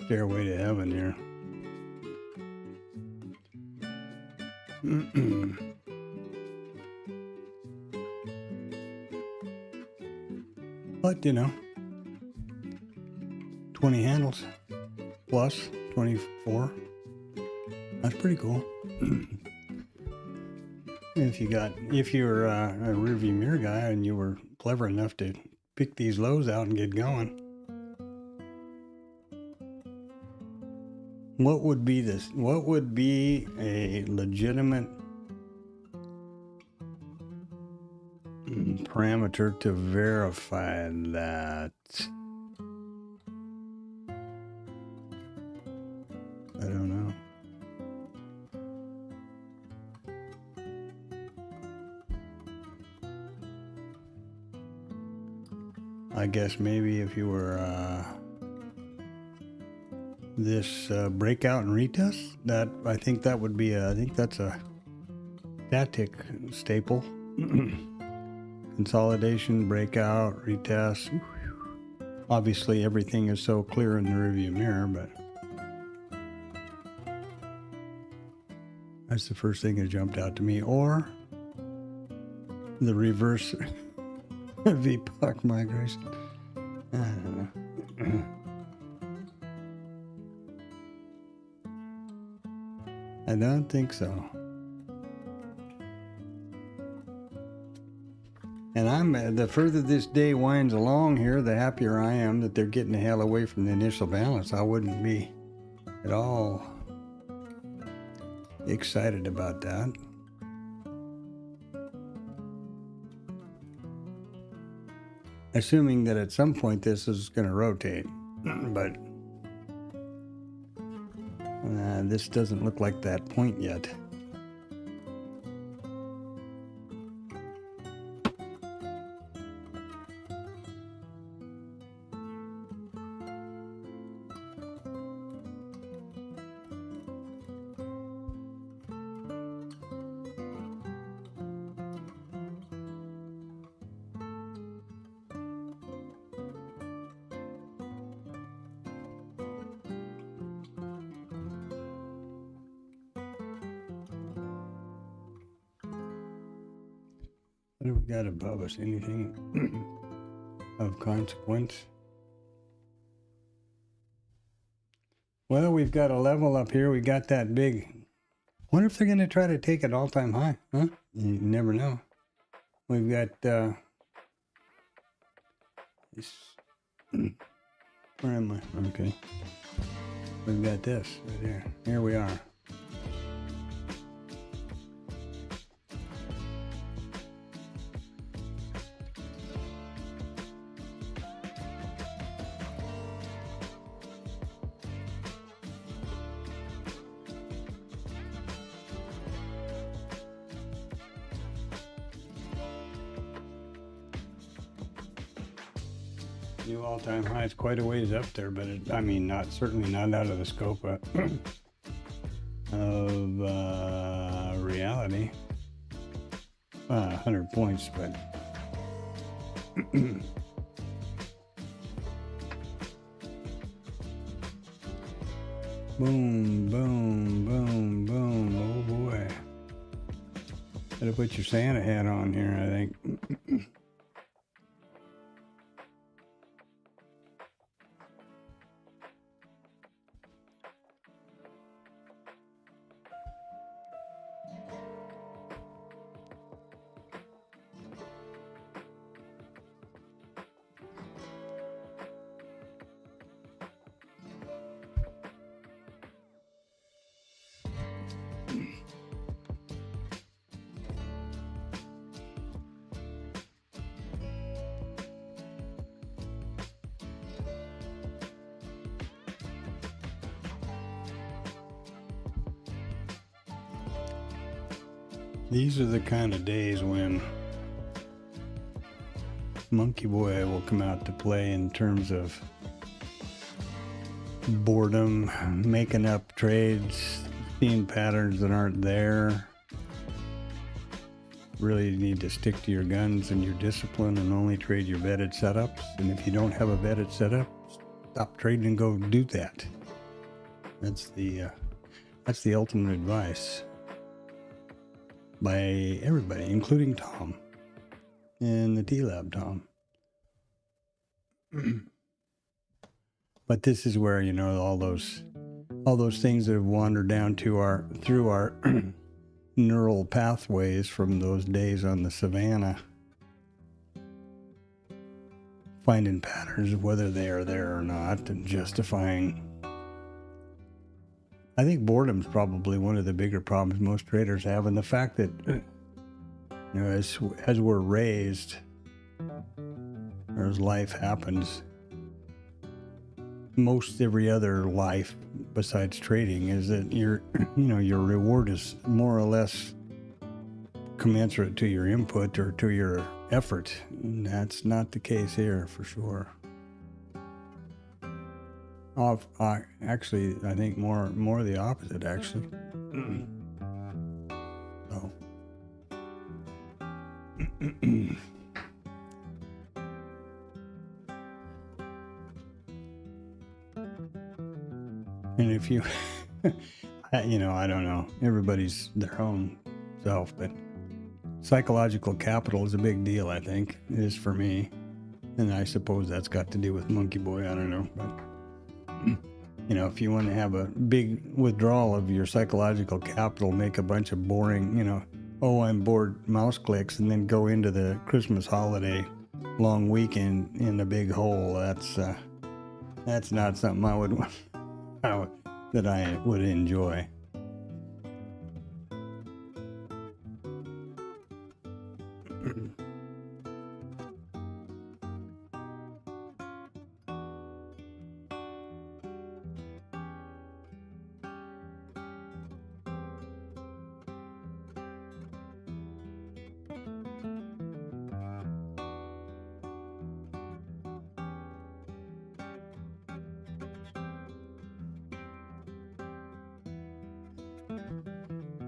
Stairway to heaven here. But, you know, 20 handles plus 24. That's pretty cool. If you're a rearview mirror guy and you were clever enough to pick these lows out and get going, what would be this? What would be a legitimate parameter to verify that? I don't know. I guess maybe if you were this breakout and retest, that I think that would be I think that's a static staple. Consolidation, breakout, retest. Obviously everything is so clear in the rearview mirror, but that's the first thing that jumped out to me. Or the reverse VPOC migration. I don't know. I don't think so. And the further this day winds along here, the happier I am that they're getting the hell away from the initial balance. I wouldn't be at all excited about that. Assuming that at some point this is going to rotate, but this doesn't look like that point yet. What do we got above us? Anything of consequence? Well, we've got a level up here. We got that big. Wonder if they're going to try to take it all-time high, huh? You never know. We've got this. Where am I? Okay. We've got this right there. Here we are. New all-time high is quite a ways up there, but I mean, certainly not out of the scope of reality. 100 points, but boom, boom, boom, boom. Oh boy, better put your Santa hat on here, I think. These are the kind of days when Monkey Boy will come out to play in terms of boredom, making up trades, seeing patterns that aren't there. Really need to stick to your guns and your discipline and only trade your vetted setups. And if you don't have a vetted setup, stop trading and go do that. That's the ultimate advice by everybody, including Tom and the TLab Tom. But this is where, you know, all those things that have wandered down through our neural pathways from those days on the savannah, finding patterns of whether they are there or not and justifying. I think boredom's probably one of the bigger problems most traders have, and the fact that, you know, as we're raised, or as life happens, most every other life besides trading is that your reward is more or less commensurate to your input or to your effort. And that's not the case here for sure. Actually, I think more the opposite, actually. So. And if you, you know, I don't know, everybody's their own self, but psychological capital is a big deal, I think. It is for me. And I suppose that's got to do with Monkey Boy, I don't know, but you know, if you want to have a big withdrawal of your psychological capital, make a bunch of boring, you know, oh, I'm bored mouse clicks, and then go into the Christmas holiday long weekend in a big hole. That's not something I would that I would enjoy.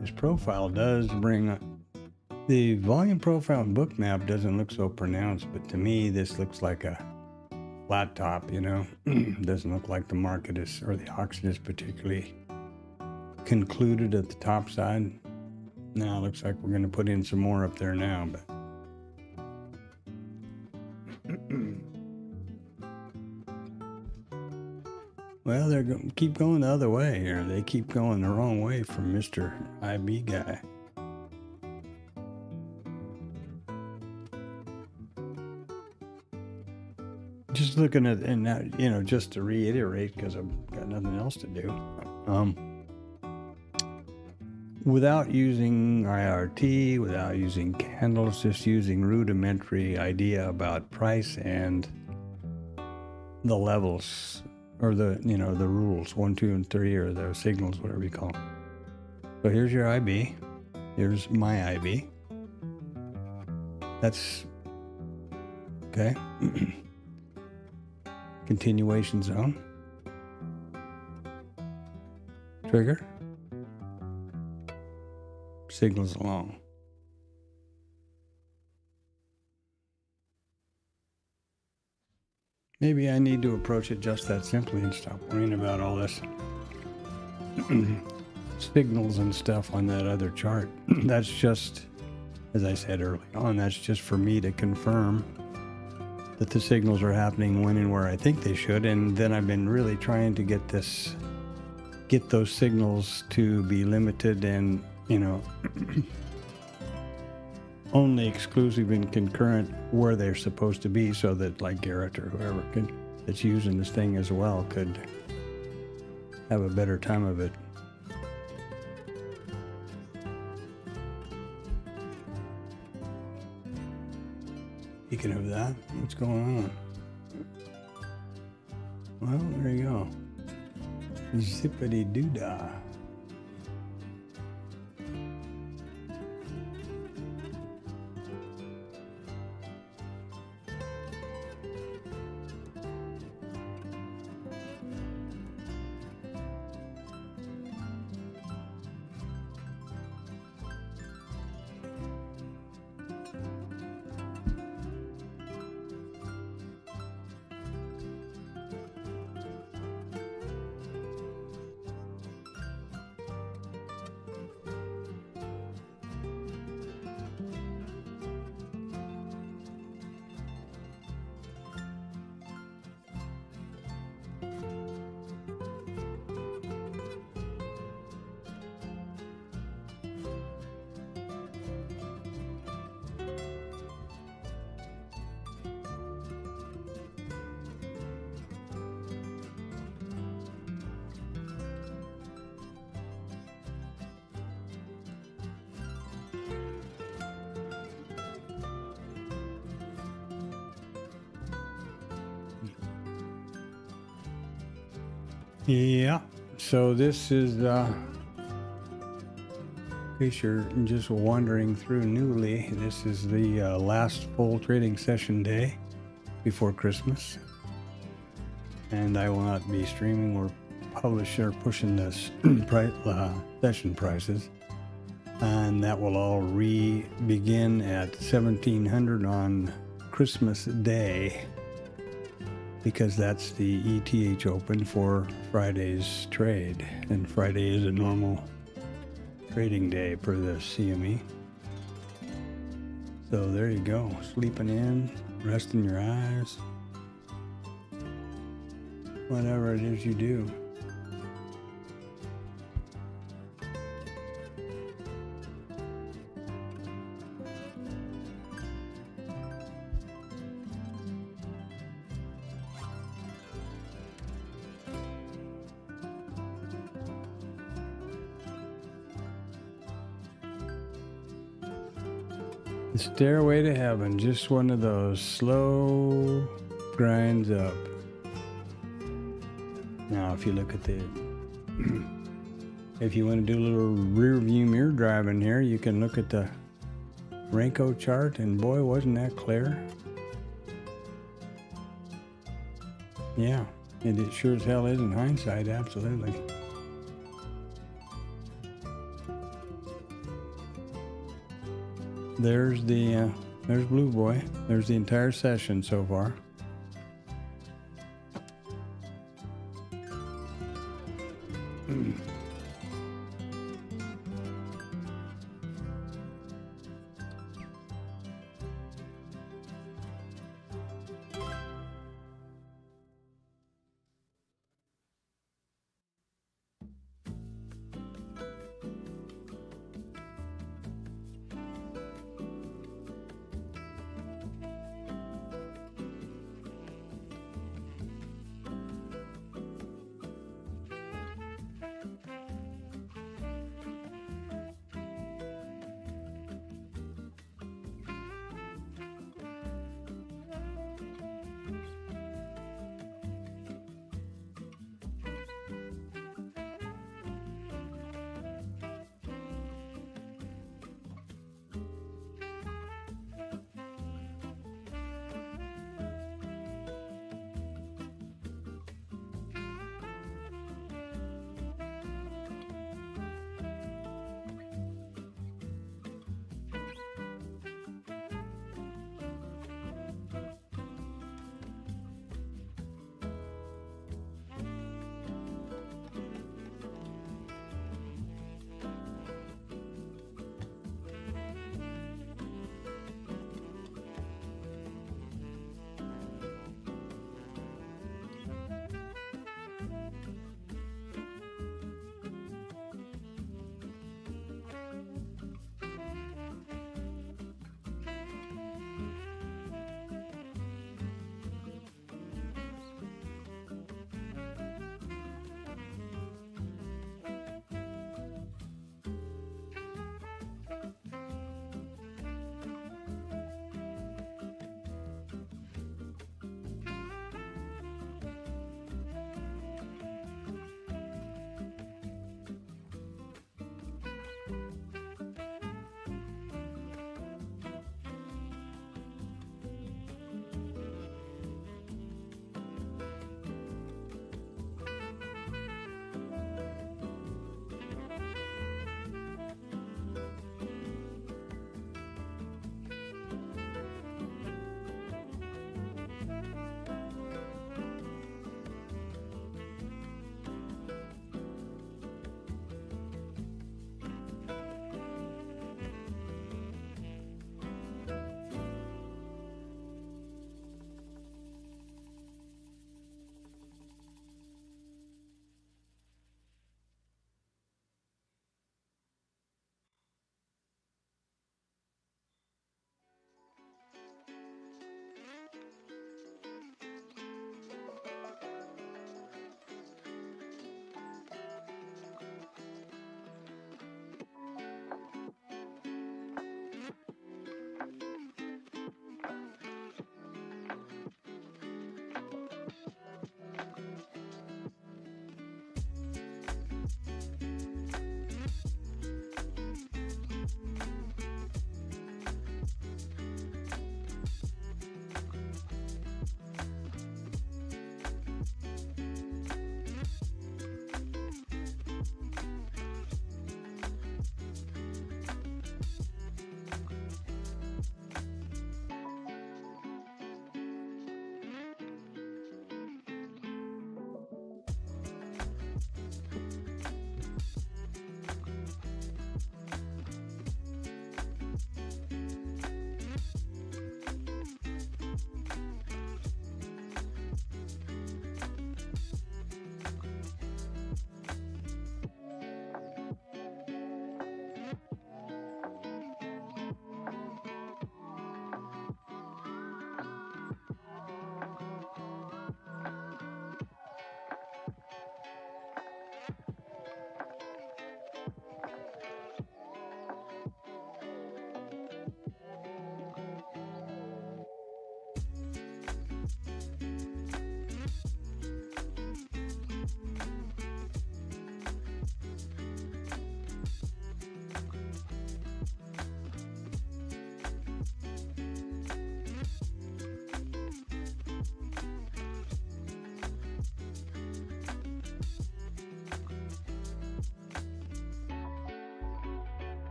This profile does bring the volume profile and book map doesn't look so pronounced, but to me this looks like a flat top, you know. Doesn't look like the market is, or the auction is particularly concluded at the top side. Now it looks like we're going to put in some more up there now, but well, they're keep going the other way here. They keep going the wrong way from Mr. IB guy. Just looking at, and now, you know, just to reiterate, because I've got nothing else to do. Without using IRT, without using candles, just using rudimentary idea about price and the levels, or the, you know, the rules, 1, 2, and 3, or the signals, whatever you call them. So here's your IB. Here's my IB. That's okay. Continuation zone. Trigger. Signals along. Maybe I need to approach it just that simply and stop worrying about all this signals and stuff on that other chart. That's just, as I said early on, that's just for me to confirm that the signals are happening when and where I think they should. And then I've been really trying to get those signals to be limited and, you know, only exclusive and concurrent where they're supposed to be, so that like Garrett or whoever that's using this thing as well could have a better time of it. Speaking of that, what's going on? Well, there you go. Zippity doo-dah. Yeah, so this is, in case you're just wandering through newly, this is the last full trading session day before Christmas. And I will not be streaming or publishing or pushing this session prices. And that will all begin at 1700 on Christmas Day, because that's the ETH open for Friday's trade. And Friday is a normal trading day per the CME. So there you go, sleeping in, resting your eyes, whatever it is you do. The stairway to heaven, just one of those slow grinds up. Now, if you look at the, if you want to do a little rear view mirror driving here, you can look at the Renko chart, and boy, wasn't that clear. Yeah, and it sure as hell is in hindsight, absolutely. There's Blue Boy. There's the entire session so far.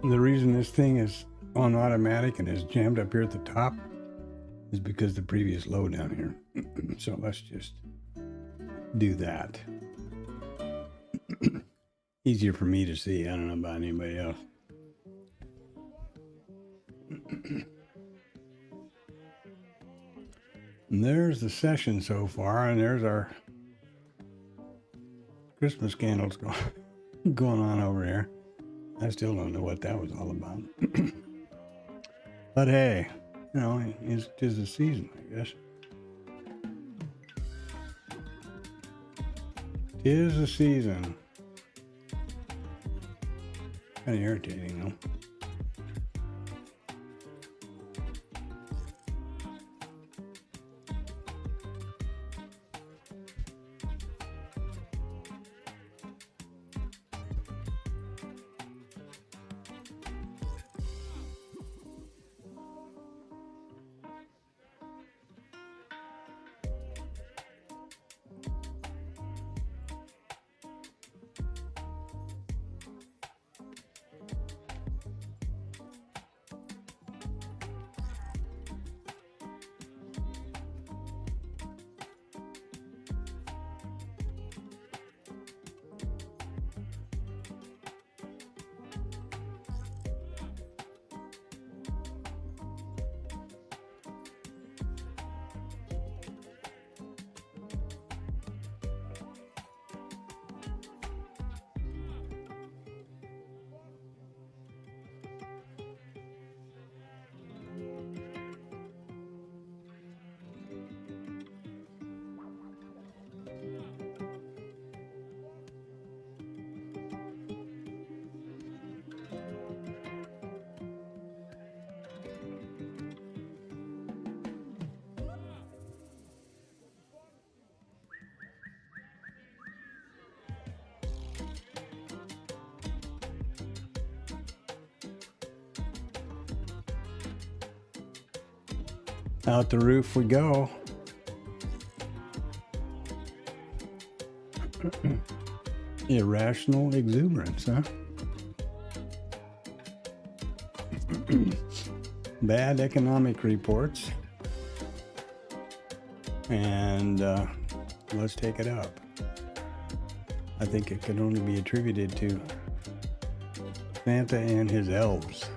The reason this thing is on automatic and is jammed up here at the top is because the previous low down here. So let's just do that. Easier for me to see. I don't know about anybody else. And there's the session so far, and there's our Christmas candles going on over here. I still don't know what that was all about. But hey, you know, it's 'tis the season, I guess. 'Tis the season. Kind of irritating, though. Out the roof we go. Irrational exuberance, huh? Bad economic reports. And let's take it up. I think it can only be attributed to Santa and his elves.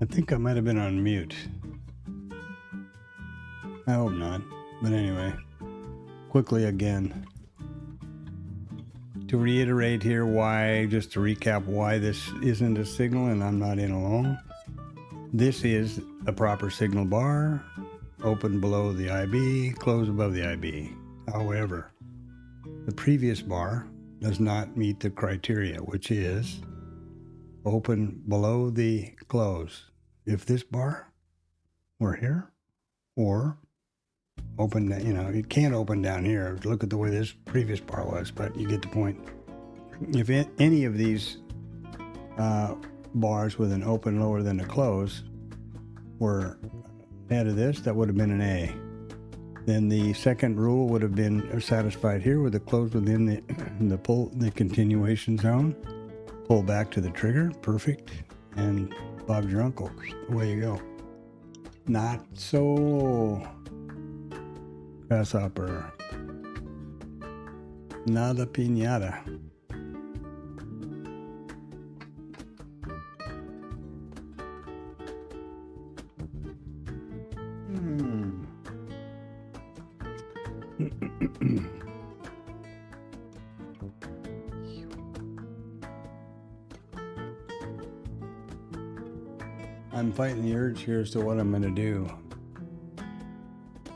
I think I might have been on mute. I hope not. But anyway, quickly again. To reiterate here just to recap why this isn't a signal and I'm not in alone. This is a proper signal bar, open below the IB, close above the IB. However, the previous bar does not meet the criteria, which is open below the close. If this bar were here, or open, it can't open down here. Look at the way this previous bar was, but you get the point. If any of these bars with an open lower than a close were ahead of this, that would have been an A. Then the second rule would have been satisfied here with the close within the continuation zone. Pull back to the trigger, perfect, and Bob's your uncle. Away you go. Not so. Grasshopper. Nada piñata. I'm fighting the urge here as to what I'm going to do.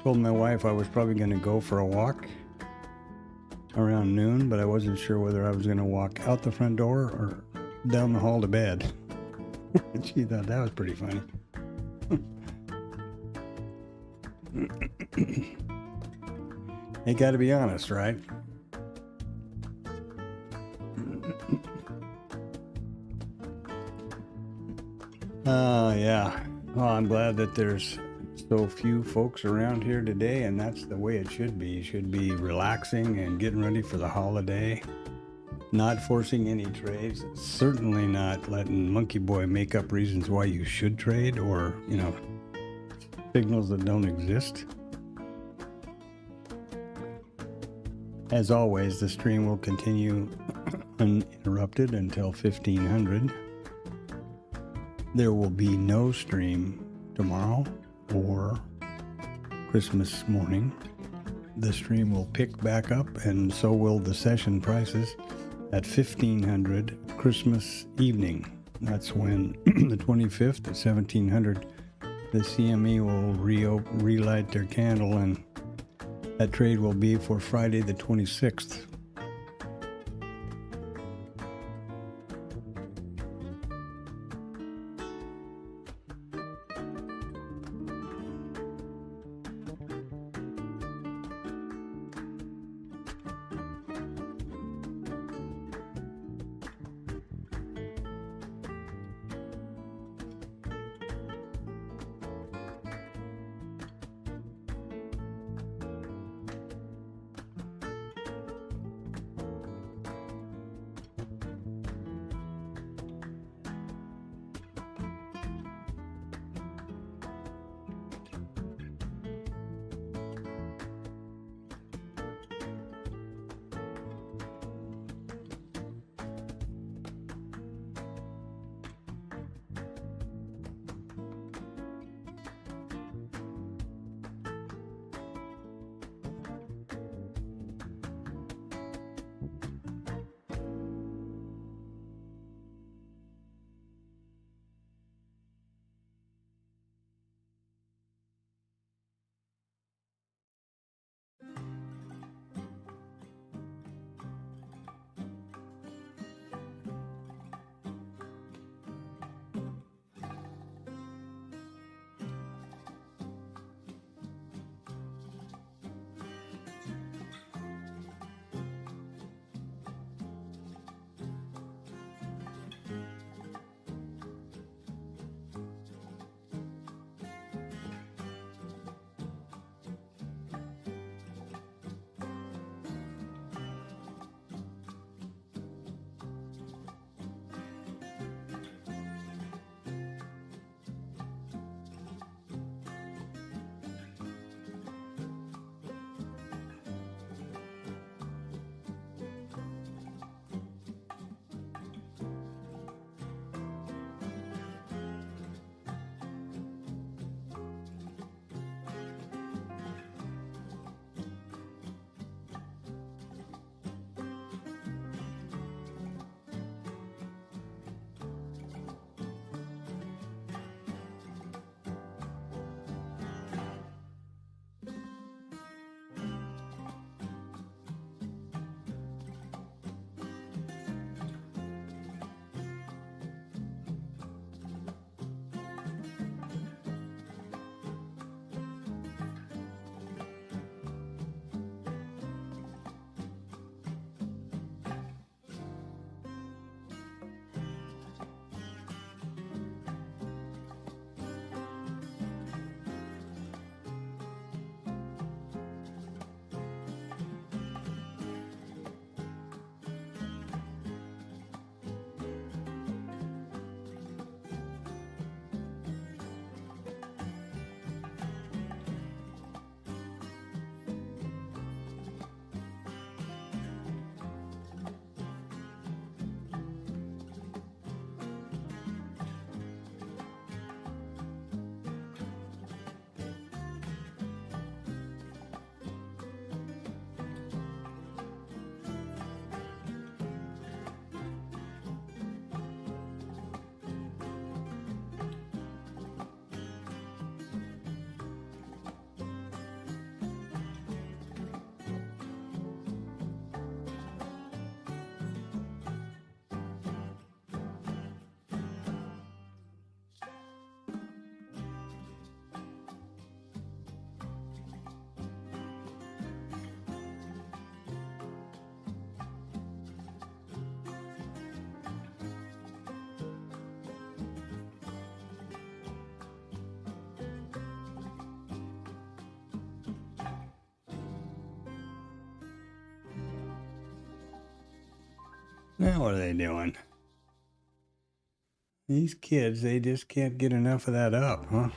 Told my wife I was probably going to go for a walk around noon, but I wasn't sure whether I was going to walk out the front door or down the hall to bed. She thought that was pretty funny. You got to be honest, right? Yeah. Well, I'm glad that there's so few folks around here today, and that's the way it should be. You should be relaxing and getting ready for the holiday. Not forcing any trades. Certainly not letting Monkey Boy make up reasons why you should trade or, signals that don't exist. As always, the stream will continue uninterrupted until 1500. There will be no stream tomorrow or Christmas morning. The stream will pick back up, and so will the session prices at 1500 Christmas evening. That's when the 25th at 1700, the CME will relight their candle, and that trade will be for Friday the 26th. Now what are they doing? These kids, they just can't get enough of that up, huh?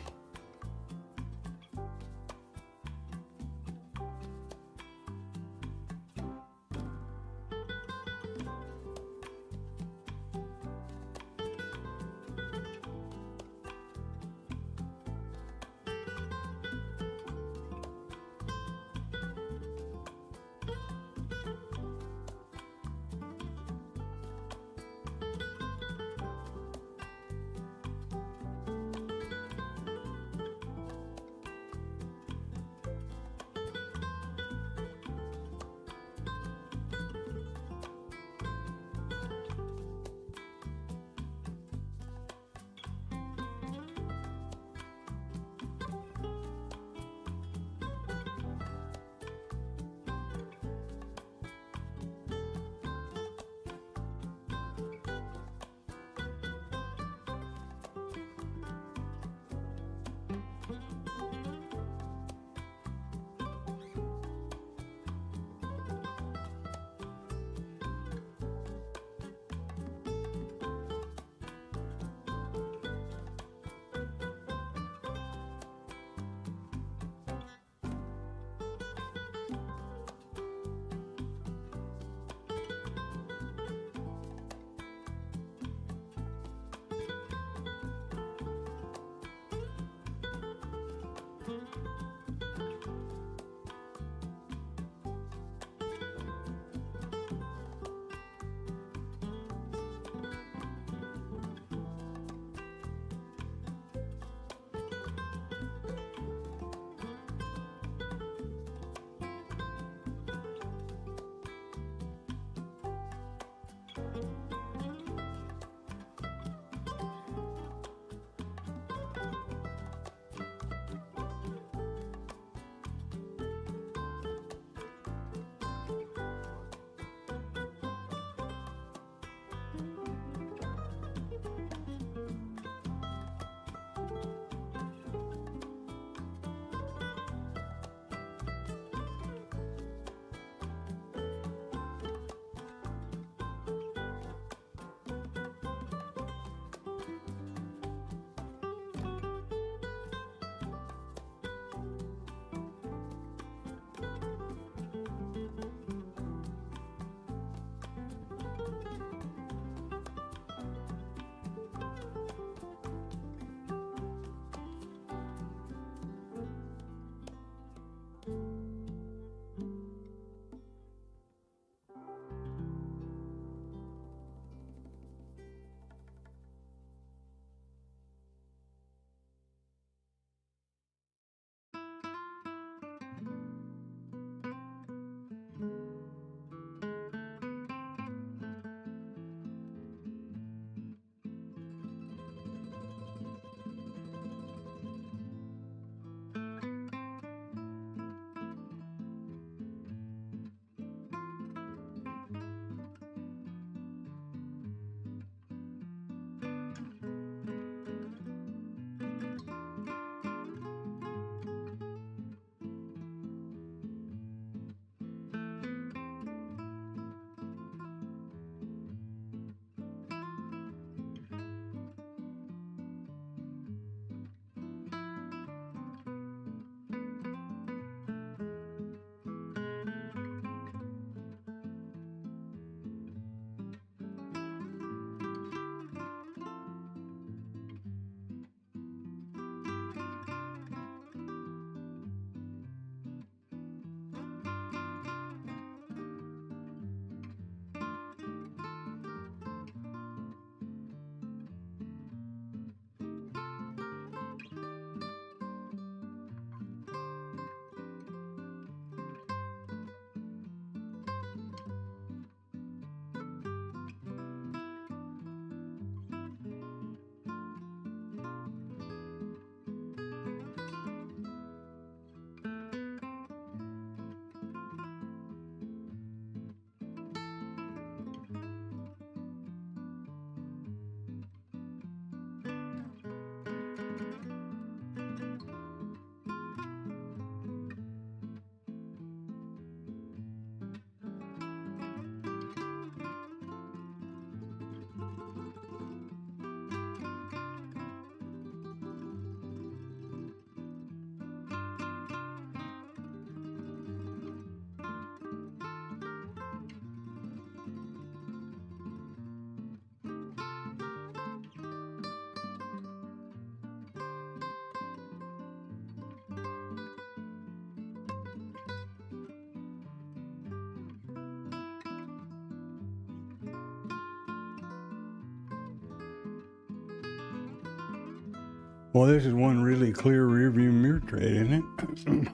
Well, this is one really clear rearview mirror trade, isn't it?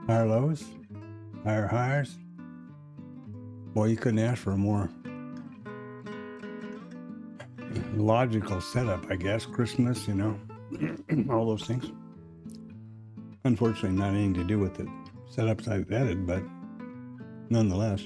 Higher lows, higher highs. Boy, you couldn't ask for a more logical setup, I guess. Christmas, all those things. Unfortunately, not anything to do with the setups I've added, but nonetheless.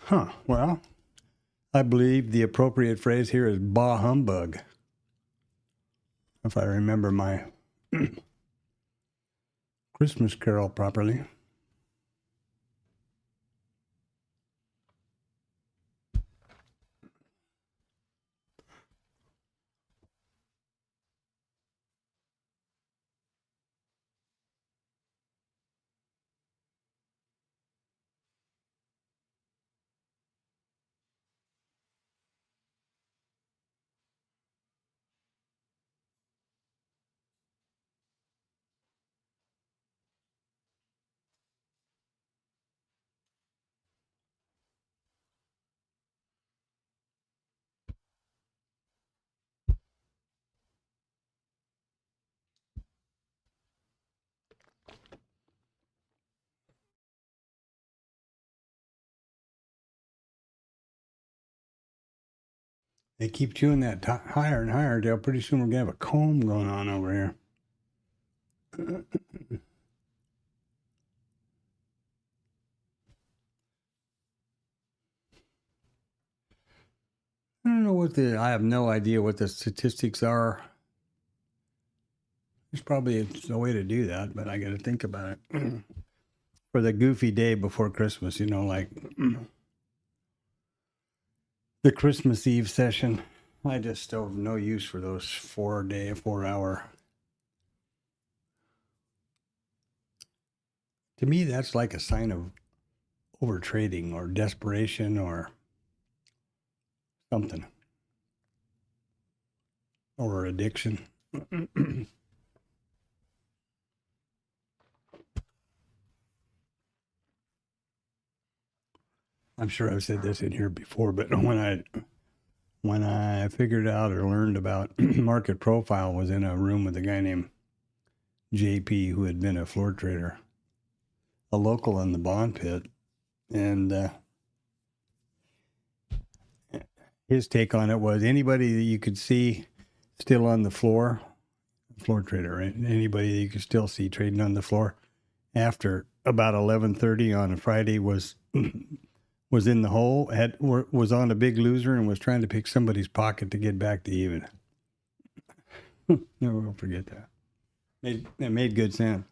Well, I believe the appropriate phrase here is bah humbug, if I remember my Christmas carol properly. They keep chewing that higher and higher, Dale. Pretty soon we're going to have a comb going on over here. I don't know I have no idea what the statistics are. There's probably a way to do that, but I got to think about it. For the goofy day before Christmas, like the Christmas Eve session. I just still have no use for those 4-hour. To me, that's like a sign of overtrading or desperation or something. Or addiction. I'm sure I've said this in here before, but when I figured out or learned about market profile, was in a room with a guy named JP who had been a floor trader, a local in the bond pit, and his take on it was anybody that you could see still on the floor trader, right? Anybody that you could still see trading on the floor after about 11:30 on a Friday was in the hole, was on a big loser and was trying to pick somebody's pocket to get back to even. Never will forget that. It made good sense.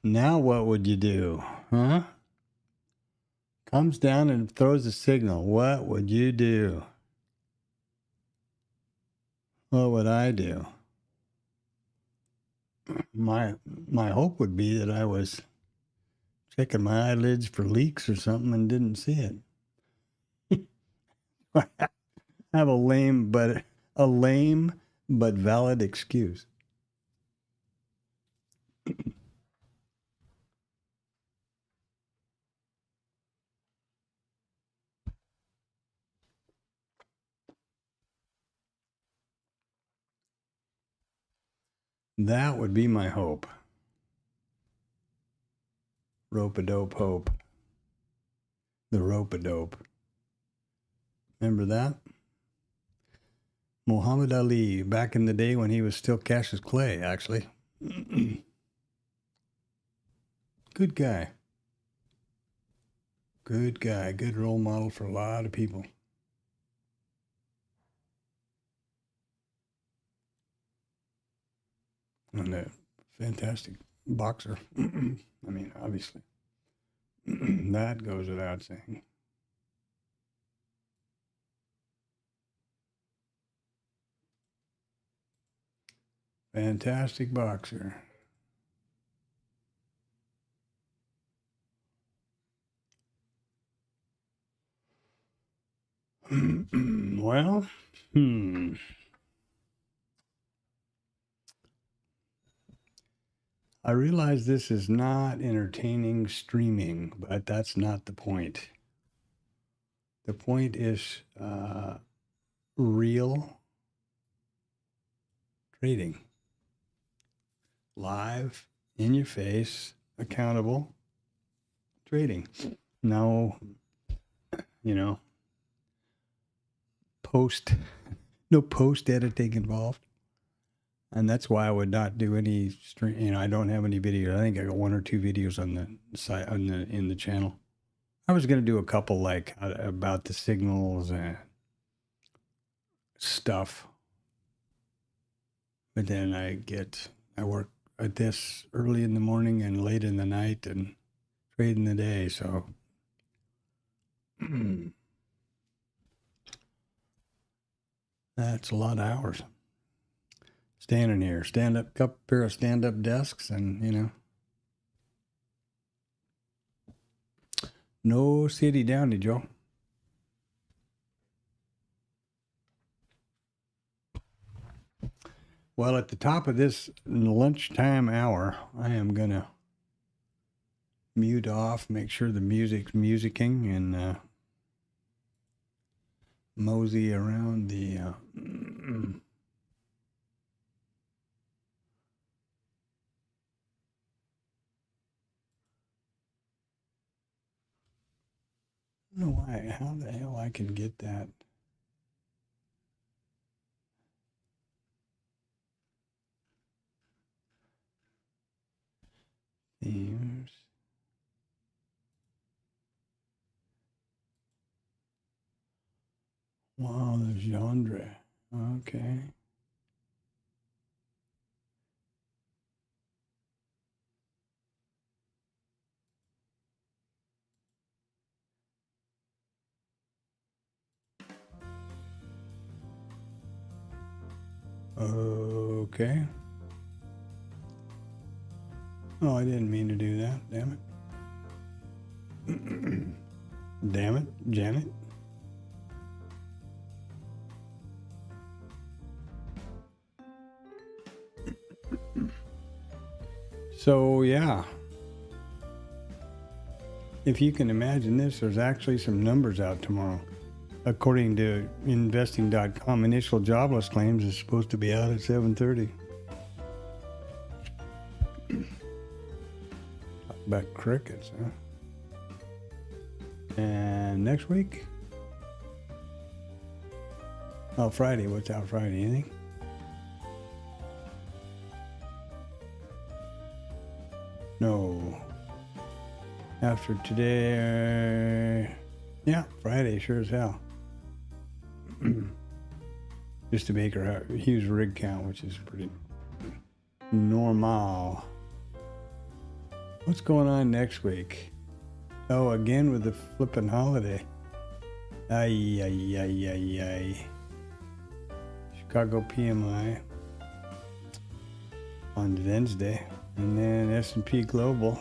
Now what would you do? Huh? Comes down and throws a signal. What would you do? What would I do? My hope would be that I was checking my eyelids for leaks or something and didn't see it. I have a lame but valid excuse. That would be my hope. Rope-a-dope hope. The rope-a-dope. Remember that? Muhammad Ali, back in the day when he was still Cassius Clay, actually. Good guy. Good guy. Good role model for a lot of people. And a fantastic boxer. I mean, obviously. That goes without saying. Fantastic boxer. Well, I realize this is not entertaining streaming, but that's not the point. The point is real trading. Live, in your face, accountable trading. No, no post editing involved. And that's why I would not do any stream. I don't have any videos. I think I got 1 or 2 videos on the site in the channel. I was going to do a couple like about the signals and stuff, but then I work at this early in the morning and late in the night and trade in the day. So that's a lot of hours. Standing here, pair of stand-up desks, and no city downy, Joe. Well, at the top of this lunchtime hour, I am gonna mute off, make sure the music's musicking, and mosey around the. I don't know why. How the hell I can get that? Themes. Wow, the genre. Okay. Okay. Oh, I didn't mean to do that. Damn it. Damn it, Janet. So, yeah. If you can imagine this, there's actually some numbers out tomorrow. According to investing.com, initial jobless claims is supposed to be out at 7:30. Talk about crickets, huh? And next week? Oh, Friday. What's out Friday? Anything? No. After today, yeah, Friday, sure as hell. Just to make her a huge rig count, which is pretty normal. What's going on next week? Oh, again with the flipping holiday. Ay, ay, ay, ay, ay. Chicago PMI on Wednesday. And then S&P Global.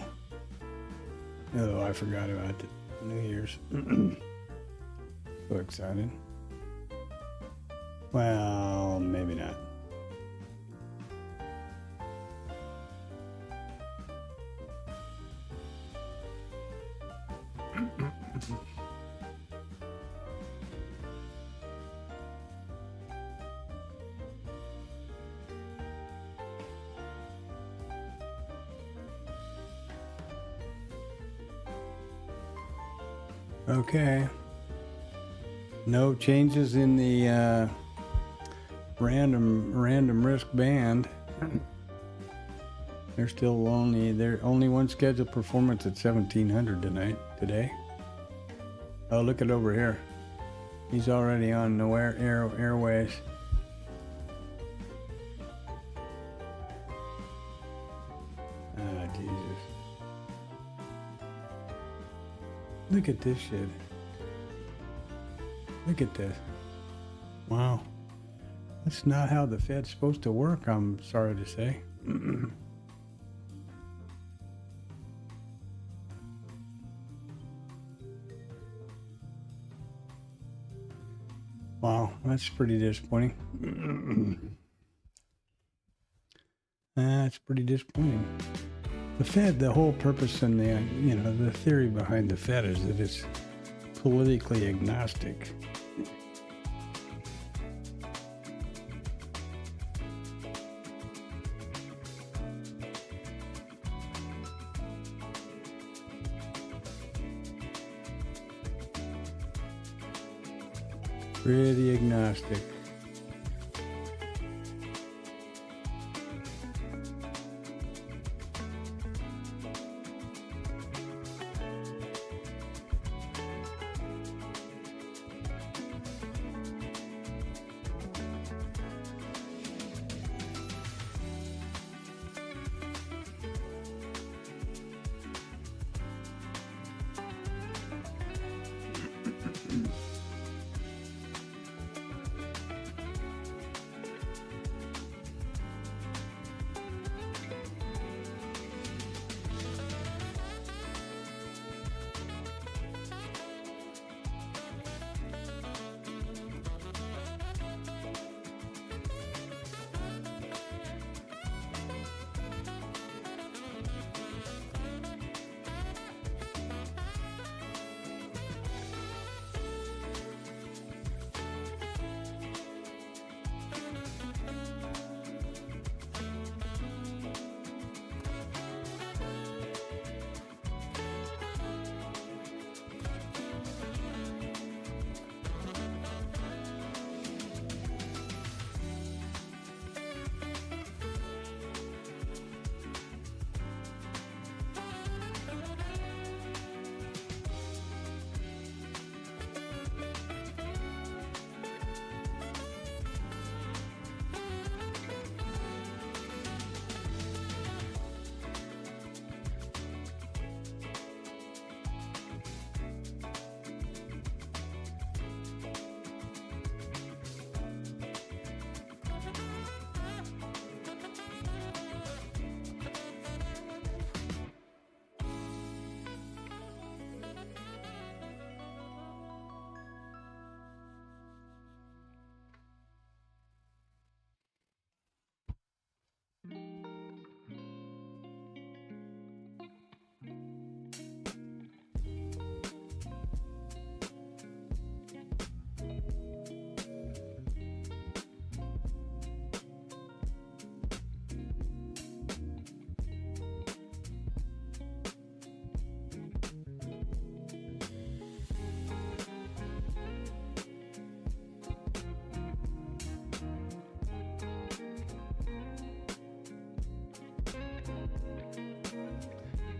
Oh, I forgot about the New Year's. So excited. Well, maybe not. Okay. No changes in the random risk band. They're still only one scheduled performance at 1700 today. Oh, look at over here. He's already on the airways. Ah, Jesus. Look at this shit. Look at this. Wow. That's not how the Fed's supposed to work, I'm sorry to say. Wow, that's pretty disappointing. That's pretty disappointing. The Fed, the whole purpose and the theory behind the Fed is that it's politically agnostic. Pretty agnostic.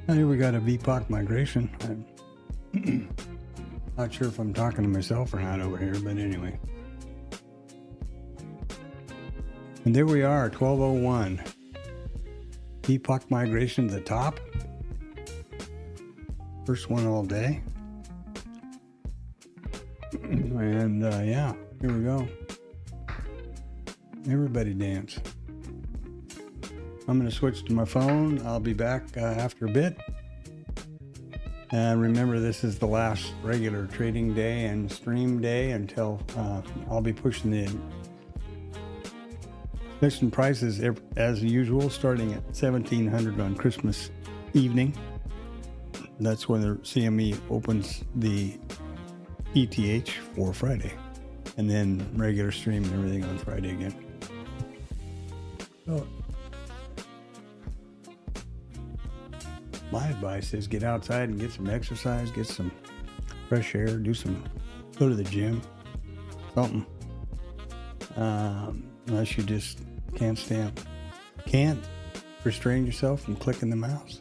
Here we got a VPOC migration. I'm not sure if I'm talking to myself or not over here, but anyway. And there we are, 1201. VPOC migration to the top. First one all day. And yeah, here we go. Everybody dance. I'm going to switch to my phone. I'll be back after a bit. And remember, this is the last regular trading day and stream day until I'll be pushing the listen prices as usual, starting at 1700 on Christmas evening. That's when the CME opens the ETH for Friday, and then regular stream and everything on Friday again. So my advice is get outside and get some exercise, get some fresh air, go to the gym, something. Unless you just can't restrain yourself from clicking the mouse.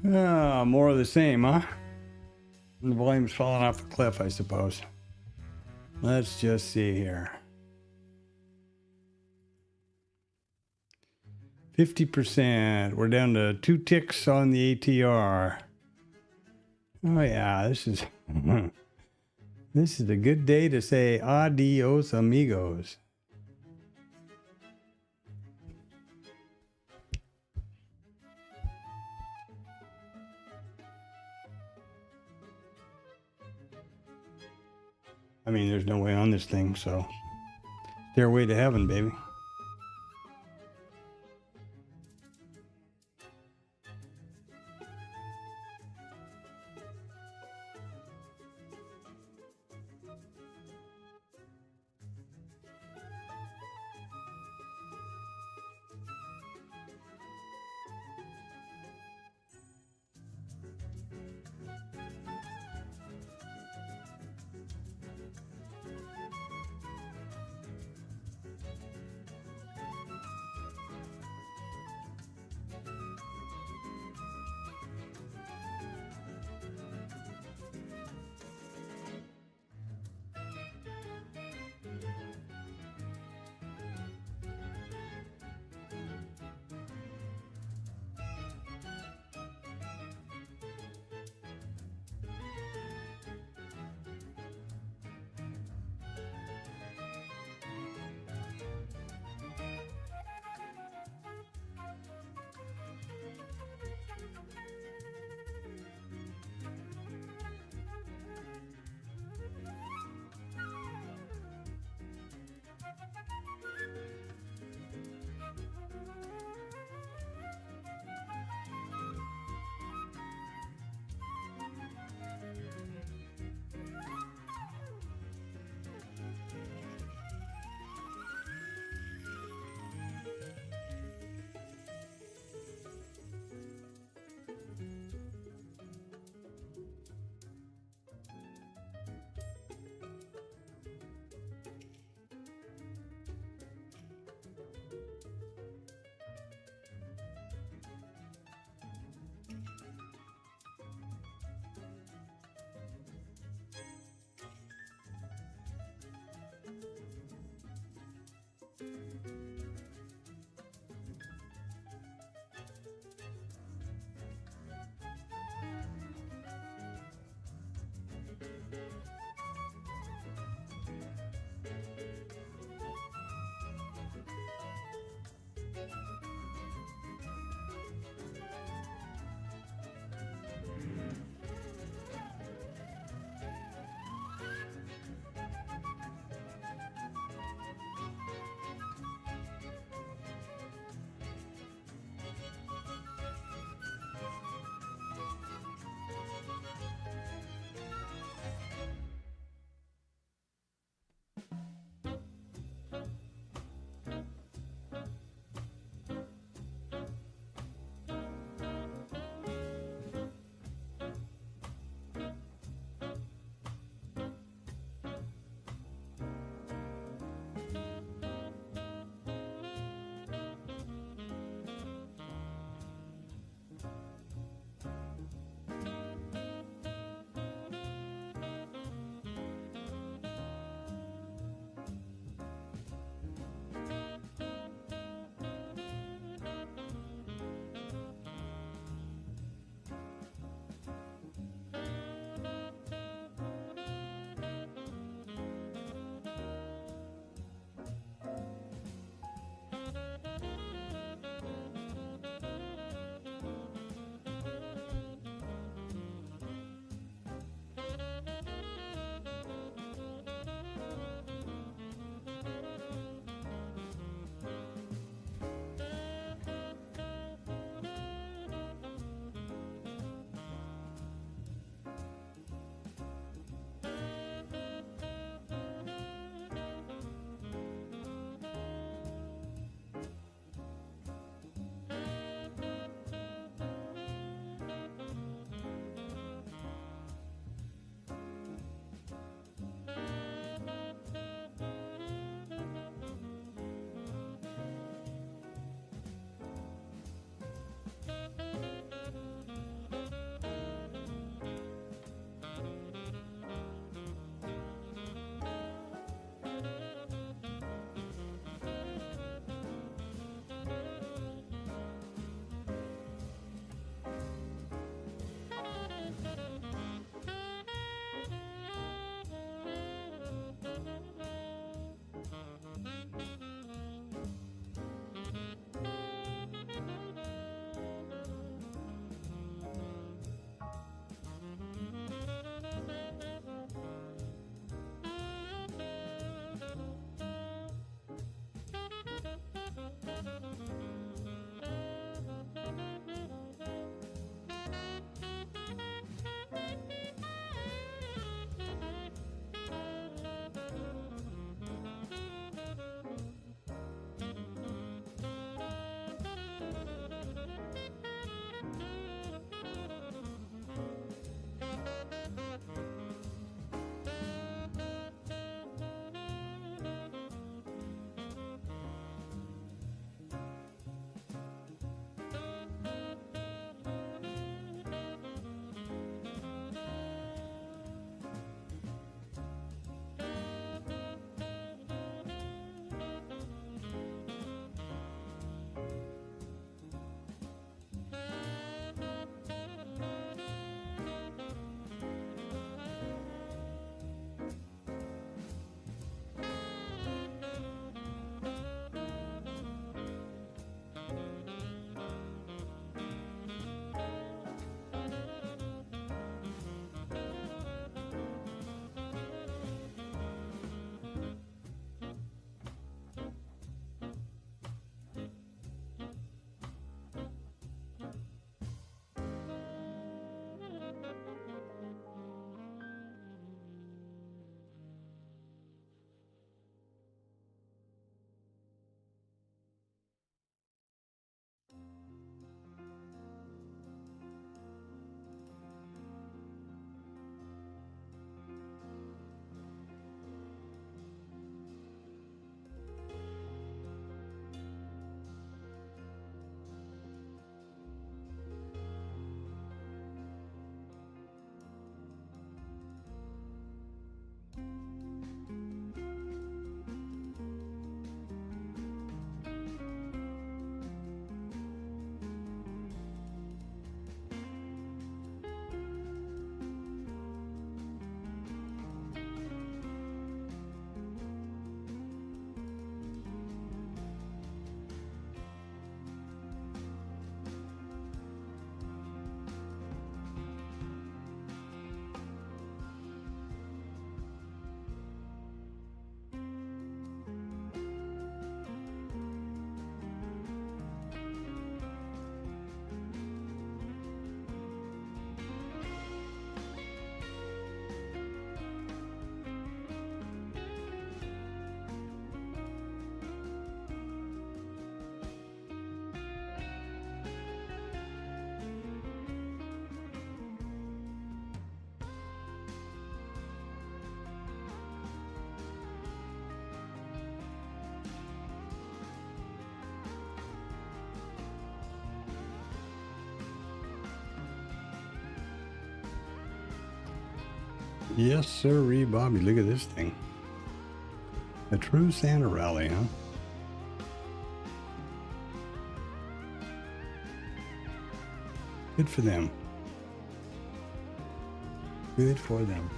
More of the same, huh? And the volume's falling off a cliff, I suppose. Let's just see here. 50%. We're down to 2 ticks on the ATR. Oh yeah, this is this is a good day to say adios amigos. I mean, there's no way on this thing, so stairway to heaven, baby. Yes, sir, Bobby. Look at this thing. A true Santa rally, huh? Good for them. Good for them.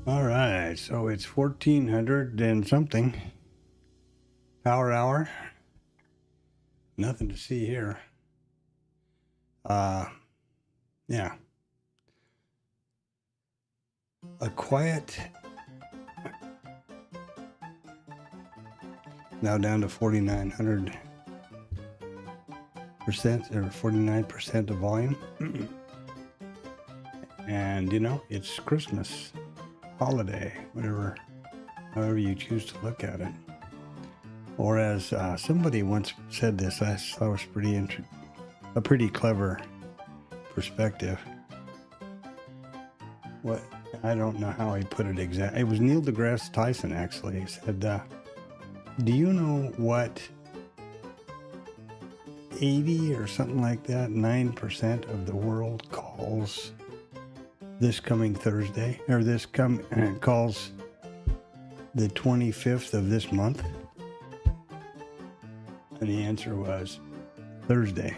All right, so it's 1400 and something. Power hour. Nothing to see here. Yeah. A quiet. Now down to 4,900% or 49% of volume. And you know, it's Christmas, holiday, however you choose to look at it. Or as somebody once said this, I thought was a pretty clever perspective. What, I don't know how he put it exactly. It was Neil deGrasse Tyson, actually. He said, do you know what 80 or something like that, 9% of the world calls this coming Thursday, or calls the 25th of this month? And the answer was Thursday,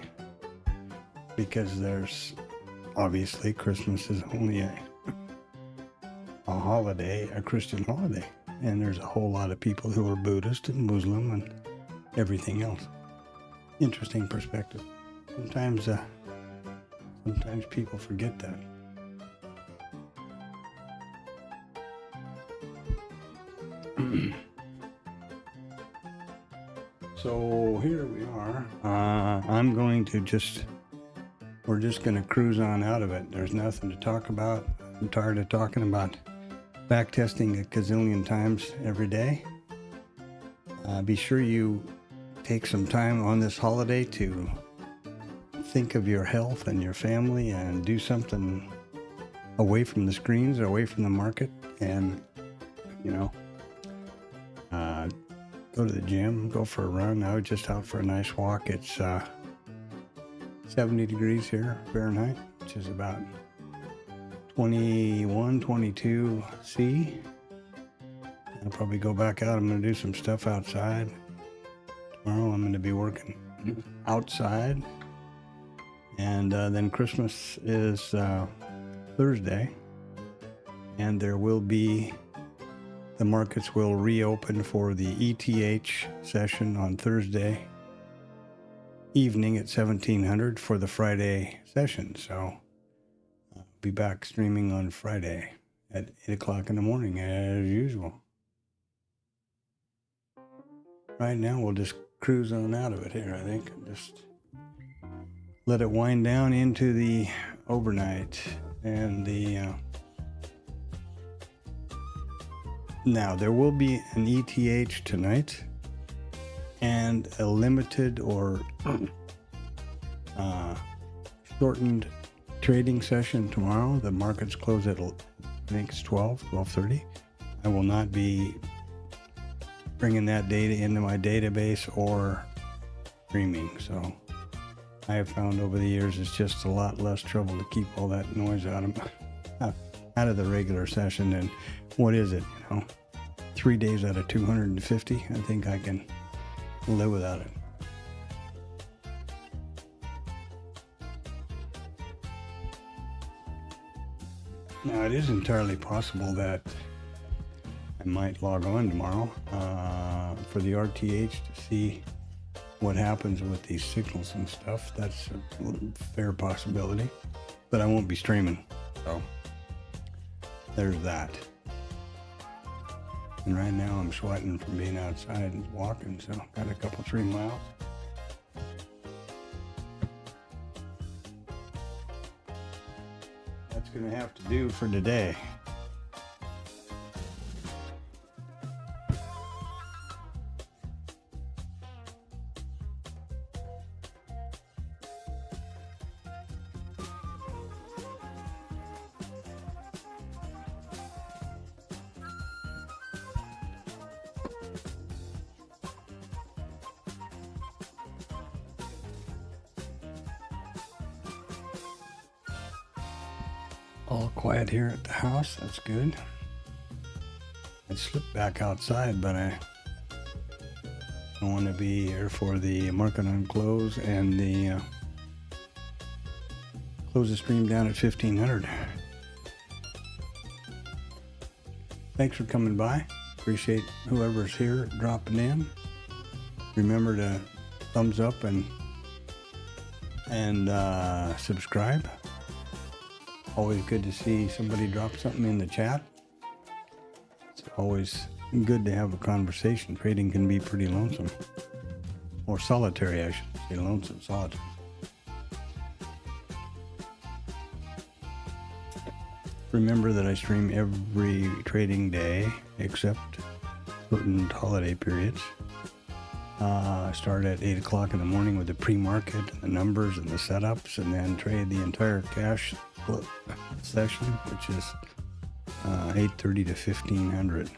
because there's obviously Christmas is only a holiday, a Christian holiday, and there's a whole lot of people who are Buddhist and Muslim and everything else. Interesting perspective. Sometimes people forget that. So here we are. We're just going to cruise on out of it. There's nothing to talk about. I'm tired of talking about back testing a gazillion times every day. Be sure you take some time on this holiday to think of your health and your family and do something away from the screens or away from the market, and go to the gym, go for a run. I was just out for a nice walk. It's 70 degrees here Fahrenheit, which is about 21, 22 C. I'll probably go back out. I'm going to do some stuff outside. Tomorrow I'm going to be working outside. And then Christmas is Thursday. And the markets will reopen for the ETH session on Thursday evening at 1700 for the Friday session. So I'll be back streaming on Friday at 8 o'clock in the morning as usual. Right now we'll just cruise on out of it here, I think. Just let it wind down into the overnight and the... Now, there will be an ETH tonight and a limited or shortened trading session tomorrow. The markets close at, I think it's 12:30. I will not be bringing that data into my database or streaming. So I have found over the years it's just a lot less trouble to keep all that noise out of the regular session. And what is it, 3 days out of 250, I think I can live without it. Now, it is entirely possible that I might log on tomorrow for the RTH to see what happens with these signals and stuff. That's a fair possibility, but I won't be streaming, so there's that. And right now I'm sweating from being outside and walking, so got a couple 3 miles. That's gonna have to do for today. All quiet here at the house. That's good. I slipped back outside, but I don't want to be here for the market on close and the close the stream down at 1500. Thanks for coming by. Appreciate whoever's here dropping in. Remember to thumbs up and subscribe. Always good to see somebody drop something in the chat. It's always good to have a conversation. Trading can be pretty lonesome. Or solitary, I should say. Lonesome, solitary. Remember that I stream every trading day except certain holiday periods. I start at 8 o'clock in the morning with the pre-market and the numbers and the setups, and then trade the entire cash session, which is 8:30 to 1500.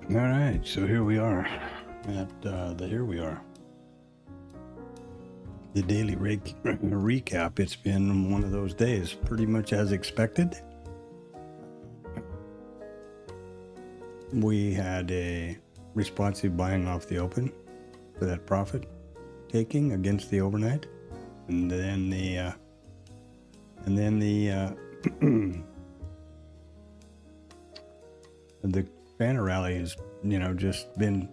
All right, so here we are at the daily recap. It's been one of those days, pretty much as expected. We had a responsive buying off the open for that profit taking against the overnight, and then the the banner rally has, just been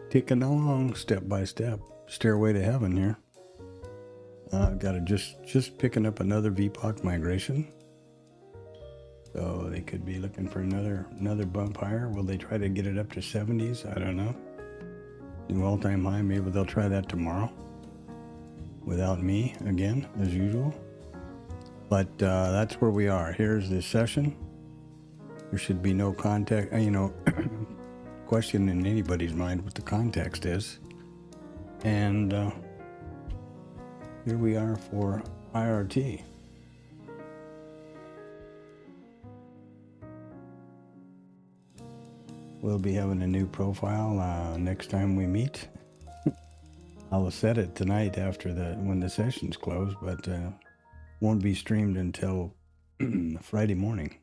ticking along step by step, stairway to heaven here. Got to just picking up another VPOC migration. So they could be looking for another bump higher. Will they try to get it up to 70s? I don't know. New all-time high. Maybe they'll try that tomorrow. Without me again, as usual. But that's where we are. Here's the session. There should be no context, question in anybody's mind what the context is. And here we are for IRT. We'll be having a new profile next time we meet. I'll set it tonight after when the session's closed, but won't be streamed until Friday morning,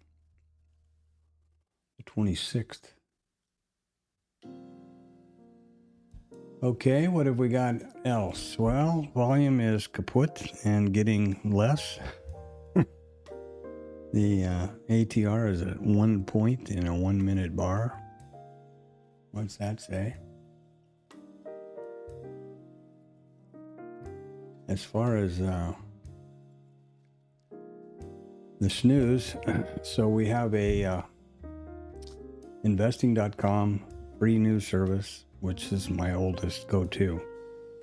the 26th. Okay, what have we got else? Well, volume is kaput and getting less. The ATR is at 1 point in a 1 minute bar. What's that say? As far as the snooze, so we have a investing.com free news service, which is my oldest go-to.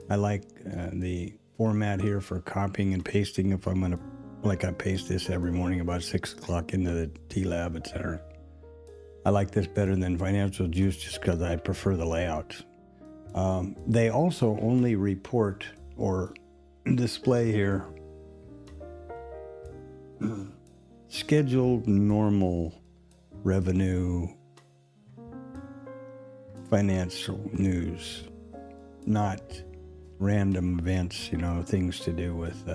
I like the format here for copying and pasting if I'm going to, I paste this every morning about 6 o'clock into the TLab, etc. I like this better than Financial Juice just because I prefer the layout. They also only report or display here scheduled normal revenue financial news, not random events, things to do with,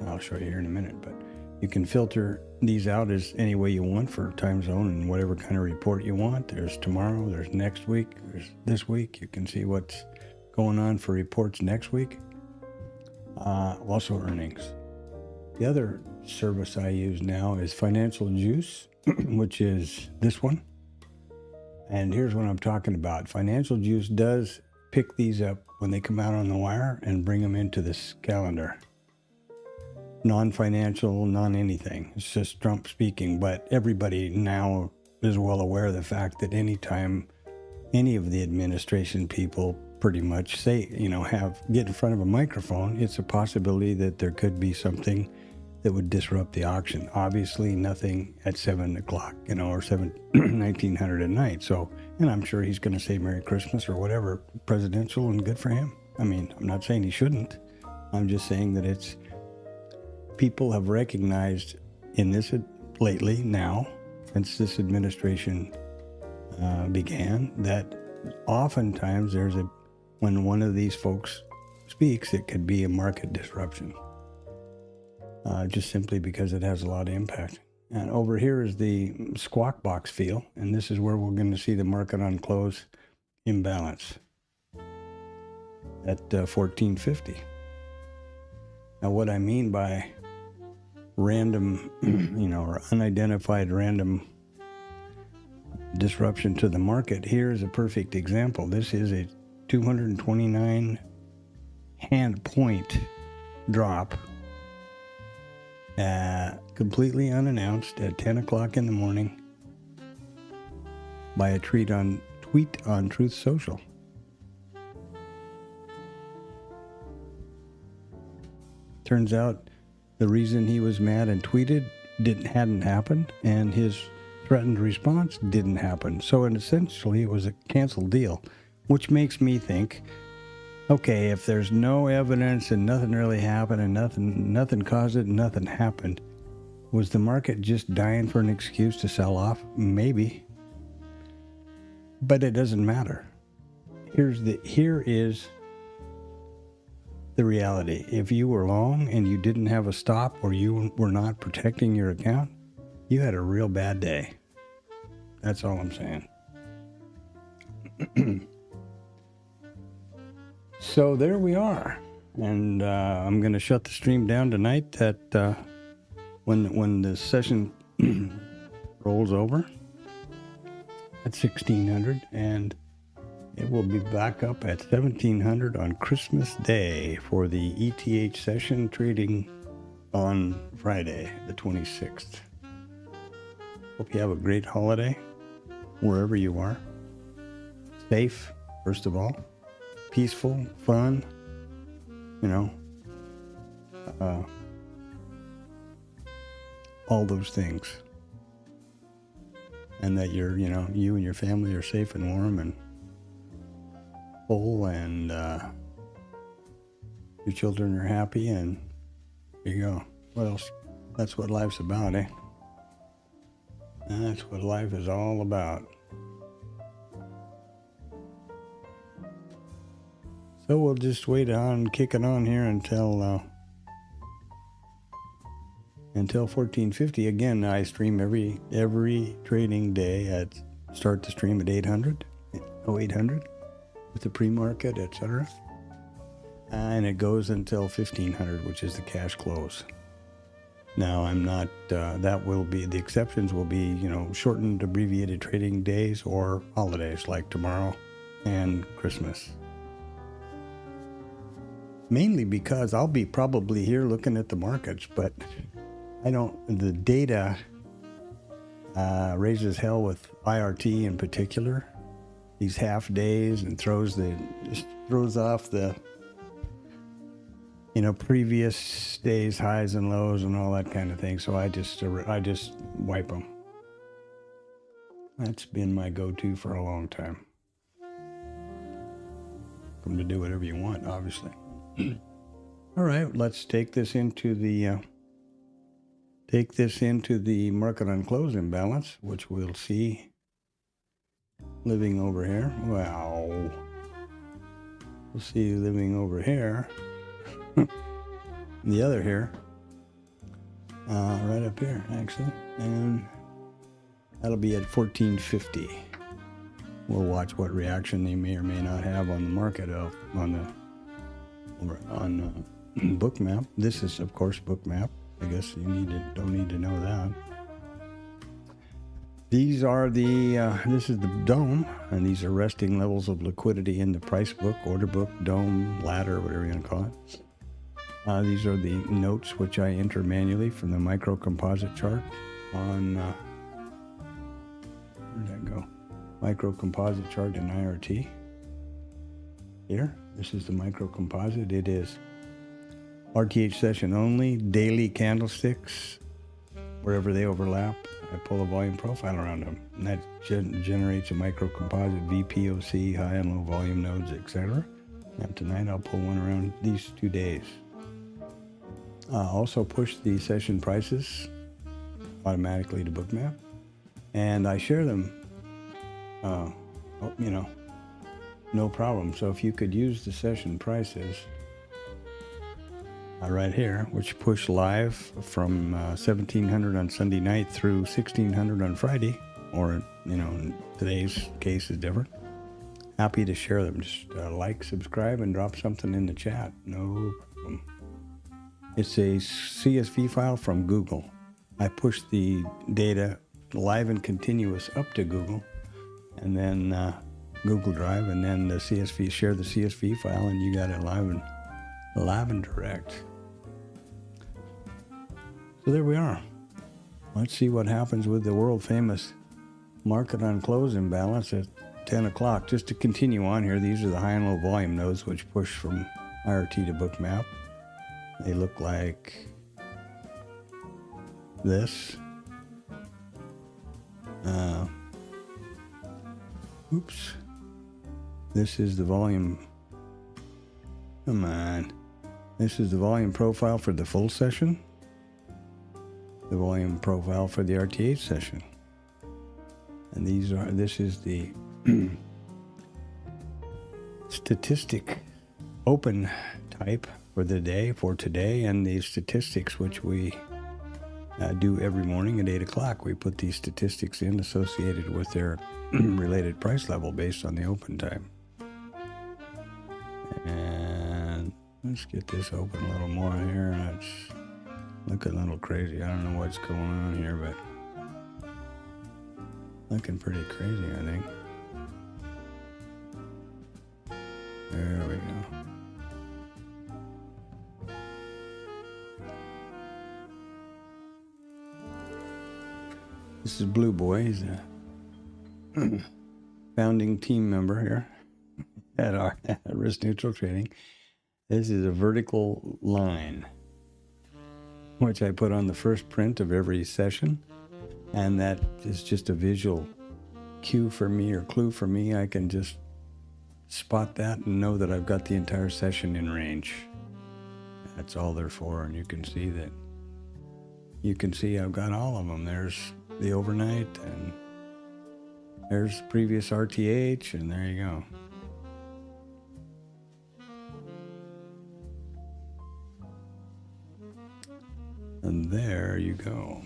I'll show you here in a minute, but you can filter these out as any way you want for time zone and whatever kind of report you want. There's tomorrow, there's next week, there's this week. You can see what's going on for reports next week. Also earnings. The other service I use now is Financial Juice, which is this one. And here's what I'm talking about. Financial Juice does pick these up when they come out on the wire and bring them into this calendar. Non-financial, non-anything. It's just Trump speaking, but everybody now is well aware of the fact that anytime any of the administration people pretty much say, get in front of a microphone, it's a possibility that there could be something that would disrupt the auction. Obviously nothing at 7 o'clock, or 1900 at night. So, and I'm sure he's going to say Merry Christmas or whatever, presidential, and good for him. I mean, I'm not saying he shouldn't. I'm just saying that people have recognized in this lately now, since this administration began, that oftentimes when one of these folks speaks, it could be a market disruption. Just simply because it has a lot of impact. And over here is the squawk box feel, and this is where we're going to see the market on close imbalance at 1450. Now, what I mean by random, or unidentified random disruption to the market, here is a perfect example. This is a 229 hand point drop, completely unannounced at 10 o'clock in the morning by a tweet on Truth Social. Turns out the reason he was mad and tweeted hadn't happened, and his threatened response didn't happen. So essentially it was a canceled deal, which makes me think, okay, if there's no evidence and nothing really happened and nothing caused it and nothing happened, was the market just dying for an excuse to sell off? Maybe. But it doesn't matter. Here is the reality. If you were long and you didn't have a stop, or you were not protecting your account, you had a real bad day. That's all I'm saying. So there we are. And I'm going to shut the stream down tonight at when the session rolls over at 1600, and it will be back up at 1700 on Christmas Day for the ETH session trading on Friday, the 26th. Hope you have a great holiday wherever you are. Safe, first of all. Peaceful, fun, all those things. And that you and your family are safe and warm and full, and your children are happy, and there you go. What else? That's what life's about, eh? That's what life is all about. So we'll just wait on, kick it on here until 1450. Again, I stream every trading day start the stream at 800 with the pre-market, etc. And it goes until 1500, which is the cash close. Now, I'm not, that will be, the exceptions will be, shortened abbreviated trading days or holidays like tomorrow and Christmas. Mainly because I'll be probably here looking at the markets, but the data raises hell with IRT in particular, these half days, and throws off the, previous days' highs and lows and all that kind of thing. So I just wipe them. That's been my go-to for a long time. Come to do whatever you want, obviously. All right, let's take this into the market on close imbalance, which we'll see living over here. Wow. We'll see living over here. The other here. Right up here, actually. And that'll be at 1450. We'll watch what reaction they may or may not have on the market on Bookmap. This is, of course, Bookmap. I guess you don't need to know that. These are this is the dome, and these are resting levels of liquidity in the price book, order book, dome, ladder, whatever you're going to call it. These are the notes which I enter manually from the micro composite chart on, where did that go? Micro composite chart in IRT. Here, this is the micro composite. It is RTH session only, daily candlesticks, wherever they overlap. I pull a volume profile around them, and that generates a micro composite VPOC, high and low volume nodes, etc. And tonight I'll pull one around these 2 days. Also push the session prices automatically to Bookmap, and I share them, no problem. So if you could use the session prices right here, which push live from 1700 on Sunday night through 1600 on Friday, or in today's case is different. Happy to share them. Just like, subscribe, and drop something in the chat. No problem. It's a CSV file from Google. I push the data live and continuous up to Google, and then Google Drive, and then the CSV, share the CSV file, and you got it live and direct. So there we are. Let's see what happens with the world famous market on close imbalance at 10 o'clock. Just to continue on here, these are the high and low volume nodes which push from IRT to Bookmap. They look like this. Oops. This is the volume. Come on. This is the volume profile for the full session. The volume profile for the RTH session. And this is the statistic open type for the day, for today, and the statistics, which we do every morning at 8 o'clock. We put these statistics in associated with their related price level based on the open time. And let's get this open a little more here. It's looking a little crazy. I don't know what's going on here, but looking pretty crazy, I think. There we go. This is Blue Boy. He's a founding team member here at our Risk Neutral Trading. This is a vertical line, which I put on the first print of every session. And that is just a visual cue for me or clue for me. I can just spot that and know that I've got the entire session in range. That's all they're for. And you can see I've got all of them. There's the overnight, and there's previous RTH, and there you go. And there you go.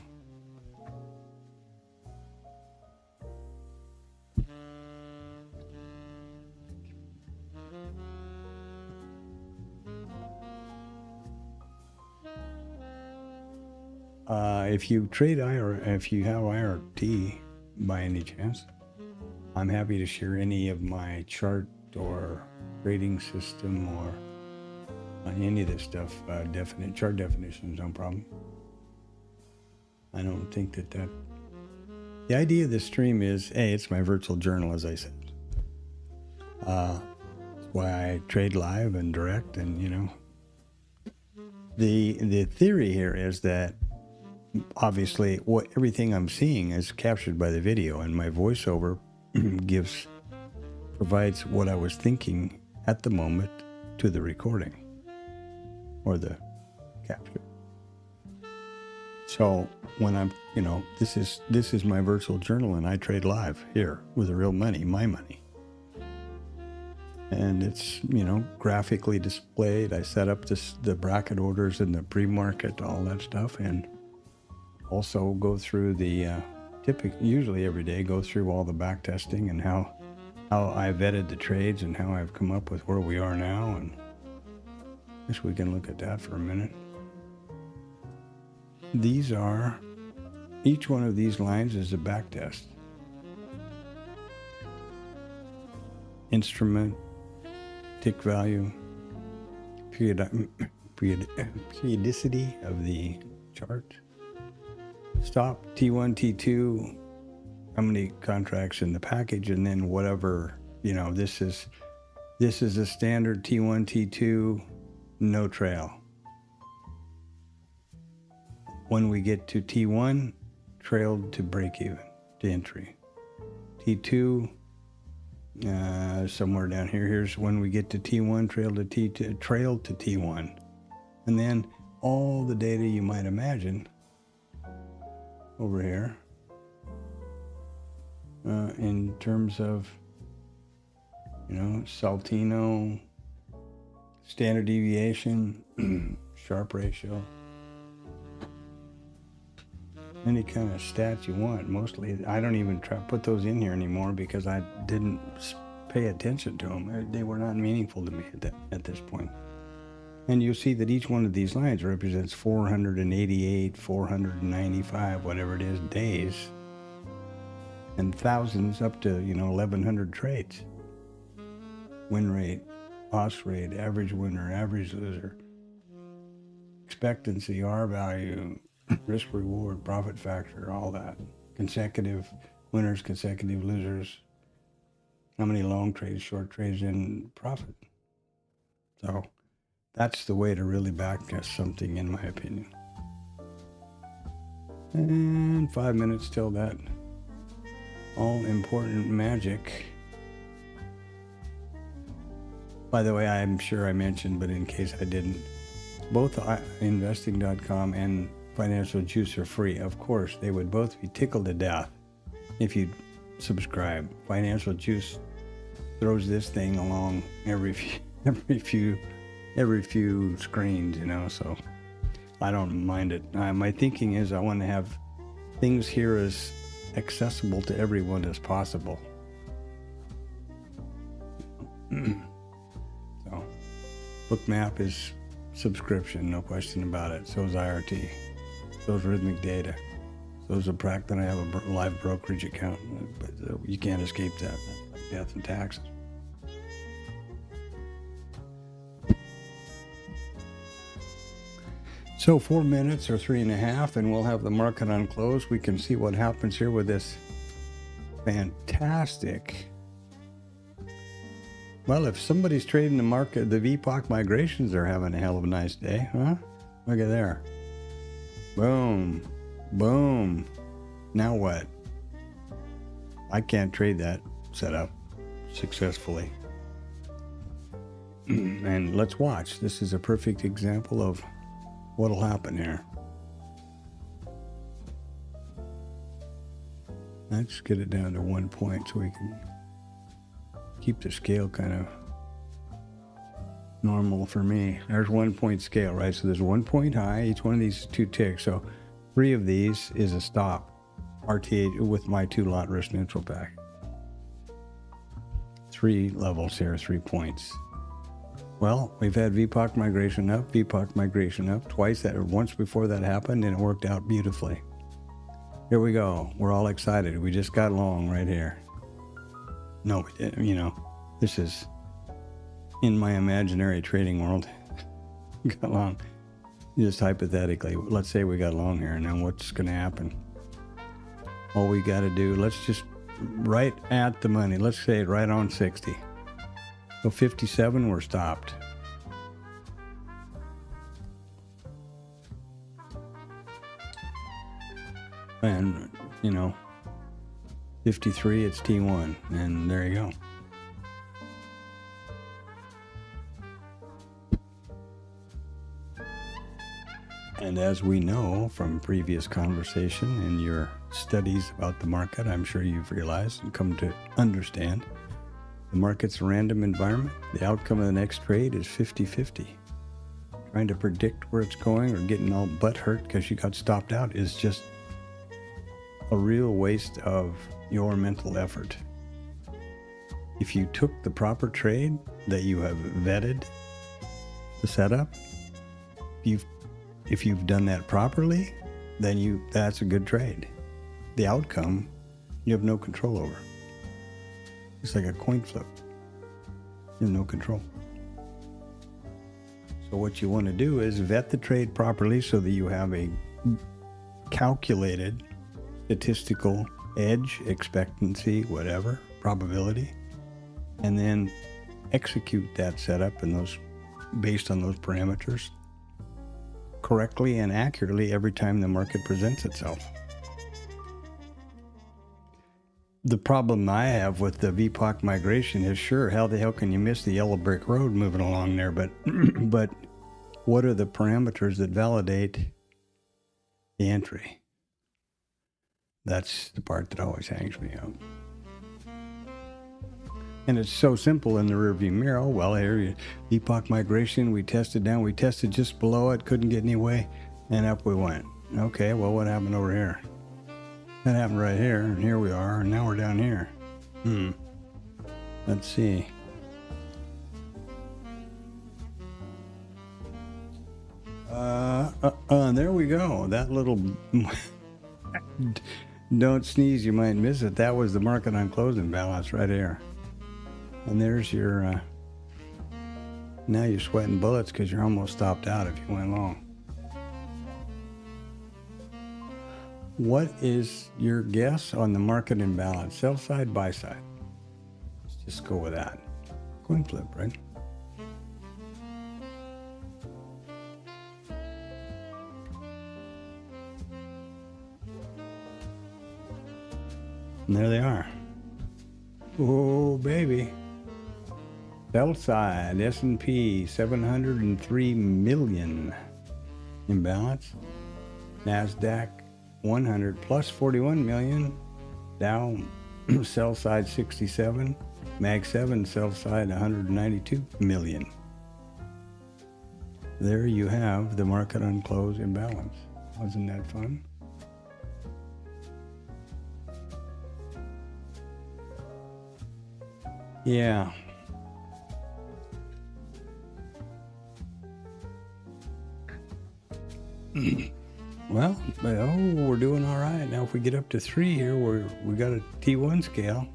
If you trade if you have IRT by any chance, I'm happy to share any of my chart or trading system or any of this stuff. Chart definitions, no problem. I don't think that the idea of this stream is, it's my virtual journal, as I said. That's why I trade live and direct, and the theory here is that obviously everything I'm seeing is captured by the video, and my voiceover provides what I was thinking at the moment to the recording or the capture. So when I'm, this is my virtual journal, and I trade live here with the real money, my money. And it's, graphically displayed. I set up the bracket orders and the pre-market, all that stuff, and also go through the, usually every day, go through all the back testing and how I vetted the trades and how I've come up with where we are now. And I guess we can look at that for a minute. Each one of these lines is a back test. Instrument, tick value, periodicity of the chart, stop, T1, T2, how many contracts in the package, and then whatever, this is a standard T1, T2, no trail. When we get to T1, trailed to break even, to entry. T2, somewhere down here. Here's when we get to T1, trailed to T1. And then all the data you might imagine over here in terms of, Saltino, standard deviation, Sharpe ratio, any kind of stats you want. Mostly, I don't even put those in here anymore because I didn't pay attention to them. They were not meaningful to me at this point. And you'll see that each one of these lines represents 488, 495, whatever it is, days, and thousands up to 1,100 trades. Win rate, loss rate, average winner, average loser, expectancy, R value, risk reward, profit factor, all that. Consecutive winners, consecutive losers, how many long trades, short trades, and profit. So that's the way to really backtest something, in my opinion. And 5 minutes till that all important magic. By the way, I'm sure I mentioned, but in case I didn't, both investing.com and Financial Juice are free. Of course, they would both be tickled to death if you subscribe. Financial Juice throws this thing along every few screens, you know, so I don't mind it. My thinking is I want to have things here as accessible to everyone as possible. So Bookmap is subscription, no question about it. So is IRT. So is Rhythmic Data. So is a prac that I have a live brokerage account, but you can't escape that, like death and taxes. So 4 minutes or 3.5, and we'll have the market on close. We can see what happens here with this fantastic. Well, if somebody's trading the market, the VPOC migrations are having a hell of a nice day, huh? Look at there. Boom. Boom. Now what? I can't trade that setup successfully. And let's watch. This is a perfect example of what'll happen here. Let's get it down to 1 point so we can keep the scale kind of normal for me. There's 1 point scale, right? So there's 1 point high. Each one of these is 2 ticks. So 3 of these is a stop. RTA with my 2-lot risk neutral pack. 3 levels here, 3 points. Well, we've had VPOC migration up twice. Once before that happened, and it worked out beautifully. Here we go. We're all excited. We just got long right here. No, we didn't. You know, this is in my imaginary trading world. Got long. Just hypothetically, let's say we got long here. Now what's going to happen? All we got to do, let's just right at the money. Let's say right on 60. So 57, we're stopped. And, you know, 53, it's T1. And there you go. And as we know from previous conversation and your studies about the market, I'm sure you've realized and come to understand the market's a random environment. The outcome of the next trade is 50-50. Trying to predict where it's going or getting all butt hurt because you got stopped out is just a real waste of your mental effort. If you took the proper trade that you have vetted the setup, if you've done that properly, then that's a good trade. The outcome, you have no control over. It's like a coin flip. You have no control. So what you want to do is vet the trade properly so that you have a calculated statistical edge, expectancy, whatever, probability, and then execute that setup and those based on those parameters correctly and accurately every time the market presents itself. The problem I have with the VPOC migration is, sure, how the hell can you miss the yellow brick road moving along there? But what are the parameters that validate the entry? That's the part that always hangs me up. And it's so simple in the rearview mirror. Oh, well, here, VPOC migration, we tested down. We tested just below it, couldn't get any way, and up we went. Okay, well, what happened over here? That happened right here, and here we are, and now we're down here. Let's see. There we go. That little... Don't sneeze, you might miss it. That was the market on closing balance right here. And there's your... now you're sweating bullets because you're almost stopped out if you went long. What is your guess on the market imbalance? Sell side, buy side? Let's just go with that. Coin flip, right? And there they are. Oh, baby. Sell side, S&P, 703 million imbalance. NASDAQ, 100 plus 41 million. Dow sell side 67, mag 7 sell side 192 million. There you have the market on close imbalance. Wasn't that fun? Yeah. Well, we're doing all right. Now, if we get up to 3 here, we got a T1 scale.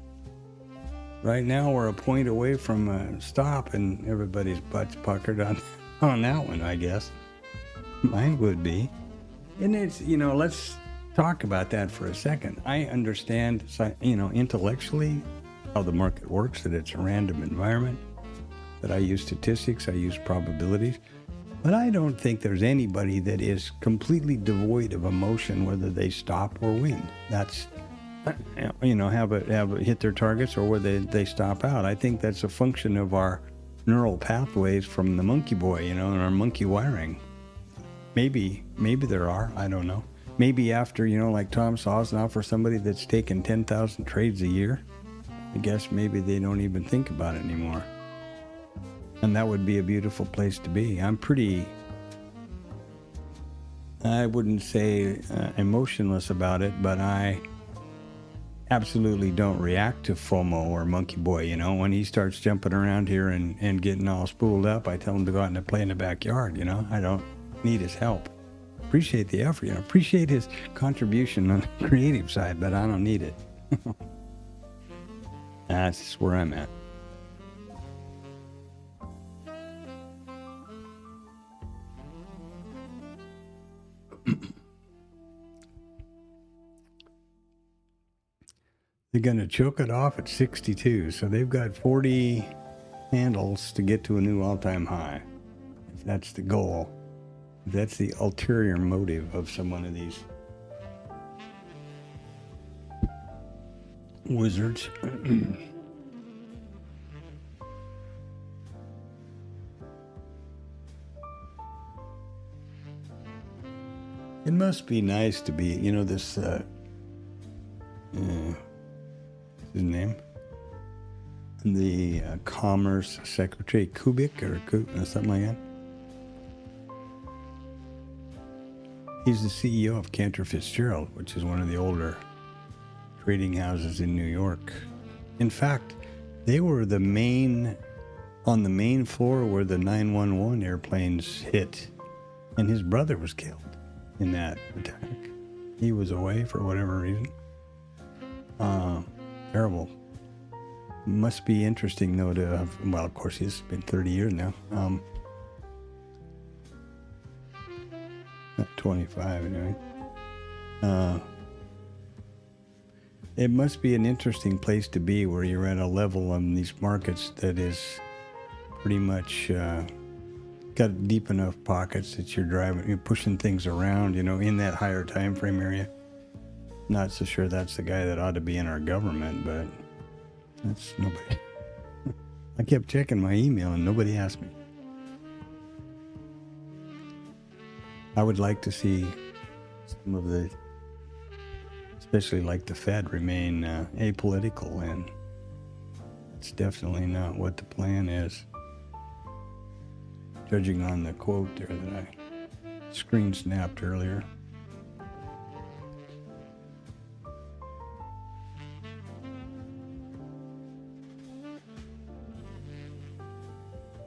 Right now, we're a point away from a stop, and everybody's butt's puckered on that one, I guess. Mine would be. And it's, let's talk about that for a second. I understand, intellectually how the market works, that it's a random environment, that I use statistics, I use probabilities. But I don't think there's anybody that is completely devoid of emotion, whether they stop or win. That's, have it hit their targets or whether they stop out. I think that's a function of our neural pathways from the monkey boy, and our monkey wiring. Maybe there are, I don't know. Maybe after, like Tom Sosnoff or somebody that's taken 10,000 trades a year, I guess maybe they don't even think about it anymore. And that would be a beautiful place to be. I'm pretty, I wouldn't say emotionless about it, but I absolutely don't react to FOMO or monkey boy. When he starts jumping around here and getting all spooled up, I tell him to go out and play in the backyard. I don't need his help. Appreciate the effort, appreciate his contribution on the creative side, but I don't need it. That's where I'm at. They're going to choke it off at 62, so they've got 40 handles to get to a new all-time high. If that's the goal, if that's the ulterior motive of some one of these wizards. It must be nice to be, this, his name? The Commerce Secretary, Kubik or something like that. He's the CEO of Cantor Fitzgerald, which is one of the older trading houses in New York. In fact, they were on the main floor where the 911 airplanes hit, and his brother was killed in that attack. He was away for whatever reason. Terrible. Must be interesting, though, to have, well, of course, it's been 30 years now. Not 25, anyway. It must be an interesting place to be where you're at a level on these markets that is pretty much got deep enough pockets that you're pushing things around, in that higher time frame area. Not so sure that's the guy that ought to be in our government, but that's nobody. I kept checking my email and nobody asked me. I would like to see some of the, especially like the Fed, remain apolitical, and it's definitely not what the plan is. Judging on the quote there that I screen snapped earlier.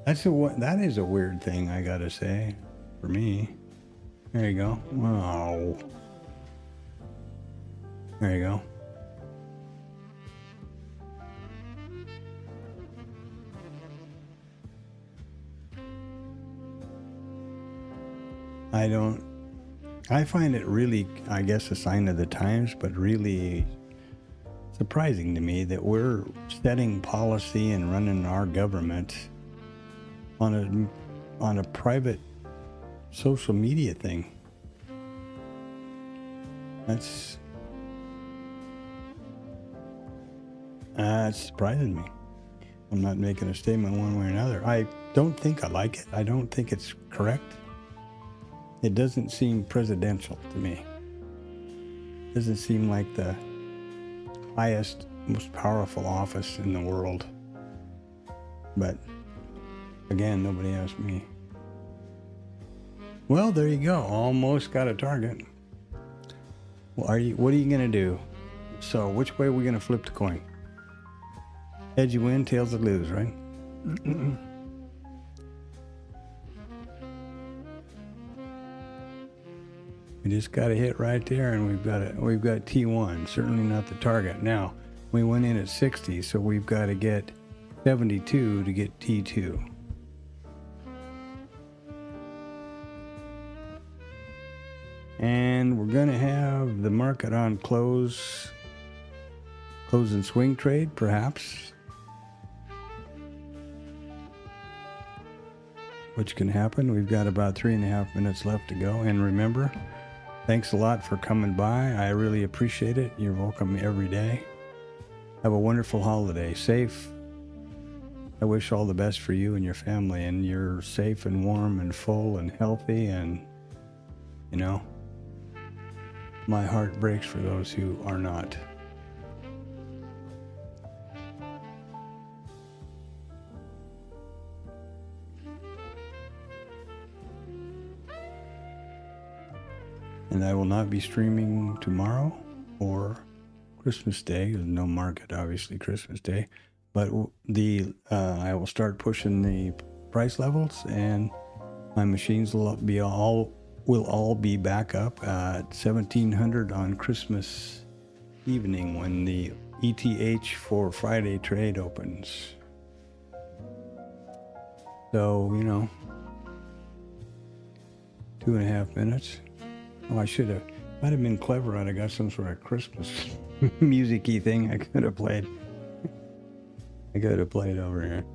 That is a weird thing, I gotta say, for me. There you go. Wow. There you go. I find it really, I guess, a sign of the times, but really surprising to me that we're setting policy and running our government on a private social media thing. That's surprising me. I'm not making a statement one way or another. I don't think I like it. I don't think it's correct. It doesn't seem presidential to me. It doesn't seem like the highest most powerful office in the world. But again, nobody asked me. Well, there you go. Almost got a target. Well, what are you gonna do? So, which way are we gonna flip the coin? Heads you win, tails you lose, right? We just got to hit right there, and we've got T1. Certainly not the target. Now, we went in at 60, so we've got to get 72 to get T2. And we're going to have the market on close and swing trade, perhaps, which can happen. We've got about 3.5 minutes left to go. And remember, thanks a lot for coming by. I really appreciate it. You're welcome every day. Have a wonderful holiday. Safe. I wish all the best for you and your family, and you're safe and warm and full and healthy, and, you know, my heart breaks for those who are not. And I will not be streaming tomorrow or Christmas Day. There's no market, obviously, Christmas Day. But I will start pushing the price levels, and my machines will all be back up at 1700 on Christmas evening when the ETH for Friday trade opens. So, you know, 2.5 minutes. Oh, I should have. Might have been clever. I'd have got some sort of Christmas music-y thing I could have played. I could have played over here.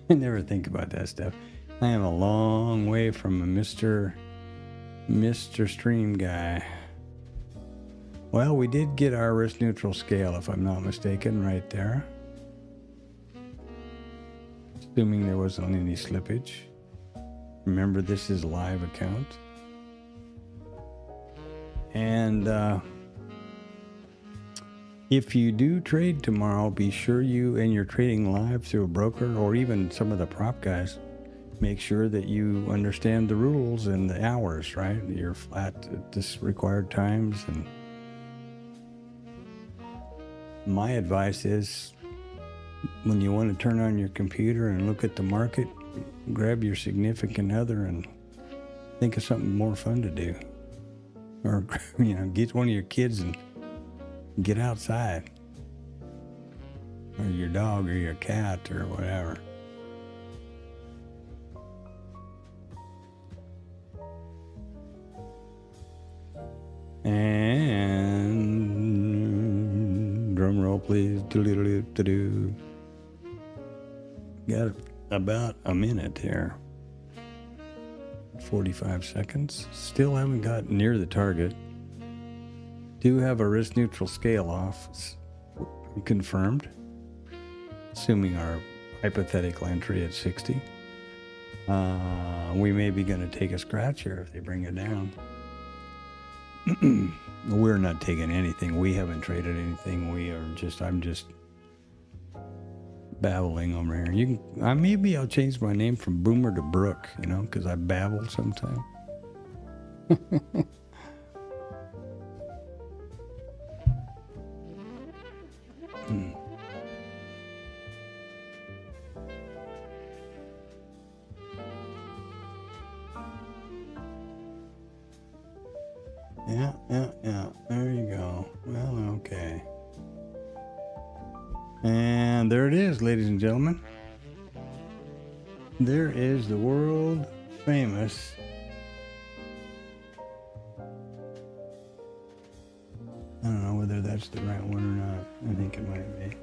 I never think about that stuff. I am a long way from a Mr. Stream guy. Well, we did get our risk neutral scale, if I'm not mistaken, right there. Assuming there wasn't any slippage. Remember, this is a live account. And if you do trade tomorrow, be sure and you're trading live through a broker or even some of the prop guys, make sure that you understand the rules and the hours, right? You're flat at this required times. And my advice is, when you want to turn on your computer and look at the market, grab your significant other and think of something more fun to do. Or, you know, get one of your kids and get outside. Or your dog or your cat or whatever. And drum roll, please. Do-do-do-do-do. Got about a minute here. 45 seconds. Still haven't got near the target. Do have a risk neutral scale off. Confirmed. Assuming our hypothetical entry at 60. We may be going to take a scratch here if they bring it down. We're not taking anything. We haven't traded anything. I'm just babbling over here. Maybe I'll change my name from Boomer to Brooke, you know, because I babble sometimes. Yeah. There you go. Well, okay. And there it is, ladies and gentlemen. There is the world famous I don't know whether that's the right one or not. I think it might be.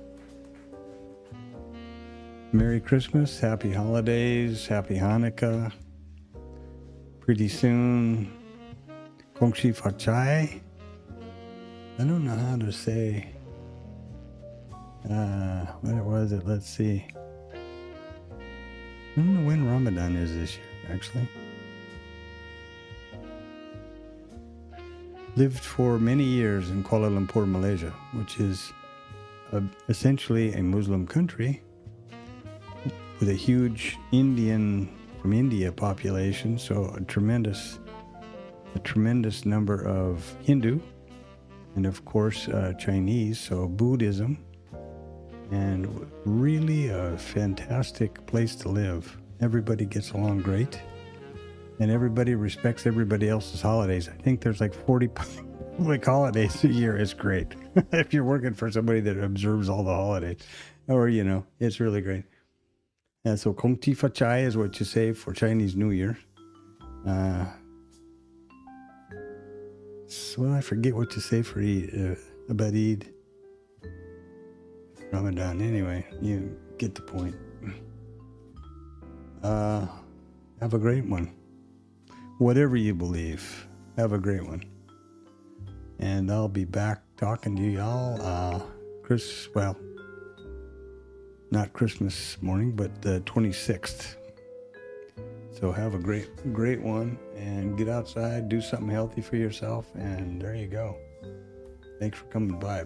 Merry Christmas, Happy Holidays, Happy Hanukkah. Pretty soon, Kong Shi Fa Chai. I don't know how to say what was it? Let's see. I don't know when Ramadan is this year, actually. Lived for many years in Kuala Lumpur, Malaysia, which is essentially a Muslim country with a huge from India population, so a tremendous number of Hindu, and of course Chinese, so Buddhism, and really a fantastic place to live. Everybody gets along great, and everybody respects everybody else's holidays. I think there's like 40 public holidays a year. It's great if you're working for somebody that observes all the holidays, or it's really great. And so Kong Ti Fa Chai is what you say for Chinese New Year. So I forget what you say for Eid, about Eid. Ramadan. Anyway, you get the point. Have a great one. Whatever you believe, have a great one. And I'll be back talking to y'all, not Christmas morning, but the 26th. So have a great one, and get outside, do something healthy for yourself, and there you go. Thanks for coming by.